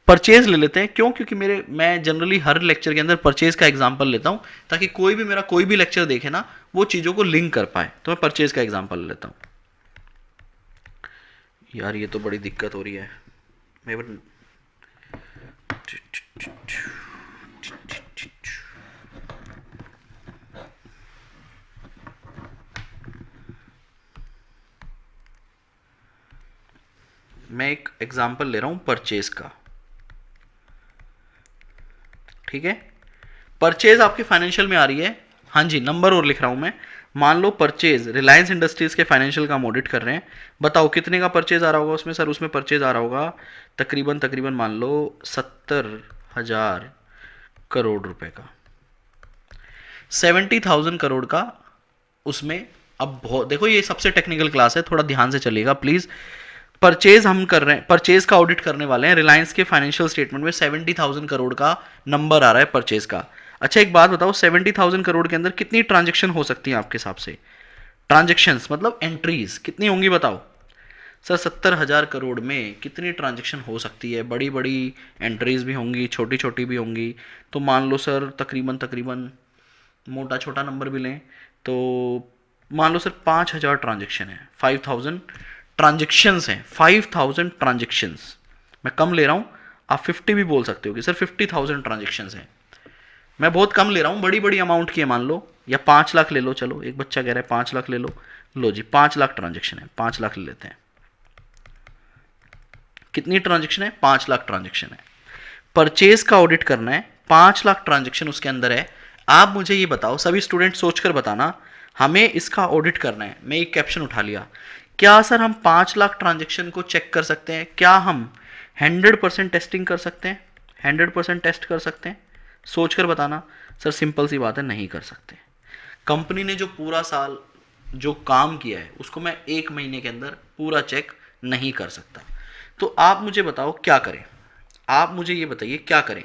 Purchase ले लेते हैं, क्यों? क्योंकि मैं जनरली हर लेक्चर के अंदर परचेज का एग्जांपल लेता हूं, ताकि कोई भी मेरा कोई भी लेक्चर देखे ना वो चीज़ों को लिंक कर पाए, तो मैं परचेज का एग्जांपल लेता हूं। यार ये तो बड़ी दिक्कत हो रही है, मैं एक एग्जांपल ले रहा हूं परचेज का, ठीक है? परचेज आपके फाइनेंशियल में आ रही है, हाँ जी, नंबर और लिख रहा हूं मैं। मान लो परचेज रिलायंस इंडस्ट्रीज के फाइनेंशियल का हम ऑडिट कर रहे हैं, बताओ कितने का परचेज आ रहा होगा उसमें? सर उसमें परचेज आ रहा होगा तकरीबन मान लो 70,000 करोड़ रुपए का, 70,000 करोड़ का उसमें। अब बहुत देखो, ये सबसे टेक्निकल क्लास है, थोड़ा ध्यान से चलिएगा प्लीज। परचेज हम कर रहे हैं, परचेज का ऑडिट करने वाले हैं, रिलायंस के फाइनेंशियल स्टेटमेंट में 70,000 करोड़ का नंबर आ रहा है परचेज का। अच्छा एक बात बताओ, 70,000 करोड़ के अंदर कितनी ट्रांजेक्शन हो सकती है आपके हिसाब से? ट्रांजेक्शन्स मतलब एंट्रीज कितनी होंगी बताओ? सर 70,000 करोड़ में कितनी ट्रांजेक्शन हो सकती है? बड़ी बड़ी एंट्रीज भी होंगी, छोटी छोटी भी होंगी, तो मान लो सर तकरीबन मोटा छोटा नंबर भी लें तो मान लो सर 5,000 ट्रांजेक्शन है, 5,000 ट्रांजेक्शन्स हैं, 5,000 ट्रांजेक्शन्स। मैं कम ले रहा हूँ, आप 50 भी बोल सकते हो कि सर 50,000 ट्रांजेक्शन्स हैं। मैं बहुत कम ले रहा हूँ, बड़ी बड़ी अमाउंट की है मान लो, या 5 लाख ले लो, चलो एक बच्चा कह रहा है 5 लाख ले लो, लो जी 5 लाख ट्रांजेक्शन है, 5 लाख ले लेते हैं। कितनी ट्रांजेक्शन है? 5 लाख ट्रांजेक्शन है। परचेज का ऑडिट करना है, 5 लाख ट्रांजेक्शन उसके अंदर है। आप मुझे ये बताओ, सभी स्टूडेंट सोचकर बताना, हमें इसका ऑडिट करना है। मैं एक कैप्शन उठा लिया, क्या सर हम 5 लाख ट्रांजेक्शन को चेक कर सकते हैं? क्या हम 100% टेस्टिंग कर सकते हैं? 100% टेस्ट कर सकते हैं? सोचकर बताना। सर सिंपल सी बात है, नहीं कर सकते। कंपनी ने जो पूरा साल जो काम किया है उसको मैं 1 महीने के अंदर पूरा चेक नहीं कर सकता। तो आप मुझे बताओ क्या करें? आप मुझे ये बताइए क्या करें?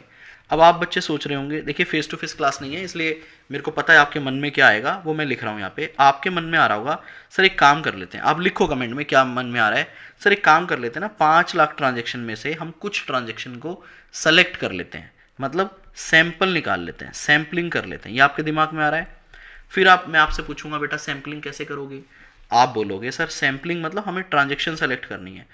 अब आप बच्चे सोच रहे होंगे, देखिए फेस टू फेस क्लास नहीं है इसलिए मेरे को पता है आपके मन में क्या आएगा, वो मैं लिख रहा हूँ यहाँ पे। आपके मन में आ रहा होगा सर एक काम कर लेते हैं, आप लिखो कमेंट में क्या मन में आ रहा है। सर एक काम कर लेते हैं ना, 5 लाख ट्रांजेक्शन में से हम कुछ ट्रांजेक्शन को सेलेक्ट कर लेते हैं, मतलब सैंपल निकाल लेते हैं, सैम्पलिंग कर लेते हैं। ये आपके दिमाग में आ रहा है? फिर मैं आपसे पूछूंगा बेटा सैम्पलिंग कैसे करोगे? आप बोलोगे सर सैम्पलिंग मतलब हमें ट्रांजेक्शन सेलेक्ट करनी है।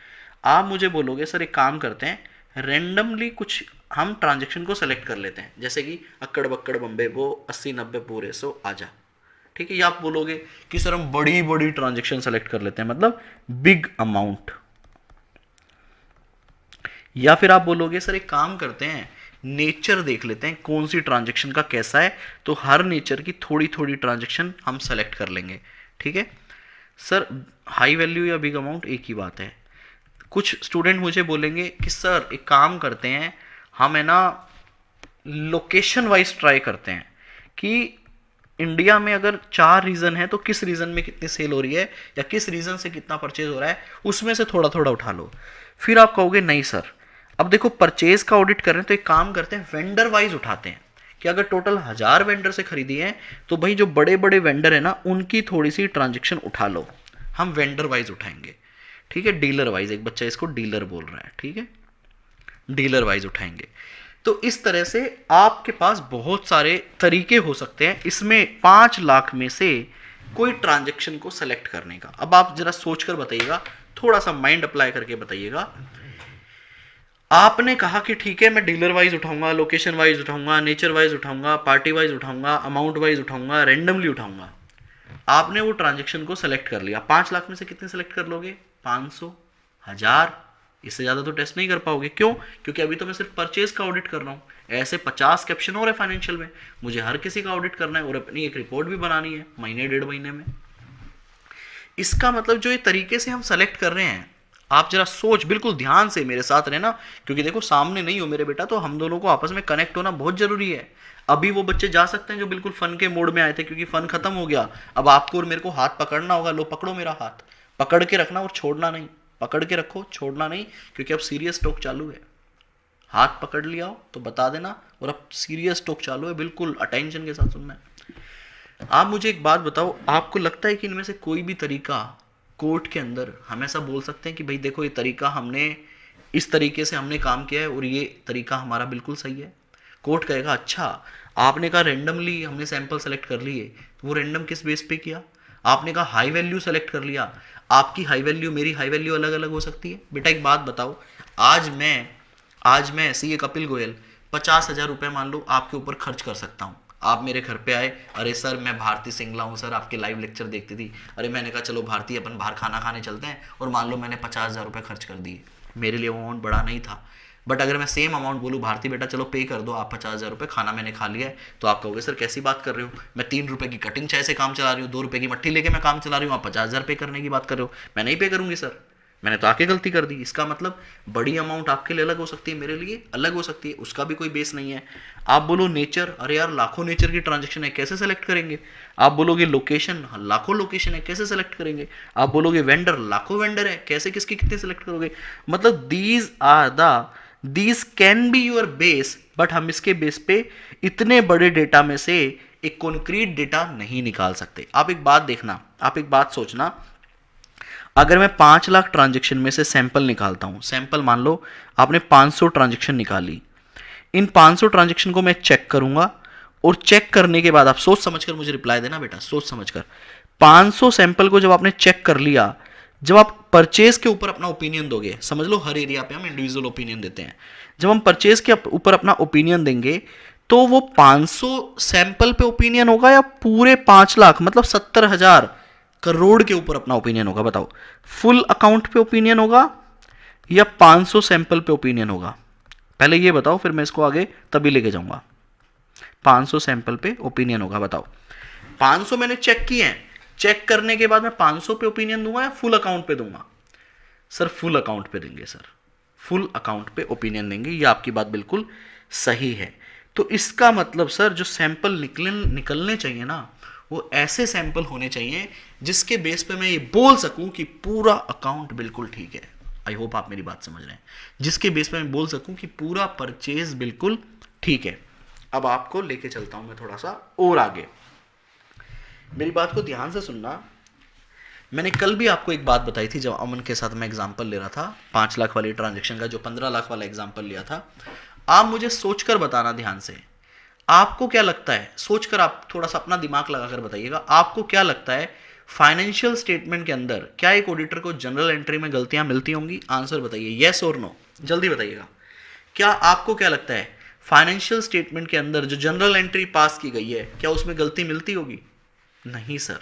आप मुझे बोलोगे सर एक काम करते हैं, रेंडमली कुछ हम ट्रांजेक्शन को सेलेक्ट कर लेते हैं, जैसे कि अक्कड़ बक्कड़ बम्बे वो 80-90 पूरे 100 आजा, ठीक है। ये आप बोलोगे कि सर हम बड़ी बड़ी ट्रांजेक्शन सेलेक्ट कर लेते हैं, मतलब बिग अमाउंट। या फिर आप बोलोगे सर एक काम करते हैं, नेचर देख लेते हैं कौन सी ट्रांजेक्शन का कैसा है, तो हर नेचर की थोड़ी थोड़ी ट्रांजेक्शन हम सेलेक्ट कर लेंगे, ठीक है। सर हाई वैल्यू या बिग अमाउंट एक ही बात है। कुछ स्टूडेंट मुझे बोलेंगे कि सर एक काम करते हैं, हम है ना लोकेशन वाइज ट्राई करते हैं कि इंडिया में अगर 4 रीजन है तो किस रीजन में कितनी सेल हो रही है या किस रीजन से कितना परचेज हो रहा है, उसमें से थोड़ा थोड़ा उठा लो। फिर आप कहोगे नहीं सर, अब देखो परचेज का ऑडिट कर रहे हैं तो एक काम करते हैं वेंडर वाइज उठाते हैं कि अगर टोटल 1000 वेंडर से खरीदी है तो भाई जो बड़े बड़े वेंडर है ना उनकी थोड़ी सी ट्रांजेक्शन उठा लो, हम वेंडर वाइज उठाएंगे, ठीक है। डीलर वाइज, एक बच्चा इसको डीलर बोल रहा है, ठीक है, डीलर वाइज उठाएंगे। तो इस तरह से आपके पास बहुत सारे तरीके हो सकते हैं इसमें 5 लाख में से कोई ट्रांजेक्शन को सेलेक्ट करने का। अब आप जरा सोचकर बताइएगा, थोड़ा सा माइंड अप्लाई करके बताइएगा। आपने कहा कि ठीक है मैं डीलर वाइज उठाऊंगा, लोकेशन वाइज उठाऊंगा, नेचर वाइज उठाऊंगा, पार्टी वाइज उठाऊंगा, अमाउंट वाइज उठाऊंगा, रैंडमली उठाऊंगा। आपने वो ट्रांजेक्शन को सेलेक्ट कर लिया। 5 लाख में से कितने सेलेक्ट कर लोगे? 500, 1000, इससे ज़्यादा तो टेस्ट नहीं कर पाओगे। क्यों? क्योंकि अभी तो मैं सिर्फ परचेज का ऑडिट कर रहा हूँ, ऐसे 50 कैप्शन और है फाइनेंशियल में, मुझे हर किसी का ऑडिट करना है और अपनी एक रिपोर्ट भी बनानी है महीने 1.5 महीने में। इसका मतलब जो ये तरीके से हम सेलेक्ट कर रहे हैं, आप जरा सोच, बिल्कुल ध्यान से मेरे साथ रहना, क्योंकि देखो सामने नहीं हो मेरे बेटा, तो हम दोनों को आपस में कनेक्ट होना बहुत जरूरी है। अभी वो बच्चे जा सकते हैं जो बिल्कुल फन के मोड में आए थे, क्योंकि फन खत्म हो गया। अब आपको और मेरे को हाथ पकड़ना होगा। लो पकड़ो मेरा हाथ, पकड़ के रखना और छोड़ना नहीं, पकड़ के रखो छोड़ना नहीं, क्योंकि अब सीरियस टॉक चालू है। हाथ पकड़ लिया हो तो बता देना, और अब सीरियस टॉक चालू है, बिल्कुल अटेंशन के साथ सुनना है। आप मुझे एक बात बताओ, आपको लगता है कि इनमें से कोई भी तरीका कोर्ट के अंदर हम ऐसा बोल सकते हैं कि भाई देखो ये तरीका हमने इस तरीके से हमने काम किया है और ये तरीका हमारा बिल्कुल सही है? कोर्ट कहेगा अच्छा आपने कहा रेंडमली हमने सैंपल सेलेक्ट कर लिए, तो वो रेंडम किस बेस पे किया? आपने कहा हाई वैल्यू सेलेक्ट कर लिया, आपकी हाई वैल्यू मेरी हाई वैल्यू अलग अलग हो सकती है। बेटा एक बात बताओ, आज मैं सी ए कपिल गोयल 50,000 रुपये मान लो आपके ऊपर खर्च कर सकता हूँ। आप मेरे घर पे आए, अरे सर मैं भारती सिंगला हूँ सर, आपके लाइव लेक्चर देखती थी। अरे मैंने कहा चलो भारती अपन बाहर खाना खाने चलते हैं, और मान लो मैंने 50,000 रुपये खर्च कर दिए। मेरे लिए वो अमाउंट बड़ा नहीं था, बट अगर मैं सेम अमाउंट बोलूँ भारती बेटा चलो पे कर दो आप 50,000 रुपये, खाना मैंने खा लिया है, तो आप कहोगे सर कैसी बात कर रहे हो, मैं 3 रुपये की कटिंग चाय से काम चला रही हूँ, 2 रुपये की मट्टी लेके मैं काम चला रही हूँ, आप 50,000 पे करने की बात कर रहे हो। मैं नहीं पे करूँगी सर, मैंने तो आके गलती कर दी। इसका मतलब बड़ी अमाउंट आपके लिए अलग हो सकती है, मेरे लिए अलग हो सकती है, उसका भी कोई बेस नहीं है। आप बोलो नेचर, अरे यार लाखों नेचर की ट्रांजेक्शन है, कैसे सेलेक्ट करेंगे? आप बोलोगे लोकेशन, लाखों लोकेशन है, कैसे सेलेक्ट करेंगे? आप बोलोगे वेंडर, लाखों वेंडर है, कैसे किसकी कितने सेलेक्ट करोगे? मतलब these can be your base, but हम इसके बेस पे इतने बड़े डेटा में से एक कॉन्क्रीट डेटा नहीं निकाल सकते। आप एक बात देखना, आप एक बात सोचना, अगर मैं 5 लाख ट्रांजेक्शन में से सैंपल निकालता हूं, सैंपल मान लो आपने 500 ट्रांजेक्शन निकाली, इन 500 ट्रांजेक्शन को मैं चेक करूंगा, और चेक करने के बाद आप सोच समझकर मुझे रिप्लाई देना बेटा, सोच समझकर। 500 सैंपल को जब आपने चेक कर लिया, जब आप परचेज के ऊपर अपना ओपिनियन दोगे, समझ लो हर एरिया पे हम इंडिविजुअल ओपिनियन देते हैं, जब हम परचेज के ऊपर अपना ओपिनियन देंगे तो वो 500 सैंपल पे ओपिनियन होगा या पूरे 5 लाख मतलब 70,000 करोड़ के ऊपर अपना ओपिनियन होगा? बताओ, फुल अकाउंट पे ओपिनियन होगा या 500 सैंपल पे ओपिनियन होगा? पहले ये बताओ, फिर मैं इसको आगे तभी लेके जाऊंगा। 500 सैंपल पे ओपिनियन होगा, बताओ। 500 मैंने चेक किए हैं, चेक करने के बाद मैं 500 पे ओपिनियन दूंगा या फुल अकाउंट पे दूंगा? सर फुल अकाउंट पे देंगे सर, फुल अकाउंट पे ओपिनियन देंगे, ये आपकी बात बिल्कुल सही है। तो इसका मतलब सर जो सैंपल निकलने चाहिए ना, वो ऐसे सैंपल होने चाहिए जिसके बेस पे मैं ये बोल सकूं कि पूरा अकाउंट बिल्कुल ठीक है। आई होप आप मेरी बात समझ रहे हैं। जिसके बेस पे मैं बोल सकूं कि पूरा परचेज बिल्कुल ठीक है। अब आपको लेके चलता हूं मैं थोड़ा सा और आगे, मेरी बात को ध्यान से सुनना। मैंने कल भी आपको एक बात बताई थी जब अमन के साथ मैं एग्जांपल ले रहा था 5 लाख वाली ट्रांजैक्शन का, जो 15 लाख वाला एग्जांपल लिया था। आप मुझे सोचकर बताना ध्यान से, आपको क्या लगता है, सोचकर आप थोड़ा सा अपना दिमाग लगाकर बताइएगा, आपको क्या लगता है फाइनेंशियल स्टेटमेंट के अंदर क्या एक ऑडिटर को जनरल एंट्री में गलतियां मिलती होंगी? आंसर बताइए, येस और नो, जल्दी बताइएगा। क्या आपको क्या लगता है फाइनेंशियल स्टेटमेंट के अंदर जो जनरल एंट्री पास की गई है, क्या उसमें गलती मिलती होगी? नहीं सर।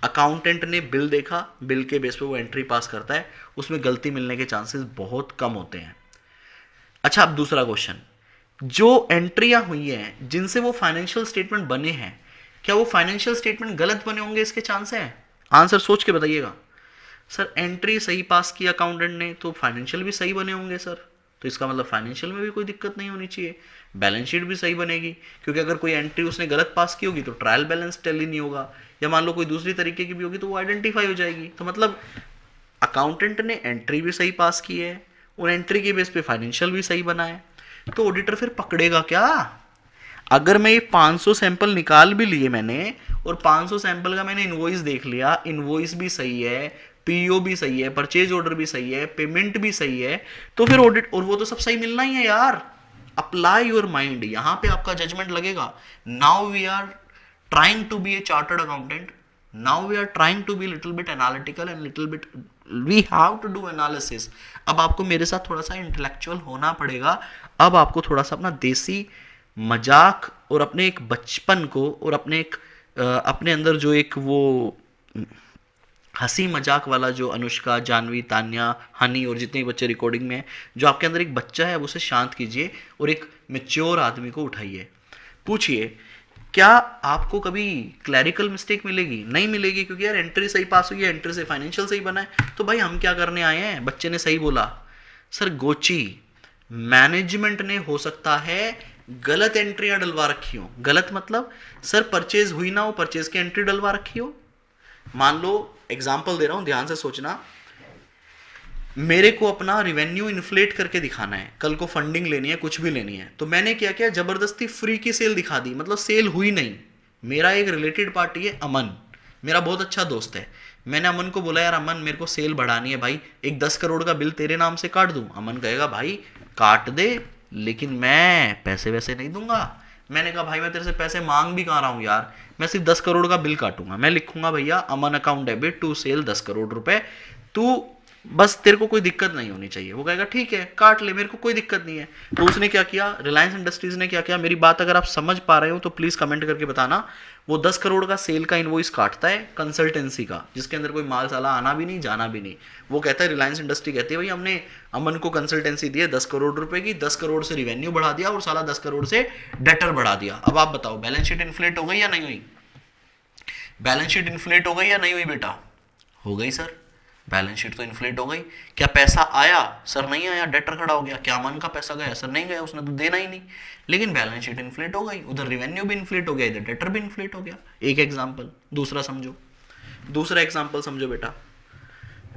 अकाउंटेंट ने बिल देखा, बिल के बेस पे वो एंट्री पास करता है, उसमें गलती मिलने के चांसेस बहुत कम होते हैं। अच्छा, अब दूसरा क्वेश्चन, जो एंट्रियां हुई हैं जिनसे वो फाइनेंशियल स्टेटमेंट बने हैं, क्या वो फाइनेंशियल स्टेटमेंट गलत बने होंगे? इसके चांस हैं? आंसर सोच के बताइएगा। सर एंट्री सही पास की अकाउंटेंट ने तो फाइनेंशियल भी सही बने होंगे सर, तो इसका मतलब फाइनेंशियल में भी कोई दिक्कत नहीं होनी चाहिए, बैलेंस शीट भी सही बनेगी। क्योंकि अगर कोई एंट्री उसने गलत पास की होगी तो ट्रायल बैलेंस टैली नहीं होगा, या मान लो कोई दूसरी तरीके की भी होगी तो वो आइडेंटिफाई हो जाएगी। तो मतलब अकाउंटेंट ने एंट्री भी सही पास की है, उन एंट्री के बेस पे फाइनेंशियल भी सही बना है, तो ऑडिटर फिर पकड़ेगा क्या? अगर मैं ये 500 सैंपल निकाल भी लिए मैंने और 500 सैंपल का मैंने इनवॉइस देख लिया, इनवॉइस भी सही है, पीओ भी सही है, परचेज ऑर्डर भी सही है, पेमेंट भी सही है, तो फिर ऑडिट, और वो तो सब सही मिलना ही है यार। अप्लाई योर माइंड, यहां पे आपका जजमेंट लगेगा। Now we are trying to be a chartered accountant, now we are trying to be little bit analytical and little bit we have to do analysis। अब आपको मेरे साथ थोड़ा सा इंटेलेक्चुअल होना पड़ेगा। अब आपको थोड़ा सा अपना देसी मजाक और अपने एक बचपन को और अपने अंदर जो एक वो हंसी मजाक वाला जो अनुष्का, जानवी, तान्या, हनी और जितने बच्चे रिकॉर्डिंग में हैं, जो आपके अंदर एक बच्चा है उसे शांत कीजिए और एक मैच्योर आदमी को उठाइए। पूछिए, क्या आपको कभी क्लैरिकल मिस्टेक मिलेगी? नहीं मिलेगी, क्योंकि यार एंट्री सही पास हुई है, एंट्री से फाइनेंशियल सही बना है, तो भाई हम क्या करने आए हैं? बच्चे ने सही बोला। सर गोची, मैनेजमेंट ने हो सकता है गलत एंट्रियां डलवा रखी हो। गलत मतलब सर परचेज हुई ना हो, परचेज की एंट्री डलवा रखी हो। मान लो एग्जाम्पल दे रहा हूं, ध्यान से सोचना, मेरे को अपना रिवेन्यू इन्फ्लेट करके दिखाना है, कल को फंडिंग लेनी है, कुछ भी लेनी है, तो मैंने क्या किया, जबरदस्ती फ्री की सेल दिखा दी, मतलब सेल हुई नहीं। मेरा एक रिलेटेड पार्टी है अमन, मेरा बहुत अच्छा दोस्त है, मैंने अमन को बोला यार अमन मेरे को सेल बढ़ानी है भाई, एक 10 करोड़ का बिल तेरे नाम से काट दूं? अमन कहेगा भाई काट दे, लेकिन मैं पैसे वैसे नहीं दूंगा। मैंने कहा भाई मैं तेरे से पैसे मांग भी कहाँ रहा हूँ यार, मैं सिर्फ 10 करोड़ का बिल काटूंगा, मैं लिखूंगा भैया Aman account debit to sale 10 crore रुपए, तू बस तेरे को कोई दिक्कत नहीं होनी चाहिए। वो कहेगा ठीक है काट ले, मेरे को कोई दिक्कत नहीं है। तो उसने क्या किया, रिलायंस इंडस्ट्रीज ने क्या किया, मेरी बात अगर आप समझ पा रहे हो तो प्लीज कमेंट करके बताना। वो 10 करोड़ का सेल का इनवॉइस काटता है कंसल्टेंसी का, जिसके अंदर कोई माल साला आना भी नहीं जाना भी नहीं। वो कहता है, रिलायंस इंडस्ट्री कहती है भाई हमने अमन को कंसल्टेंसी दी है 10 करोड़ रुपए की, 10 करोड़ से रिवेन्यू बढ़ा दिया और साला 10 करोड़ से डेटर बढ़ा दिया। अब आप बताओ बैलेंस शीट इन्फ्लेट हो गई या नहीं हुई? बैलेंस शीट इन्फ्लेट हो गई या नहीं हुई बेटा? हो गई सर, बैलेंस शीट तो इन्फ्लेट हो गई। क्या पैसा आया? सर नहीं आया, डेटर खड़ा हो गया। क्या अमन का पैसा गया? सर नहीं गया, उसने तो देना ही नहीं। लेकिन बैलेंस शीट इन्फ्लेट हो गई, उधर रिवेन्यू भी इन्फ्लेट हो गया, इधर डेटर भी इन्फ्लेट हो गया। एक एग्जांपल। दूसरा समझो, दूसरा एग्जांपल समझो बेटा।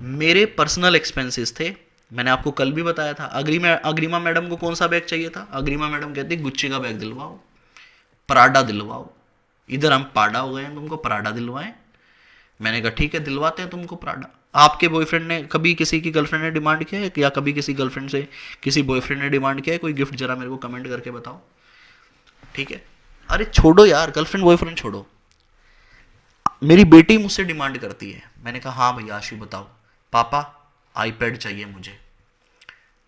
मेरे पर्सनल एक्सपेंसेस थे, मैंने आपको कल भी बताया था। अग्रिमा मैडम को कौन सा बैग चाहिए था? अग्रिमा मैडम कहती गुच्ची का बैग दिलवाओ, पराडा दिलवाओ। इधर हम पाडा हो गए हैं, तुमको पराडा दिलवाएं। मैंने कहा ठीक है दिलवाते हैं तुमको पराडा। आपके बॉयफ्रेंड ने कभी किसी की गर्लफ्रेंड ने डिमांड किया है, या कभी किसी गर्लफ्रेंड से किसी बॉयफ्रेंड ने डिमांड किया है कोई गिफ्ट? जरा मेरे को कमेंट करके बताओ, ठीक है? अरे छोड़ो यार, गर्लफ्रेंड बॉयफ्रेंड छोड़ो, मेरी बेटी मुझसे डिमांड करती है। मैंने कहा हाँ भैया आशु बताओ। पापा आईपैड चाहिए मुझे।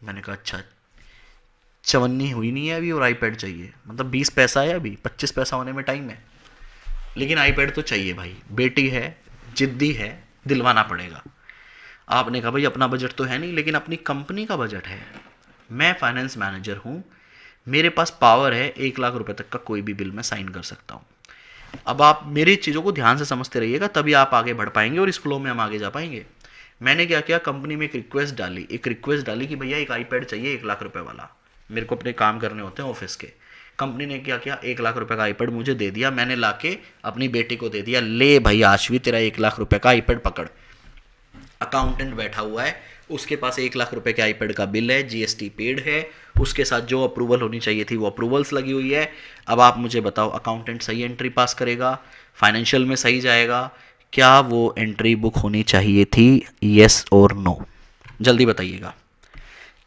मैंने कहा अच्छा, चवन्नी हुई नहीं है अभी और आईपैड चाहिए, मतलब 20 पैसा है अभी, 25 पैसा होने में टाइम है, लेकिन आईपैड तो चाहिए भाई। बेटी है, जिद्दी है, दिलवाना पड़ेगा। आपने कहा भाई अपना बजट तो है नहीं, लेकिन अपनी कंपनी का बजट है। मैं फाइनेंस मैनेजर हूँ, मेरे पास पावर है 1 लाख रुपए तक का कोई भी बिल मैं साइन कर सकता हूँ। अब आप मेरी चीज़ों को ध्यान से समझते रहिएगा, तभी आप आगे बढ़ पाएंगे और इस फ्लो में हम आगे जा पाएंगे। मैंने क्या किया, कंपनी में एक रिक्वेस्ट डाली कि भैया एक आईपैड चाहिए 1 लाख रुपए वाला, मेरे को अपने काम करने होते हैं ऑफिस के। कंपनी ने क्या किया, 1 लाख रुपए का आईपैड मुझे दे दिया, मैंने लाके अपनी बेटी को दे दिया, ले भाई आशवी तेरा 1 लाख रुपए का आईपैड पकड़। अकाउंटेंट बैठा हुआ है, उसके पास 1 लाख रुपए के आईपैड का बिल है, जीएसटी पेड है, उसके साथ जो अप्रूवल होनी चाहिए थी वो अप्रूवल्स लगी हुई है। अब आप मुझे बताओ, अकाउंटेंट सही एंट्री पास करेगा, फाइनेंशियल में सही जाएगा, क्या वो एंट्री बुक होनी चाहिए थी, येस और नो? जल्दी बताइएगा,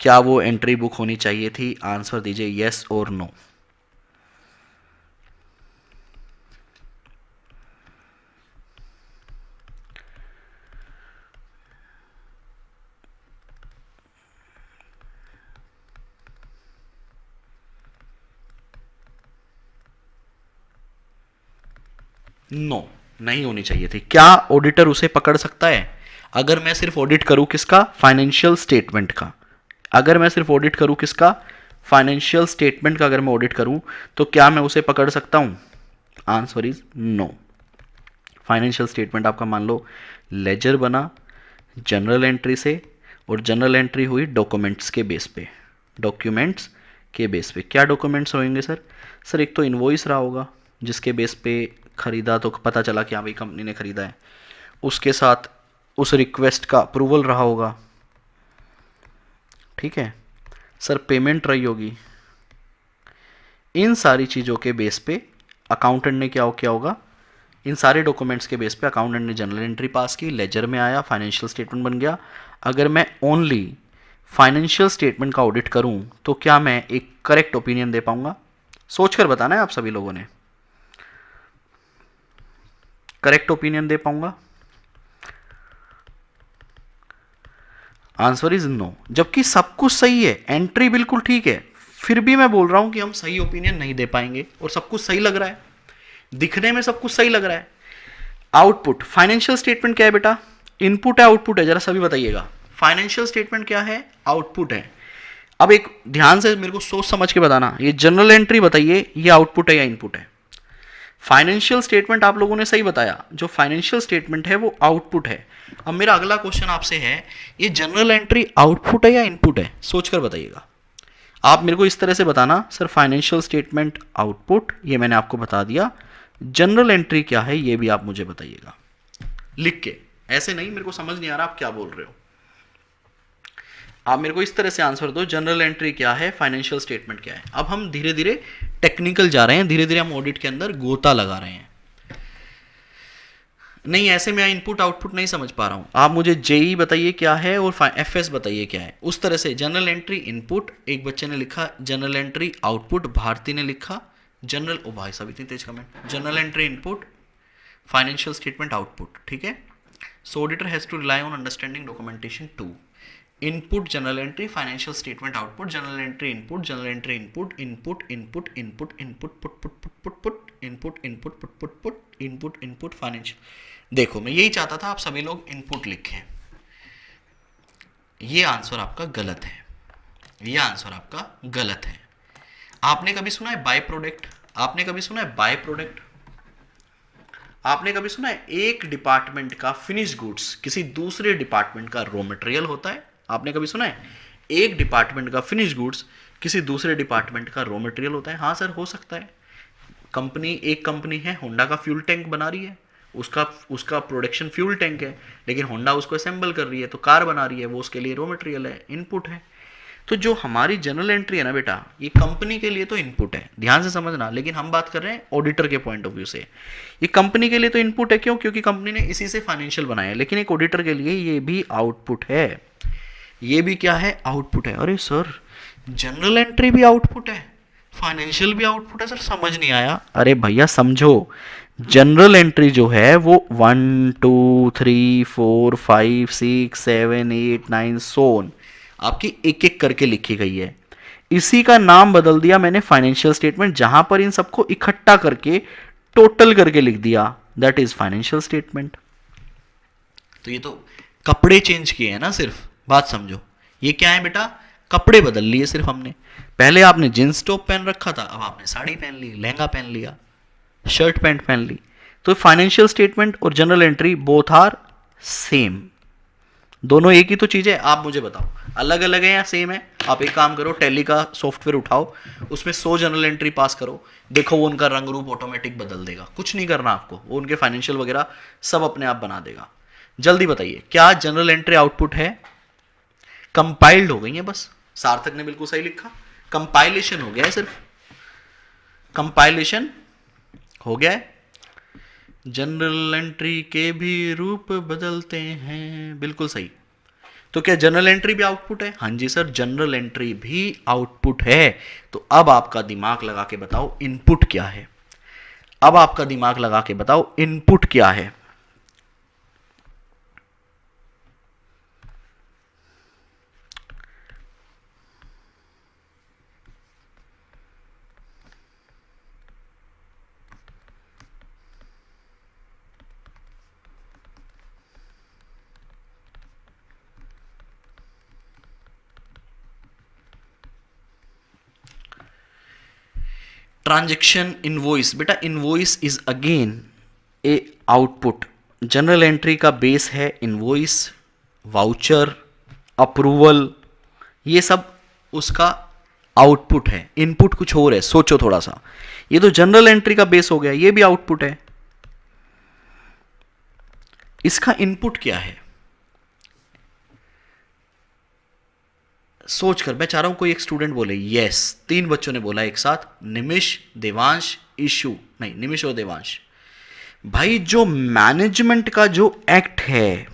क्या वो एंट्री बुक होनी चाहिए थी? आंसर दीजिए येस और नो। नो, नहीं होनी चाहिए थी। क्या ऑडिटर उसे पकड़ सकता है? अगर मैं सिर्फ ऑडिट करूं किसका, फाइनेंशियल स्टेटमेंट का, अगर मैं सिर्फ ऑडिट करूं किसका, फाइनेंशियल स्टेटमेंट का अगर मैं ऑडिट करूं, तो क्या मैं उसे पकड़ सकता हूं? Answer is no. Financial statement आपका मान लो लेजर बना जनरल एंट्री से, और जनरल एंट्री हुई डॉक्यूमेंट्स के बेस पे, डॉक्यूमेंट्स के बेस पे। क्या डॉक्यूमेंट्स होंगे सर? सर एक तो इनवॉइस रहा होगा, जिसके बेस पे खरीदा तो पता चला कि हाँ भाई कंपनी ने खरीदा है, उसके साथ उस रिक्वेस्ट का अप्रूवल रहा होगा, ठीक है सर, पेमेंट रही होगी। इन सारी चीज़ों के बेस पे अकाउंटेंट ने क्या किया होगा, इन सारे डॉक्यूमेंट्स के बेस पे अकाउंटेंट ने जनरल एंट्री पास की, लेजर में आया, फाइनेंशियल स्टेटमेंट बन गया। अगर मैं ओनली फाइनेंशियल स्टेटमेंट का ऑडिट करूं तो क्या मैं एक करेक्ट ओपिनियन दे पाऊंगा? सोचकर बताना है आप सभी लोगों ने, करेक्ट ओपिनियन दे पाऊंगा? Answer is no. जबकि सब कुछ सही है, एंट्री बिल्कुल ठीक है, फिर भी मैं बोल रहा हूं कि हम सही ओपिनियन नहीं दे पाएंगे, और सब कुछ सही लग रहा है, दिखने में सब कुछ सही लग रहा है। आउटपुट, फाइनेंशियल स्टेटमेंट क्या है बेटा, इनपुट है आउटपुट है? जरा सभी बताइएगा, फाइनेंशियल स्टेटमेंट क्या है, आउटपुट है। अब एक ध्यान से मेरे को सोच समझ के बताना, ये जनरल एंट्री बताइए ये आउटपुट है या इनपुट है? फाइनेंशियल स्टेटमेंट आप लोगों ने सही बताया, जो फाइनेंशियल स्टेटमेंट है वो आउटपुट है। अब मेरा अगला क्वेश्चन आपसे है, ये जनरल एंट्री आउटपुट है या इनपुट है? सोचकर बताइएगा। आप मेरे को इस तरह से बताना, सर फाइनेंशियल स्टेटमेंट आउटपुट, ये मैंने आपको बता दिया, जनरल एंट्री क्या है ये भी आप मुझे बताइएगा लिख के। ऐसे नहीं, मेरे को समझ नहीं आ रहा आप क्या बोल रहे हो, आप मेरे को इस तरह से आंसर दो, जनरल एंट्री क्या है, फाइनेंशियल स्टेटमेंट क्या है। अब हम धीरे धीरे टेक्निकल जा रहे हैं, धीरे धीरे हम ऑडिट के अंदर गोता लगा रहे हैं। नहीं ऐसे मैं इनपुट आउटपुट नहीं समझ पा रहा हूं, आप मुझे जेई बताइए क्या है और एफएस बताइए क्या है। उस तरह से जनरल एंट्री इनपुट, एक बच्चे ने लिखा जनरल एंट्री आउटपुट, भारती ने लिखा जनरल, ओ भाई साहब इतनी तेज comment, general entry input, financial statement output, ठीक है। So auditor has to rely on understanding documentation 2, input general entry, financial statement output, general entry input, general entry input, input input input input put put put put put, input input put put put, input input financial. देखो मैं यही चाहता था आप सभी लोग input लिखें, ये आंसर आपका गलत है, ये आंसर आपका गलत है। आपने कभी सुना है बाय प्रोडक्ट? आपने कभी सुना है बाय प्रोडक्ट? आपने कभी सुना है एक डिपार्टमेंट का फिनिश गुड्स किसी दूसरे डिपार्टमेंट का रॉ मटेरियल होता है? आपने कभी सुना है एक डिपार्टमेंट का फिनिश गुड्स किसी दूसरे डिपार्टमेंट का रॉ मटेरियल होता है? हाँ सर हो सकता है। एक कंपनी है होंडा का फ्यूल टैंक बना रही है, उसका प्रोडक्शन फ्यूल टैंक है, लेकिन होंडा उसको असेंबल कर रही है तो कार बना रही है, वो उसके लिए रॉ मटेरियल है, इनपुट है। तो जो हमारी जनरल एंट्री है ना बेटा, ये कंपनी के लिए तो इनपुट है, ध्यान से समझना, लेकिन हम बात कर रहे हैं ऑडिटर के पॉइंट ऑफ व्यू से। ये कंपनी के लिए तो इनपुट है, क्यों? क्योंकि कंपनी ने इसी से फाइनेंशियल बनाया है, लेकिन एक ऑडिटर के लिए ये भी आउटपुट है। ये भी क्या है? आउटपुट है। अरे सर जनरल एंट्री भी आउटपुट है, फाइनेंशियल भी आउटपुट है, सर समझ नहीं आया। अरे भैया समझो, जनरल एंट्री जो है वो 1 2 3 4 5 6 7 8 9 सोन आपकी एक एक करके लिखी गई है। इसी का नाम बदल दिया मैंने फाइनेंशियल स्टेटमेंट, जहां पर इन सबको इकट्ठा करके टोटल करके लिख दिया, दैट इज फाइनेंशियल स्टेटमेंट। तो ये तो कपड़े चेंज किए हैं ना, सिर्फ बात समझो। ये क्या है बेटा, कपड़े बदल लिए सिर्फ हमने। पहले आपने जींस टॉप पहन रखा था, अब आपने साड़ी पहन ली, लहंगा पहन लिया, शर्ट पैंट पहन ली। तो फाइनेंशियल स्टेटमेंट और general entry both are same, दोनों एक ही तो चीज है। आप मुझे बताओ अलग अलग है या सेम है? आप एक काम करो, टैली का सॉफ्टवेयर उठाओ, उसमें 100 जनरल एंट्री पास करो, देखो वो उनका रंग रूप ऑटोमेटिक बदल देगा। कुछ नहीं करना आपको, वो उनके फाइनेंशियल वगैरह सब अपने आप बना देगा। जल्दी बताइए, क्या जनरल एंट्री आउटपुट है? कंपाइल्ड हो गई है बस। सार्थक ने बिल्कुल सही लिखा, कंपाइलेशन हो गया है, सिर्फ कंपाइलेशन हो गया है। जनरल एंट्री के भी रूप बदलते हैं, बिल्कुल सही। तो क्या जनरल एंट्री भी आउटपुट है? हाँ जी सर, जनरल एंट्री भी आउटपुट है। तो अब आपका दिमाग लगा के बताओ इनपुट क्या है। अब आपका दिमाग लगा के बताओ इनपुट क्या है। ट्रांजैक्शन इनवॉइस, बेटा invoice is again A output. General entry का बेस है इनवॉइस, वाउचर, अप्रूवल, ये सब उसका आउटपुट है। इनपुट कुछ और है, सोचो थोड़ा सा। ये तो जनरल एंट्री का बेस हो गया, ये भी आउटपुट है। इसका इनपुट क्या है? सोच कर, मैं चाह रहा हूं कोई एक स्टूडेंट बोले यस। 3 बच्चों ने बोला एक साथ, निमिष, देवांश, ईशु। नहीं, निमिष और देवांश। भाई जो मैनेजमेंट का जो एक्ट है,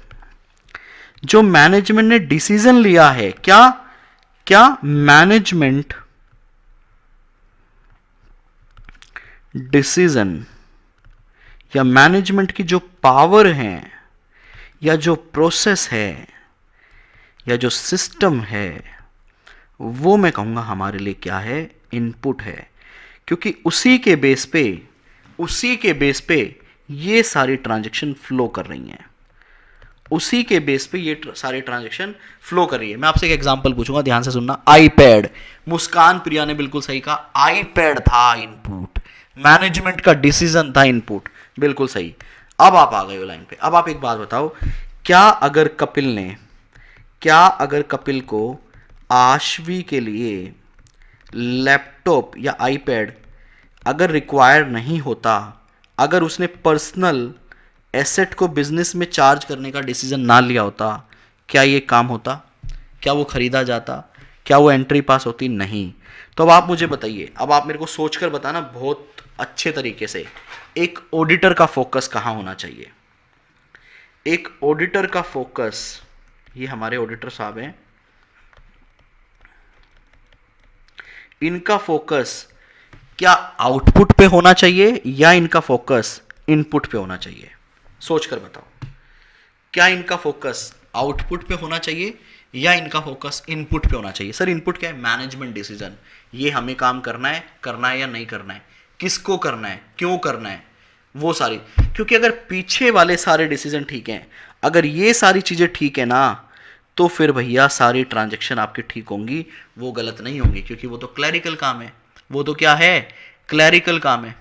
जो मैनेजमेंट ने डिसीजन लिया है, क्या क्या मैनेजमेंट डिसीजन या मैनेजमेंट की जो पावर है या जो प्रोसेस है या जो सिस्टम है, वो मैं कहूंगा हमारे लिए क्या है, इनपुट है। क्योंकि उसी के बेस पे ये सारी ट्रांजैक्शन फ्लो कर रही हैं। उसी के बेस पे ये सारी ट्रांजैक्शन फ्लो कर रही है। मैं आपसे एक एग्जांपल पूछूंगा, ध्यान से सुनना। आईपैड, मुस्कान प्रिया ने बिल्कुल सही कहा, आईपैड था इनपुट, मैनेजमेंट का डिसीजन था इनपुट, बिल्कुल सही। अब आप आ गए हो लाइन पे। अब आप एक बात बताओ, क्या अगर कपिल को आशवी के लिए लैपटॉप या आईपैड अगर रिक्वायर नहीं होता, अगर उसने पर्सनल एसेट को बिजनेस में चार्ज करने का डिसीजन ना लिया होता, क्या ये काम होता? क्या वो खरीदा जाता? क्या वो एंट्री पास होती? नहीं। तो अब आप मुझे बताइए, अब आप मेरे को सोचकर बताना बहुत अच्छे तरीके से, एक ऑडिटर का फोकस कहाँ होना चाहिए? एक ऑडिटर का फोकस, ये हमारे ऑडिटर साहब हैं, इनका फोकस क्या आउटपुट पे होना चाहिए या इनका फोकस इनपुट पे होना चाहिए? सोच कर बताओ, क्या इनका फोकस आउटपुट पे होना चाहिए या इनका फोकस इनपुट पे होना चाहिए? सर इनपुट क्या है? मैनेजमेंट डिसीजन, ये हमें काम करना है या नहीं करना है, किसको करना है, क्यों करना है, वो सारी। क्योंकि अगर पीछे वाले सारे डिसीजन ठीक हैं, अगर ये सारी चीजें ठीक है ना, तो फिर भैया सारी ट्रांजैक्शन आपकी ठीक होंगी, वो गलत नहीं होंगी। क्योंकि वो तो क्लैरिकल काम है, वो तो क्या है, क्लैरिकल काम है।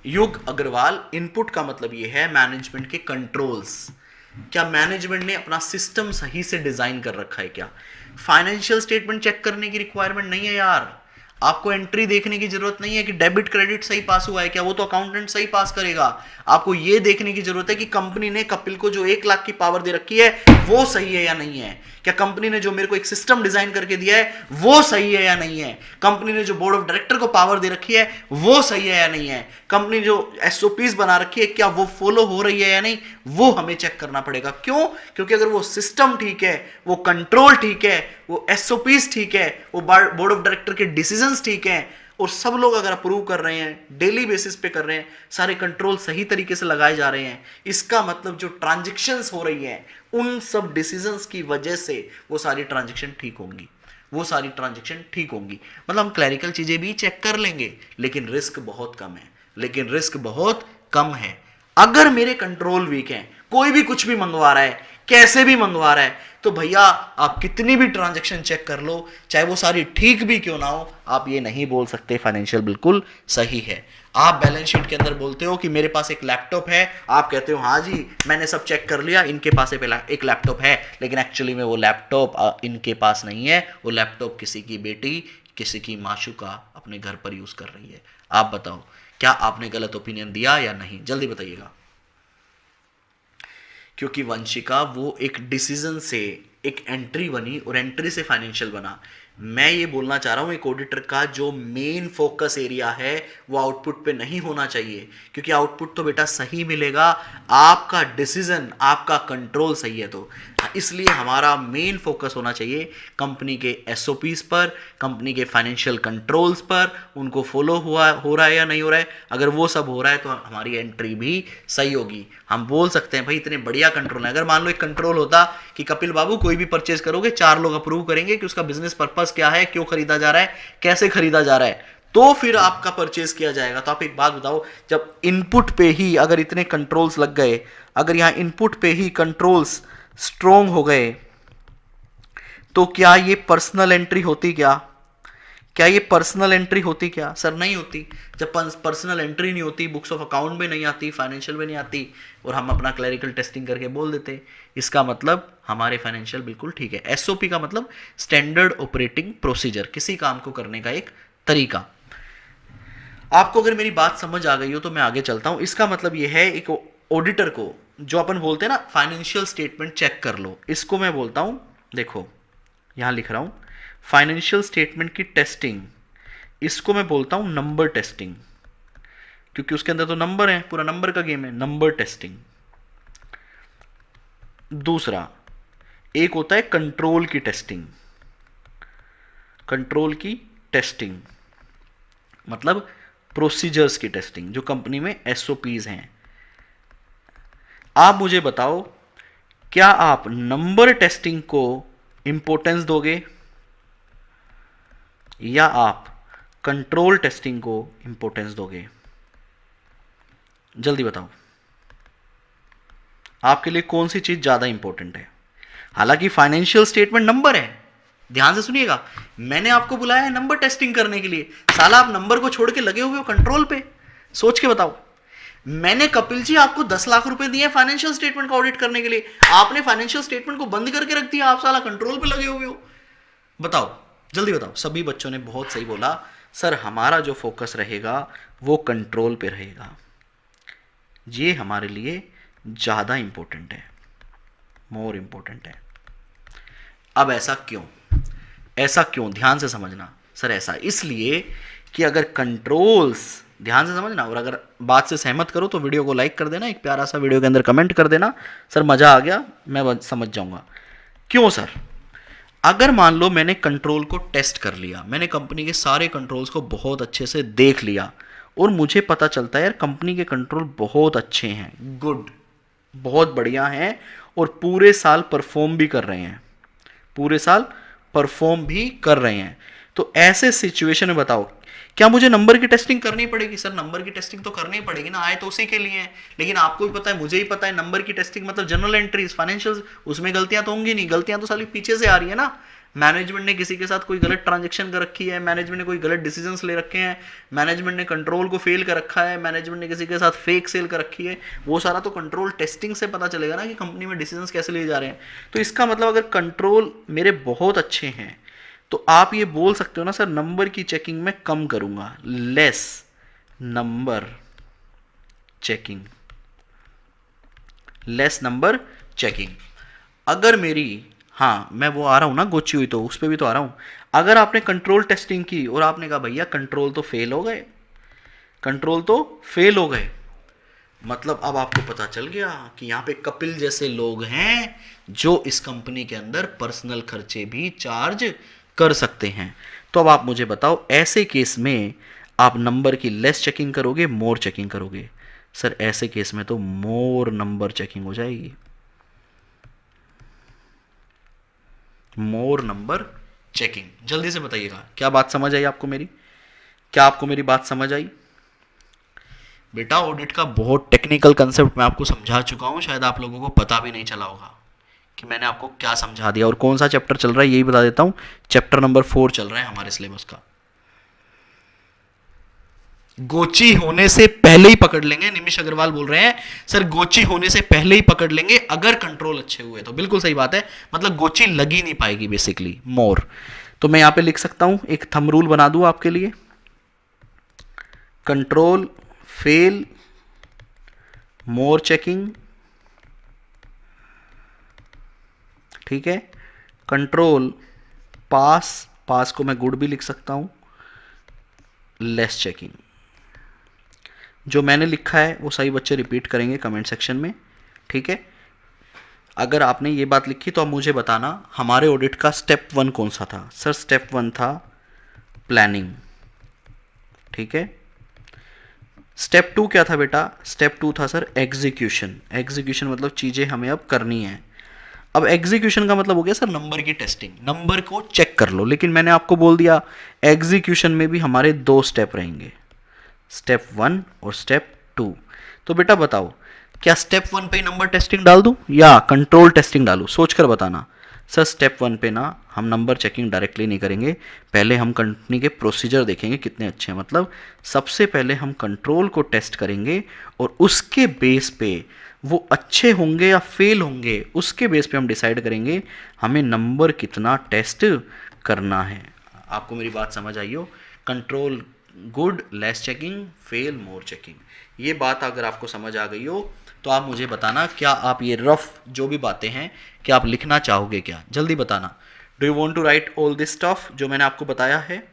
युग अग्रवाल, इनपुट का मतलब ये है मैनेजमेंट के कंट्रोल्स। क्या मैनेजमेंट ने अपना सिस्टम सही से डिजाइन कर रखा है? क्या फाइनेंशियल स्टेटमेंट चेक करने की रिक्वायरमेंट नहीं है यार, आपको एंट्री देखने की जरूरत नहीं है कि डेबिट क्रेडिट सही पास हुआ है क्या, वो तो अकाउंटेंट सही पास करेगा। आपको ये देखने की जरूरत है कि कंपनी ने कपिल को जो 1 लाख की पावर दे रखी है वो सही है या नहीं है, क्या कंपनी ने जो मेरे को एक सिस्टम डिजाइन करके दिया है वो सही है या नहीं है, कंपनी ने जो बोर्ड ऑफ डायरेक्टर को पावर दे रखी है वो सही है या नहीं है, कंपनी जो एसओपीज बना रखी है क्या वो फॉलो हो रही है या नहीं, वो हमें चेक करना पड़ेगा। क्यों? क्योंकि अगर वो सिस्टम ठीक है, वो कंट्रोल ठीक है, वो एसओपीज ठीक है, वो बोर्ड ऑफ डायरेक्टर के डिसीजंस ठीक हैं, और सब लोग अगर अप्रूव कर रहे हैं, डेली बेसिस पे कर रहे हैं, सारे कंट्रोल सही तरीके से लगाए जा रहे हैं, इसका मतलब जो ट्रांजैक्शंस हो रही हैं उन सब डिसीजंस की वजह से वो सारी ट्रांजैक्शन ठीक होंगी, वो सारी ट्रांजैक्शन ठीक होंगी। मतलब हम क्लैरिकल चीजें भी चेक कर लेंगे, लेकिन रिस्क बहुत कम है, लेकिन रिस्क बहुत कम है। अगर मेरे कंट्रोल वीक हैं, कोई भी कुछ भी मंगवा रहा है, कैसे भी मंगवा रहा है, तो भैया आप कितनी भी ट्रांजैक्शन चेक कर लो, चाहे वो सारी ठीक भी क्यों ना हो, आप ये नहीं बोल सकते फाइनेंशियल बिल्कुल सही है। आप बैलेंस शीट के अंदर बोलते हो कि मेरे पास एक लैपटॉप है, आप कहते हो हाँ जी मैंने सब चेक कर लिया, इनके पास एक लैपटॉप है, लेकिन एक्चुअली में वो लैपटॉप इनके पास नहीं है, वो लैपटॉप किसी की बेटी, किसी की माशूका अपने घर पर यूज कर रही है। आप बताओ क्या आपने गलत ओपिनियन दिया या नहीं, जल्दी बताइएगा। क्योंकि वंशिका वो एक डिसीजन से एक एंट्री बनी और एंट्री से फाइनेंशियल बना। मैं ये बोलना चाह रहा हूं एक ऑडिटर का जो मेन फोकस एरिया है वो आउटपुट पे नहीं होना चाहिए, क्योंकि आउटपुट तो बेटा सही मिलेगा, आपका डिसीजन आपका कंट्रोल सही है। तो इसलिए हमारा मेन फोकस होना चाहिए कंपनी के एसओपीज पर, कंपनी के फाइनेंशियल कंट्रोल्स पर, उनको फॉलो हो रहा है या नहीं हो रहा है। अगर वो सब हो रहा है तो हमारी एंट्री भी सही होगी। हम बोल सकते हैं भाई इतने बढ़िया कंट्रोल है। अगर मान लो एक कंट्रोल होता कि कपिल बाबू कोई भी परचेज करोगे 4 लोग अप्रूव करेंगे कि उसका बिजनेस पर्पस क्या है, क्यों खरीदा जा रहा है, कैसे खरीदा जा रहा है, तो फिर आपका परचेज किया जाएगा। तो आप एक बात बताओ, जब इनपुट पे ही अगर इतने कंट्रोल्स लग गए, अगर यहां इनपुट पे ही कंट्रोल्स स्ट्रोंग हो गए, तो क्या ये पर्सनल एंट्री होती? क्या ये पर्सनल एंट्री होती? क्या सर नहीं होती। जब पर्सनल एंट्री नहीं होती, बुक्स ऑफ अकाउंट में नहीं आती, फाइनेंशियल में नहीं आती, और हम अपना क्लरिकल टेस्टिंग करके बोल देते, इसका मतलब हमारे फाइनेंशियल बिल्कुल ठीक है। एसओपी का मतलब स्टैंडर्ड ऑपरेटिंग प्रोसीजर, किसी काम को करने का एक तरीका। आपको अगर मेरी बात समझ आ गई हो तो मैं आगे चलता हूं। इसका मतलब यह है एक ऑडिटर को, जो अपन बोलते हैं ना फाइनेंशियल स्टेटमेंट चेक कर लो, इसको मैं बोलता हूं, देखो यहां लिख रहा हूं फाइनेंशियल स्टेटमेंट की टेस्टिंग, इसको मैं बोलता हूं नंबर टेस्टिंग, क्योंकि उसके अंदर तो नंबर है, पूरा नंबर का गेम है, नंबर टेस्टिंग। दूसरा एक होता है कंट्रोल की टेस्टिंग। कंट्रोल की टेस्टिंग मतलब प्रोसीजर्स की टेस्टिंग, जो कंपनी में एसओपीज हैं। आप मुझे बताओ क्या आप नंबर टेस्टिंग को इंपॉर्टेंस दोगे या आप कंट्रोल टेस्टिंग को इंपॉर्टेंस दोगे? जल्दी बताओ आपके लिए कौन सी चीज ज्यादा इंपॉर्टेंट है। हालांकि फाइनेंशियल स्टेटमेंट नंबर है, ध्यान से सुनिएगा, मैंने आपको बुलाया है नंबर टेस्टिंग करने के लिए, साला आप नंबर को छोड़ के लगे हुए हो कंट्रोल पे। सोच के बताओ, मैंने कपिल जी आपको 10 लाख रुपए दिए फाइनेंशियल स्टेटमेंट का ऑडिट करने के लिए, आपने फाइनेंशियल स्टेटमेंट को बंद करके रख दिया, आप साला कंट्रोल पे लगे हुए हो। बताओ जल्दी बताओ। सभी बच्चों ने बहुत सही बोला, सर हमारा जो फोकस रहेगा वो कंट्रोल पे रहेगा, ये हमारे लिए ज्यादा इंपॉर्टेंट है, मोर इंपॉर्टेंट है। अब ऐसा क्यों? ऐसा क्यों, ध्यान से समझना। सर ऐसा इसलिए कि अगर कंट्रोल्स, ध्यान से समझना, और अगर बात से सहमत करो तो वीडियो को लाइक कर देना, एक प्यारा सा वीडियो के अंदर कमेंट कर देना, सर मजा आ गया, मैं समझ जाऊंगा। क्यों सर? अगर मान लो मैंने कंट्रोल को टेस्ट कर लिया, मैंने कंपनी के सारे कंट्रोल्स को बहुत अच्छे से देख लिया, और मुझे पता चलता है यार कंपनी के कंट्रोल बहुत अच्छे हैं, गुड, बहुत बढ़िया हैं, और पूरे साल परफॉर्म भी कर रहे हैं, पूरे साल परफॉर्म भी कर रहे हैं, तो ऐसे सिचुएशन में बताओ क्या मुझे नंबर की टेस्टिंग करनी पड़ेगी? सर नंबर की टेस्टिंग तो करनी पड़ेगी ना, आए तो उसी के लिए है। लेकिन आपको भी पता है, मुझे ही पता है, नंबर की टेस्टिंग मतलब जनरल एंट्रीज, फाइनेंशियल, उसमें गलतियां तो होंगी नहीं, गलतियां तो साली पीछे से आ रही है ना। मैनेजमेंट ने किसी के साथ कोई गलत ट्रांजेक्शन कर रखी है, मैनेजमेंट ने कोई गलत डिसीजंस ले रखे हैं, मैनेजमेंट ने कंट्रोल को फेल कर रखा है, मैनेजमेंट ने किसी के साथ फेक सेल कर रखी है, वो सारा तो कंट्रोल टेस्टिंग से पता चलेगा ना कि कंपनी में डिसीजंस कैसे लिए जा रहे हैं। तो इसका मतलब अगर कंट्रोल मेरे बहुत अच्छे हैं तो आप ये बोल सकते हो ना सर नंबर की चेकिंग में कम करूंगा, less number checking, less number checking. अगर मेरी, हाँ मैं वो आ रहा हूं ना गोची हुई, तो उस पर भी तो आ रहा हूं। अगर आपने कंट्रोल टेस्टिंग की और आपने कहा भैया कंट्रोल तो फेल हो गए, कंट्रोल तो फेल हो गए, मतलब अब आपको पता चल गया कि यहां पे कपिल जैसे लोग हैं जो इस कंपनी के अंदर पर्सनल खर्चे भी चार्ज कर सकते हैं। तो अब आप मुझे बताओ ऐसे केस में आप नंबर की लेस चेकिंग करोगे, मोर चेकिंग करोगे? सर ऐसे केस में तो मोर नंबर चेकिंग हो जाएगी, मोर नंबर चेकिंग। जल्दी से बताइएगा क्या बात समझ आई आपको मेरी? क्या आपको मेरी बात समझ आई? बेटा ऑडिट का बहुत टेक्निकल कंसेप्ट मैं आपको समझा चुका हूँ, शायद आप लोगों को पता भी नहीं चला होगा कि मैंने आपको क्या समझा दिया। और कौन सा चैप्टर चल रहा है यही बता देता हूँ, चैप्टर नंबर 4 चल रहा है हमारे सिलेबस का। गोची होने से पहले ही पकड़ लेंगे, निमिष अग्रवाल बोल रहे हैं सर गोची होने से पहले ही पकड़ लेंगे अगर कंट्रोल अच्छे हुए तो। बिल्कुल सही बात है, मतलब गोची लगी नहीं पाएगी बेसिकली मोर। तो मैं यहां पे लिख सकता हूं, एक थंब रूल बना दूं आपके लिए, कंट्रोल फेल मोर चेकिंग, ठीक है। कंट्रोल पास, पास को मैं गुड भी लिख सकता हूं, लेस चेकिंग। जो मैंने लिखा है वो सही बच्चे रिपीट करेंगे कमेंट सेक्शन में, ठीक है। अगर आपने ये बात लिखी तो आप मुझे बताना हमारे ऑडिट का स्टेप 1 कौन सा था। सर स्टेप 1 था प्लानिंग, ठीक है। स्टेप 2 क्या था बेटा? स्टेप 2 था सर एग्जीक्यूशन। एग्जीक्यूशन मतलब चीज़ें हमें अब करनी है। अब एग्जीक्यूशन का मतलब हो गया सर नंबर की टेस्टिंग, नंबर को चेक कर लो। लेकिन मैंने आपको बोल दिया एग्जीक्यूशन में भी हमारे 2 स्टेप रहेंगे, स्टेप 1 और स्टेप 2। तो बेटा बताओ क्या स्टेप 1 पे नंबर टेस्टिंग डाल दूं या कंट्रोल टेस्टिंग डालूं? सोचकर बताना। सर स्टेप 1 पे ना हम नंबर चेकिंग डायरेक्टली नहीं करेंगे, पहले हम कंपनी के प्रोसीजर देखेंगे कितने अच्छे हैं। मतलब सबसे पहले हम कंट्रोल को टेस्ट करेंगे और उसके बेस पे वो अच्छे होंगे या फेल होंगे, उसके बेस पे हम डिसाइड करेंगे हमें नंबर कितना टेस्ट करना है। आपको मेरी बात समझ आई हो? Control good, less checking, fail more checking. ये बात अगर आपको समझ आ गई हो तो आप मुझे बताना क्या आप ये रफ जो भी बातें हैं क्या आप लिखना चाहोगे क्या? जल्दी बताना। Do you want to write all this stuff जो मैंने आपको बताया है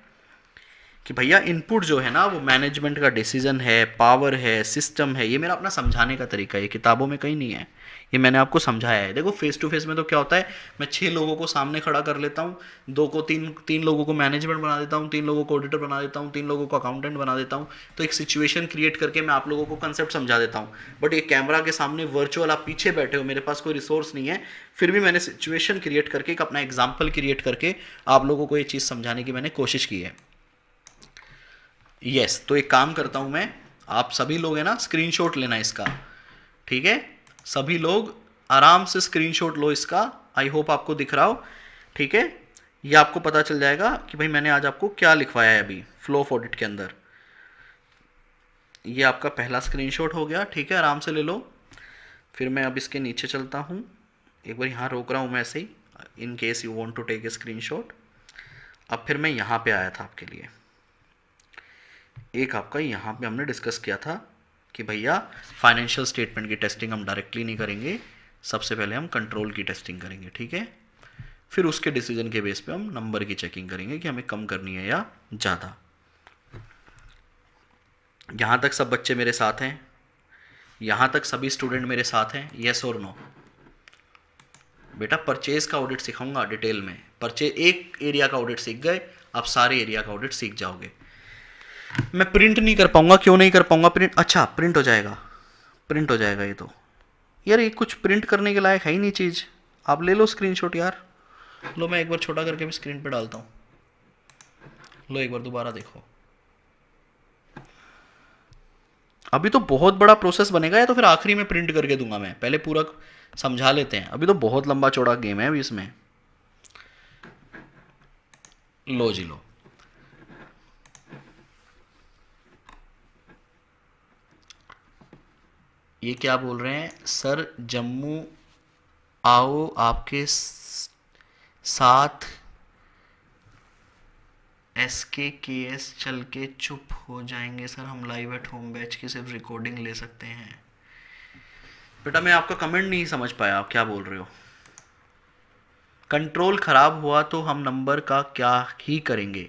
कि भैया इनपुट जो है ना वो मैनेजमेंट का डिसीजन है, पावर है, सिस्टम है। ये मेरा अपना समझाने का तरीका है, ये किताबों में कहीं नहीं है, ये मैंने आपको समझाया है। देखो फेस टू फेस में तो क्या होता है, मैं 6 लोगों को सामने खड़ा कर लेता हूँ, 2 को 3 लोगों को मैनेजमेंट बना देता हूँ, 3 लोगों को ऑडिटर बना देता हूँ, 3 लोगों को अकाउंटेंट बना देता हूँ। तो एक सिचुएशन क्रिएट करके मैं आप लोगों को कंसेप्ट समझा देता हूँ। बट ये कैमरा के सामने वर्चुअल आप पीछे बैठे हो, मेरे पास कोई रिसोर्स नहीं है, फिर भी मैंने सिचुएशन क्रिएट करके एक अपना एग्जाम्पल क्रिएट करके आप लोगों को ये चीज़ समझाने की मैंने कोशिश की है। यस तो एक काम करता हूं मैं, आप सभी लोग है ना स्क्रीनशॉट लेना इसका, ठीक है। सभी लोग आराम से स्क्रीनशॉट लो इसका। आई होप आपको दिख रहा हो, ठीक है। ये आपको पता चल जाएगा कि भाई मैंने आज आपको क्या लिखवाया है अभी फ्लो ऑफ ऑडिट के अंदर। ये आपका पहला स्क्रीनशॉट हो गया, ठीक है, आराम से ले लो। फिर मैं अब इसके नीचे चलता हूँ, एक बार यहाँ रोक रहा हूँ मैं ऐसे ही, in case you want to take a screenshot. अब फिर मैं यहाँ पे आया था आपके लिए, एक आपका यहाँ पे हमने डिस्कस किया था कि भैया फाइनेंशियल स्टेटमेंट की टेस्टिंग हम डायरेक्टली नहीं करेंगे, सबसे पहले हम कंट्रोल की टेस्टिंग करेंगे, ठीक है। फिर उसके डिसीजन के बेस पे हम नंबर की चेकिंग करेंगे कि हमें कम करनी है या ज़्यादा। यहाँ तक सब बच्चे मेरे साथ हैं? यहाँ तक सभी स्टूडेंट मेरे साथ हैं? येस और नो? बेटा परचेज का ऑडिट सिखाऊंगा डिटेल में। परचेज एक एरिया का ऑडिट सीख गए, आप सारे एरिया का ऑडिट सीख जाओगे। मैं प्रिंट नहीं कर पाऊंगा, क्यों नहीं कर पाऊंगा प्रिंट? अच्छा प्रिंट हो जाएगा, प्रिंट हो जाएगा ये तो। यार ये कुछ प्रिंट करने के लायक है ही नहीं चीज़, आप ले लो स्क्रीनशॉट यार। लो मैं एक बार छोटा करके भी स्क्रीन पे डालता हूँ, लो एक बार दोबारा देखो। अभी तो बहुत बड़ा प्रोसेस बनेगा, या तो फिर आखिरी में प्रिंट करके दूंगा मैं, पहले पूरा समझा लेते हैं, अभी तो बहुत लंबा चौड़ा गेम है अभी इसमें। लो जी लो, ये क्या बोल रहे हैं सर? जम्मू आओ आपके साथ SKKS चल के चुप हो जाएंगे सर, हम लाइव एट होम बैच की सिर्फ रिकॉर्डिंग ले सकते हैं। बेटा मैं आपका कमेंट नहीं समझ पाया, आप क्या बोल रहे हो? कंट्रोल खराब हुआ तो हम नंबर का क्या ही करेंगे?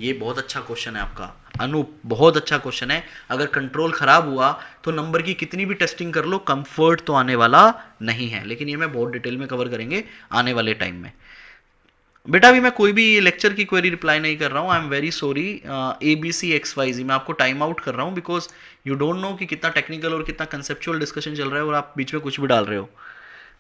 ये बहुत अच्छा क्वेश्चन है आपका अनूप, बहुत अच्छा क्वेश्चन है। अगर कंट्रोल खराब हुआ तो नंबर की कितनी भी टेस्टिंग कर लो, कंफर्ट तो आने वाला नहीं है। लेकिन ये मैं बहुत डिटेल में कवर करेंगे आने वाले टाइम में। बेटा अभी मैं कोई भी लेक्चर की क्वेरी रिप्लाई नहीं कर रहा हूँ, I am very sorry. ABCXYZ मैं आपको टाइम आउट कर रहा हूँ बिकॉज यू डोंट नो कि कितना टेक्निकल और कितना कंसेप्चुअल डिस्कशन चल रहा है और आप बीच में कुछ भी डाल रहे हो।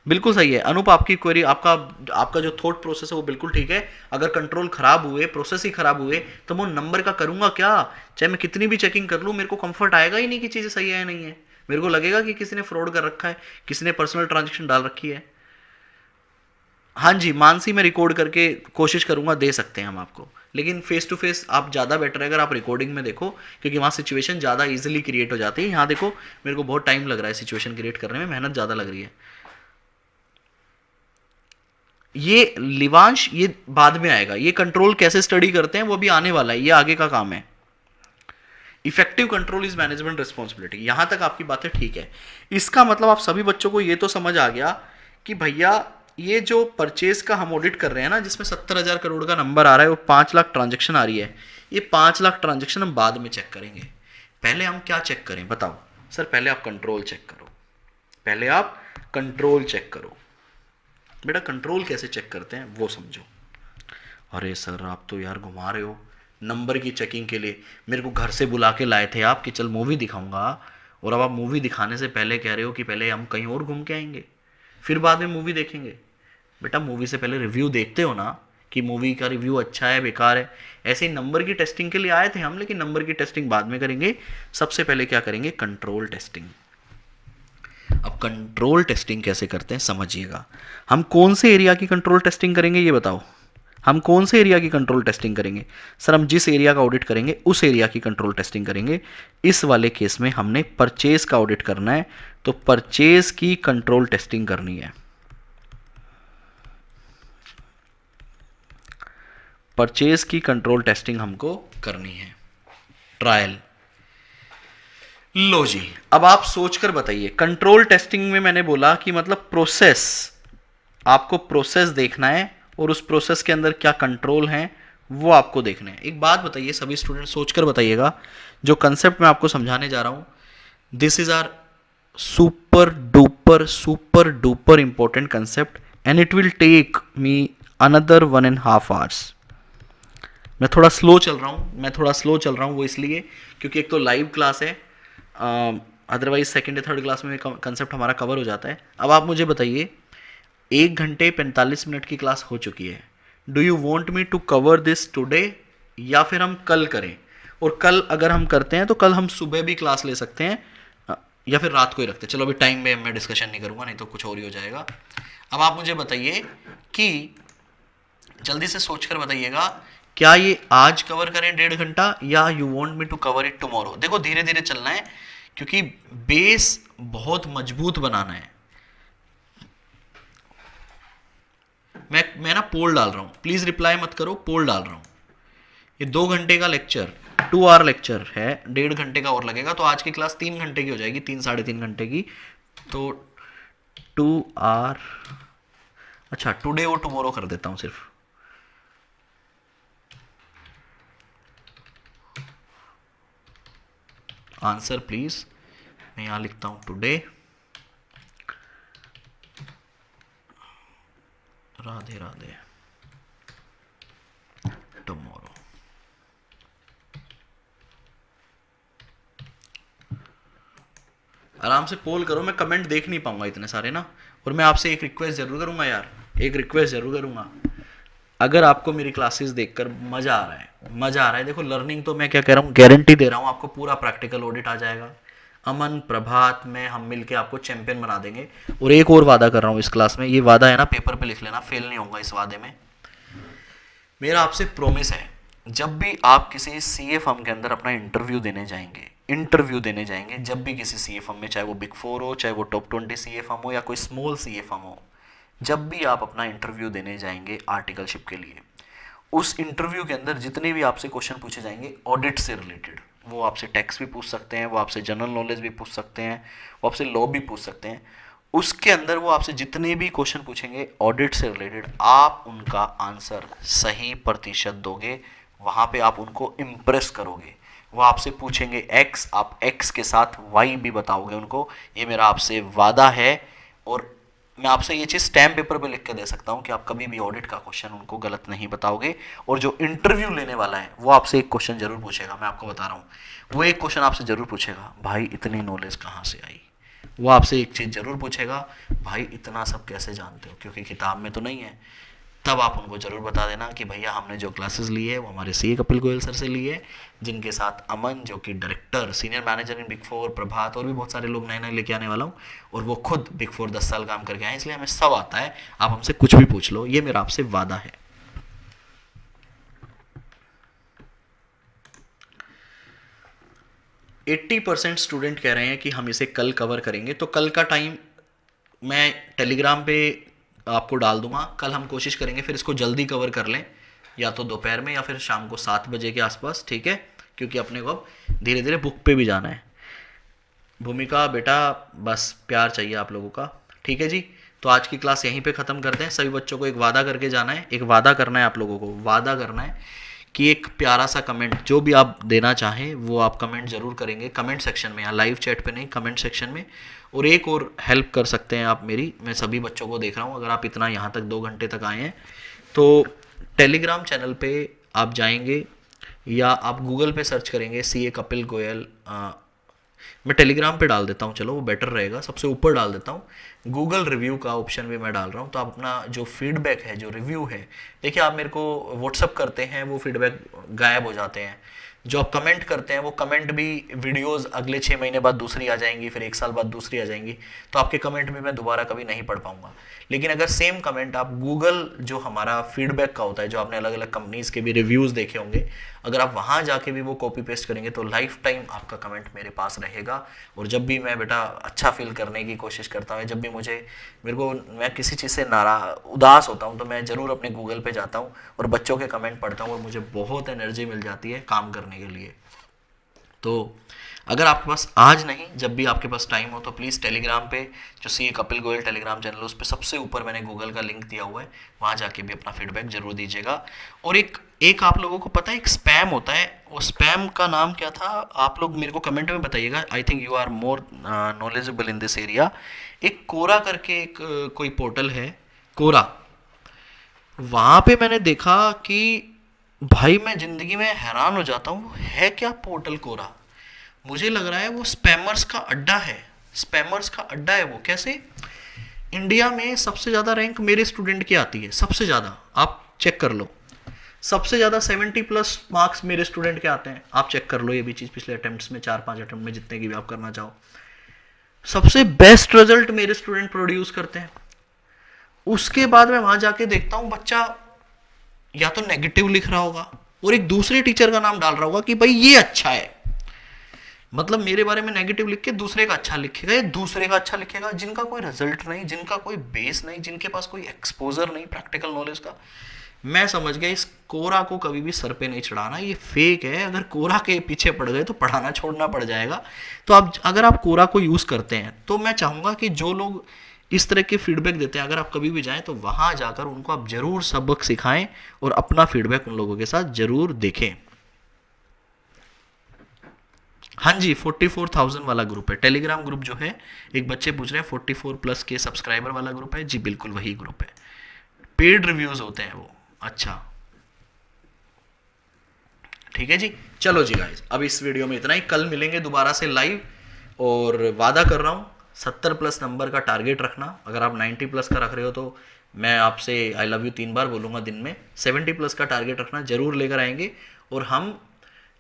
बिल्कुल सही है अनूप, आपकी क्वेरी, आपका आपका जो थॉट प्रोसेस है वो बिल्कुल ठीक है। अगर कंट्रोल खराब हुए, प्रोसेस ही खराब हुए, तो मैं नंबर का करूंगा क्या? चाहे मैं कितनी भी चेकिंग कर लूँ, मेरे को कंफर्ट आएगा ही नहीं कि चीज़ें सही है या नहीं है। मेरे को लगेगा कि किसी ने फ्रॉड कर रखा है, किसी ने पर्सनल ट्रांजेक्शन डाल रखी है। हाँ जी मानसी, मैं रिकॉर्ड करके कोशिश करूंगा, दे सकते हैं हम आपको, लेकिन फेस टू फेस आप ज़्यादा बेटर है अगर आप रिकॉर्डिंग में देखो, क्योंकि वहाँ सिचुएशन ज़्यादा इजीली क्रिएट हो जाती है। यहाँ देखो मेरे को बहुत टाइम लग रहा है सिचुएशन क्रिएट करने में, मेहनत ज़्यादा लग रही है। ये लिवांश ये बाद में आएगा, ये कंट्रोल कैसे स्टडी करते हैं वो भी आने वाला है, ये आगे का काम है। Effective control is management responsibility, यहां तक आपकी बातें ठीक है। इसका मतलब आप सभी बच्चों को ये तो समझ आ गया कि भैया ये जो परचेज का हम ऑडिट कर रहे हैं ना, जिसमें 70,000 करोड़ का नंबर आ रहा है, वो 5 लाख ट्रांजेक्शन आ रही है, ये 5 लाख ट्रांजेक्शन हम बाद में चेक करेंगे। पहले हम क्या चेक करें बताओ? सर पहले आप कंट्रोल चेक करो, पहले आप कंट्रोल चेक करो। बेटा कंट्रोल कैसे चेक करते हैं वो समझो। अरे सर आप तो यार घुमा रहे हो, नंबर की चेकिंग के लिए मेरे को घर से बुला के लाए थे आप कि चल मूवी दिखाऊंगा, और अब आप मूवी दिखाने से पहले कह रहे हो कि पहले हम कहीं और घूम के आएंगे फिर बाद में मूवी देखेंगे। बेटा मूवी से पहले रिव्यू देखते हो ना, कि मूवी का रिव्यू अच्छा है बेकार है। ऐसे ही नंबर की टेस्टिंग के लिए आए थे हम, लेकिन नंबर की टेस्टिंग बाद में करेंगे, सबसे पहले क्या करेंगे? Control testing. अब कंट्रोल टेस्टिंग कैसे करते हैं समझिएगा। हम कौन से एरिया की कंट्रोल टेस्टिंग करेंगे ये बताओ? हम कौन से एरिया की कंट्रोल टेस्टिंग करेंगे? सर हम जिस एरिया का ऑडिट करेंगे उस एरिया की कंट्रोल टेस्टिंग करेंगे। इस वाले केस में हमने परचेज का ऑडिट करना है, तो परचेज की कंट्रोल टेस्टिंग करनी है। परचेज की कंट्रोल टेस्टिंग हमको करनी है, ट्रायल। लो जी, अब आप सोचकर बताइए। कंट्रोल टेस्टिंग में मैंने बोला कि मतलब प्रोसेस, आपको प्रोसेस देखना है और उस प्रोसेस के अंदर क्या कंट्रोल हैं वो आपको देखने हैं। एक बात बताइए सभी स्टूडेंट, सोचकर बताइएगा, जो कंसेप्ट मैं आपको समझाने जा रहा हूं, this is are super duper important concept and it will take me another 1.5 hours। मैं थोड़ा स्लो चल रहा हूँ वो इसलिए क्योंकि एक तो लाइव क्लास है, अदरवाइज सेकेंड या थर्ड क्लास में कंसेप्ट हमारा कवर हो जाता है। अब आप मुझे बताइए, 1 घंटे 45 मिनट की क्लास हो चुकी है। Do you want me to cover this today, या फिर हम कल करें? और कल अगर हम करते हैं तो कल हम सुबह भी क्लास ले सकते हैं, या फिर रात को ही रखते हैं। चलो अभी टाइम में मैं डिस्कशन नहीं करूंगा, नहीं तो कुछ और ही हो जाएगा। अब आप मुझे बताइए कि जल्दी से सोचकर बताइएगा, क्या ये आज कवर करें 1.5 घंटा, या you want me to cover it tomorrow? देखो धीरे धीरे चलना है क्योंकि बेस बहुत मजबूत बनाना है। मैं ना पोल डाल रहा हूं, प्लीज रिप्लाई मत करो, पोल डाल रहा हूं। ये 2 घंटे का लेक्चर, 2 आवर लेक्चर है, 1.5 घंटे का और लगेगा, तो आज की क्लास 3 घंटे की हो जाएगी, 3 साढ़े 3 घंटे की। तो 2 आवर, अच्छा टुडे और टुमारो कर देता हूं सिर्फ। आंसर प्लीज, मैं यहां लिखता हूं टुडे, राधे राधे, टुमारो। आराम से पोल करो, मैं कमेंट देख नहीं पाऊंगा इतने सारे ना। और मैं आपसे एक रिक्वेस्ट जरूर करूंगा यार, एक रिक्वेस्ट जरूर करूंगा, अगर आपको मेरी क्लासेस देखकर मजा आ रहा है, देखो लर्निंग तो मैं क्या कह रहा हूँ, गारंटी दे रहा हूँ आपको, पूरा प्रैक्टिकल ऑडिट आ जाएगा। अमन प्रभात में हम मिलके आपको चैंपियन बना देंगे। और एक और वादा कर रहा हूँ इस क्लास में, ये वादा है ना, पेपर पे लिख लेना, फेल नहीं होगा इस वादे में। मेरा आपसे प्रॉमिस है, जब भी आप किसी सीए फर्म के अंदर अपना इंटरव्यू देने जाएंगे, जब भी किसी सीए फर्म में, चाहे वो बिग 4 हो, चाहे वो टॉप 20 सीए फर्म हो, या कोई स्मॉल सीए फर्म हो, जब भी आप अपना इंटरव्यू देने जाएंगे आर्टिकलशिप के लिए, उस इंटरव्यू के अंदर जितने भी आपसे क्वेश्चन पूछे जाएंगे ऑडिट से रिलेटेड, वो आपसे टैक्स भी पूछ सकते हैं, वो आपसे जनरल नॉलेज भी पूछ सकते हैं, वो आपसे लॉ भी पूछ सकते हैं, उसके अंदर वो आपसे जितने भी क्वेश्चन पूछेंगे ऑडिट से रिलेटेड, आप उनका आंसर सही प्रतिशत दोगे, वहाँ पे आप उनको इम्प्रेस करोगे। वो आपसे पूछेंगे एक्स, आप एक्स के साथ वाई भी बताओगे उनको, ये मेरा आपसे वादा है। और मैं आपसे ये चीज़ स्टैम्प पेपर पे लिख के दे सकता हूँ कि आप कभी भी ऑडिट का क्वेश्चन उनको गलत नहीं बताओगे। और जो इंटरव्यू लेने वाला है वो आपसे एक क्वेश्चन जरूर पूछेगा, मैं आपको बता रहा हूँ, वो एक क्वेश्चन आपसे जरूर पूछेगा, भाई इतनी नॉलेज कहाँ से आई? वो आपसे एक चीज़ ज़रूर पूछेगा, भाई इतना सब कैसे जानते हो, क्योंकि किताब में तो नहीं है। तब आप उनको ज़रूर बता देना कि भैया हमने जो क्लासेस ली है वो हमारे सीए कपिल गोयल सर से ली है, जिनके साथ अमन जो कि director senior manager in big four, प्रभात और भी बहुत सारे लोग नए नए लेके आने वाला हूँ, और वो खुद बिग फोर 10 साल काम करके आए, इसलिए हमें सब आता है। आप हमसे कुछ भी पूछ लो, ये मेरा आपसे वादा है। %80 स्टूडेंट कह रहे हैं कि हम इसे कल कवर करेंगे, तो कल का टाइम मैं टेलीग्राम पे आपको डाल दूंगा। कल हम कोशिश करेंगे फिर इसको जल्दी कवर कर लें, या तो दोपहर में या फिर शाम को 7 बजे के आसपास, ठीक है, क्योंकि अपने को अब धीरे धीरे बुक पे भी जाना है। भूमिका बेटा बस प्यार चाहिए आप लोगों का, ठीक है जी। तो आज की क्लास यहीं पे ख़त्म करते हैं। सभी बच्चों को एक वादा करके जाना है, एक वादा करना है, आप लोगों को वादा करना है कि एक प्यारा सा कमेंट जो भी आप देना चाहें वो आप कमेंट ज़रूर करेंगे कमेंट सेक्शन में, या लाइव चैट पे नहीं, कमेंट सेक्शन में। और एक और हेल्प कर सकते हैं आप मेरी, मैं सभी बच्चों को देख रहा हूँ, अगर आप इतना यहाँ तक 2 घंटे तक आए हैं तो टेलीग्राम चैनल पे आप जाएंगे या आप गूगल पे सर्च करेंगे सीए कपिल गोयल। मैं टेलीग्राम पे डाल देता हूँ, चलो वो बेटर रहेगा, सबसे ऊपर डाल देता हूँ। गूगल रिव्यू का ऑप्शन भी मैं डाल रहा हूँ, तो आप अपना जो फीडबैक है, जो रिव्यू है, देखिए आप मेरे को व्हाट्सअप करते हैं, वो फीडबैक गायब हो जाते हैं। जो आप कमेंट करते हैं वो कमेंट भी, वीडियोस अगले 6 महीने बाद दूसरी आ जाएंगी, फिर 1 साल बाद दूसरी आ जाएंगी, तो आपके कमेंट भी मैं दोबारा कभी नहीं पढ़ पाऊंगा। लेकिन अगर सेम कमेंट आप गूगल जो हमारा फीडबैक का होता है, जो आपने अलग अलग कंपनीज के भी रिव्यूज़ देखे होंगे, अगर आप वहाँ जाके भी वो कॉपी पेस्ट करेंगे तो लाइफ टाइम आपका कमेंट मेरे पास रहेगा। और जब भी मैं बेटा अच्छा फील करने की कोशिश करता हूँ, जब भी मैं किसी चीज़ से उदास होता हूँ, तो मैं ज़रूर अपने गूगल पे जाता हूँ और बच्चों के कमेंट पढ़ता हूँ, और मुझे बहुत एनर्जी मिल जाती है काम करने के लिए। तो अगर आपके पास आज नहीं, जब भी आपके पास टाइम हो, तो प्लीज़ टेलीग्राम पे जो CA Kapil Goyal Telegram channel है, उस पर सबसे ऊपर मैंने गूगल का लिंक दिया हुआ है, वहाँ जाके भी अपना फीडबैक जरूर दीजिएगा। और एक आप लोगों को पता है एक स्पैम होता है, वो स्पैम का नाम क्या था, आप लोग मेरे को कमेंट में बताइएगा। I think you are more knowledgeable in this area. एक कोरा करके एक कोई पोर्टल है, कोरा, वहाँ पे मैंने देखा कि भाई मैं ज़िंदगी में हैरान हो जाता हूँ, है क्या पोर्टल कोरा। मुझे लग रहा है वो स्पैमर्स का अड्डा है, स्पैमर्स का अड्डा है वो। कैसे? इंडिया में सबसे ज़्यादा रैंक मेरे स्टूडेंट की आती है, सबसे ज़्यादा, आप चेक कर लो, सबसे ज़्यादा 70+ मार्क्स मेरे स्टूडेंट के आते हैं। आप चेक कर लो ये भी चीज़, पिछले अटेम्प्ट्स में 4-5 अटेम्प्ट में, जितने की भी आप करना चाहो, सबसे बेस्ट रिजल्ट मेरे स्टूडेंट प्रोड्यूस करते हैं। उसके बाद मैं वहाँ जाके देखता हूँ बच्चा या तो नेगेटिव लिख रहा होगा और एक दूसरे टीचर का नाम डाल रहा होगा कि भाई ये अच्छा है, मतलब मेरे बारे में नेगेटिव लिख के दूसरे का अच्छा लिखेगा, ये दूसरे का अच्छा लिखेगा, जिनका कोई रिजल्ट नहीं, जिनका कोई बेस नहीं, जिनके पास कोई एक्सपोजर नहीं प्रैक्टिकल नॉलेज का। मैं समझ गया इस कोरा को कभी भी सर पे नहीं चढ़ाना, ये फेक है। अगर कोरा के पीछे पड़ गए तो पढ़ाना छोड़ना पड़ जाएगा। तो आप अगर आप कोरा को यूज़ करते हैं तो मैं चाहूँगा कि जो लोग इस तरह के फीडबैक देते हैं, अगर आप कभी भी जाएं तो वहाँ जाकर उनको आप ज़रूर सबक सिखाएं और अपना फीडबैक उन लोगों के साथ ज़रूर देखें। हाँ जी, 44,000 वाला ग्रुप है, टेलीग्राम ग्रुप जो है। एक बच्चे पूछ रहे हैं 44+ के सब्सक्राइबर वाला ग्रुप है जी, बिल्कुल वही ग्रुप है, पेड रिव्यूज़ होते हैं वो। अच्छा ठीक है जी, चलो जी गाइस, अब इस वीडियो में इतना ही। कल मिलेंगे दोबारा से लाइव, और वादा कर रहा हूँ 70+ नंबर का टारगेट रखना। अगर आप 90+ का रख रहे हो तो मैं आपसे आई लव यू 3 बार बोलूँगा दिन में। 70+ का टारगेट रखना, जरूर लेकर आएंगे, और हम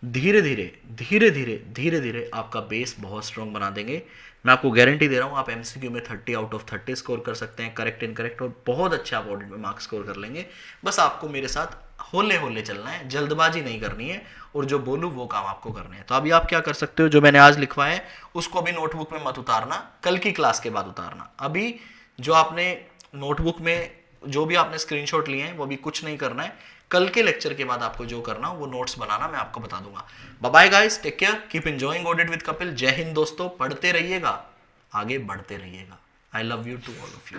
धीरे धीरे आपका बेस बहुत स्ट्रॉन्ग बना देंगे। मैं आपको गारंटी दे रहा हूँ, आप MCQ में 30 आउट ऑफ 30 स्कोर कर सकते हैं, करेक्ट इनकरेक्ट, और बहुत अच्छा आप ऑडिट में मार्क्स स्कोर कर लेंगे। बस आपको मेरे साथ होले होले चलना है, जल्दबाजी नहीं करनी है, और जो बोलूँ वो काम आपको करने हैं। तो अभी आप क्या कर सकते हो, जो मैंने आज लिखवाया है उसको भी नोटबुक में मत उतारना, कल की क्लास के बाद उतारना। अभी जो आपने नोटबुक में जो भी आपने स्क्रीनशॉट लिए हैं वो भी कुछ नहीं करना है, कल के लेक्चर के बाद आपको जो करना हो वो नोट्स बनाना मैं आपको बता दूंगा। Bye bye guys, take care, keep enjoying audit with Kapil. जय हिंद दोस्तों, पढ़ते रहिएगा, आगे बढ़ते रहिएगा। I love you to all of you.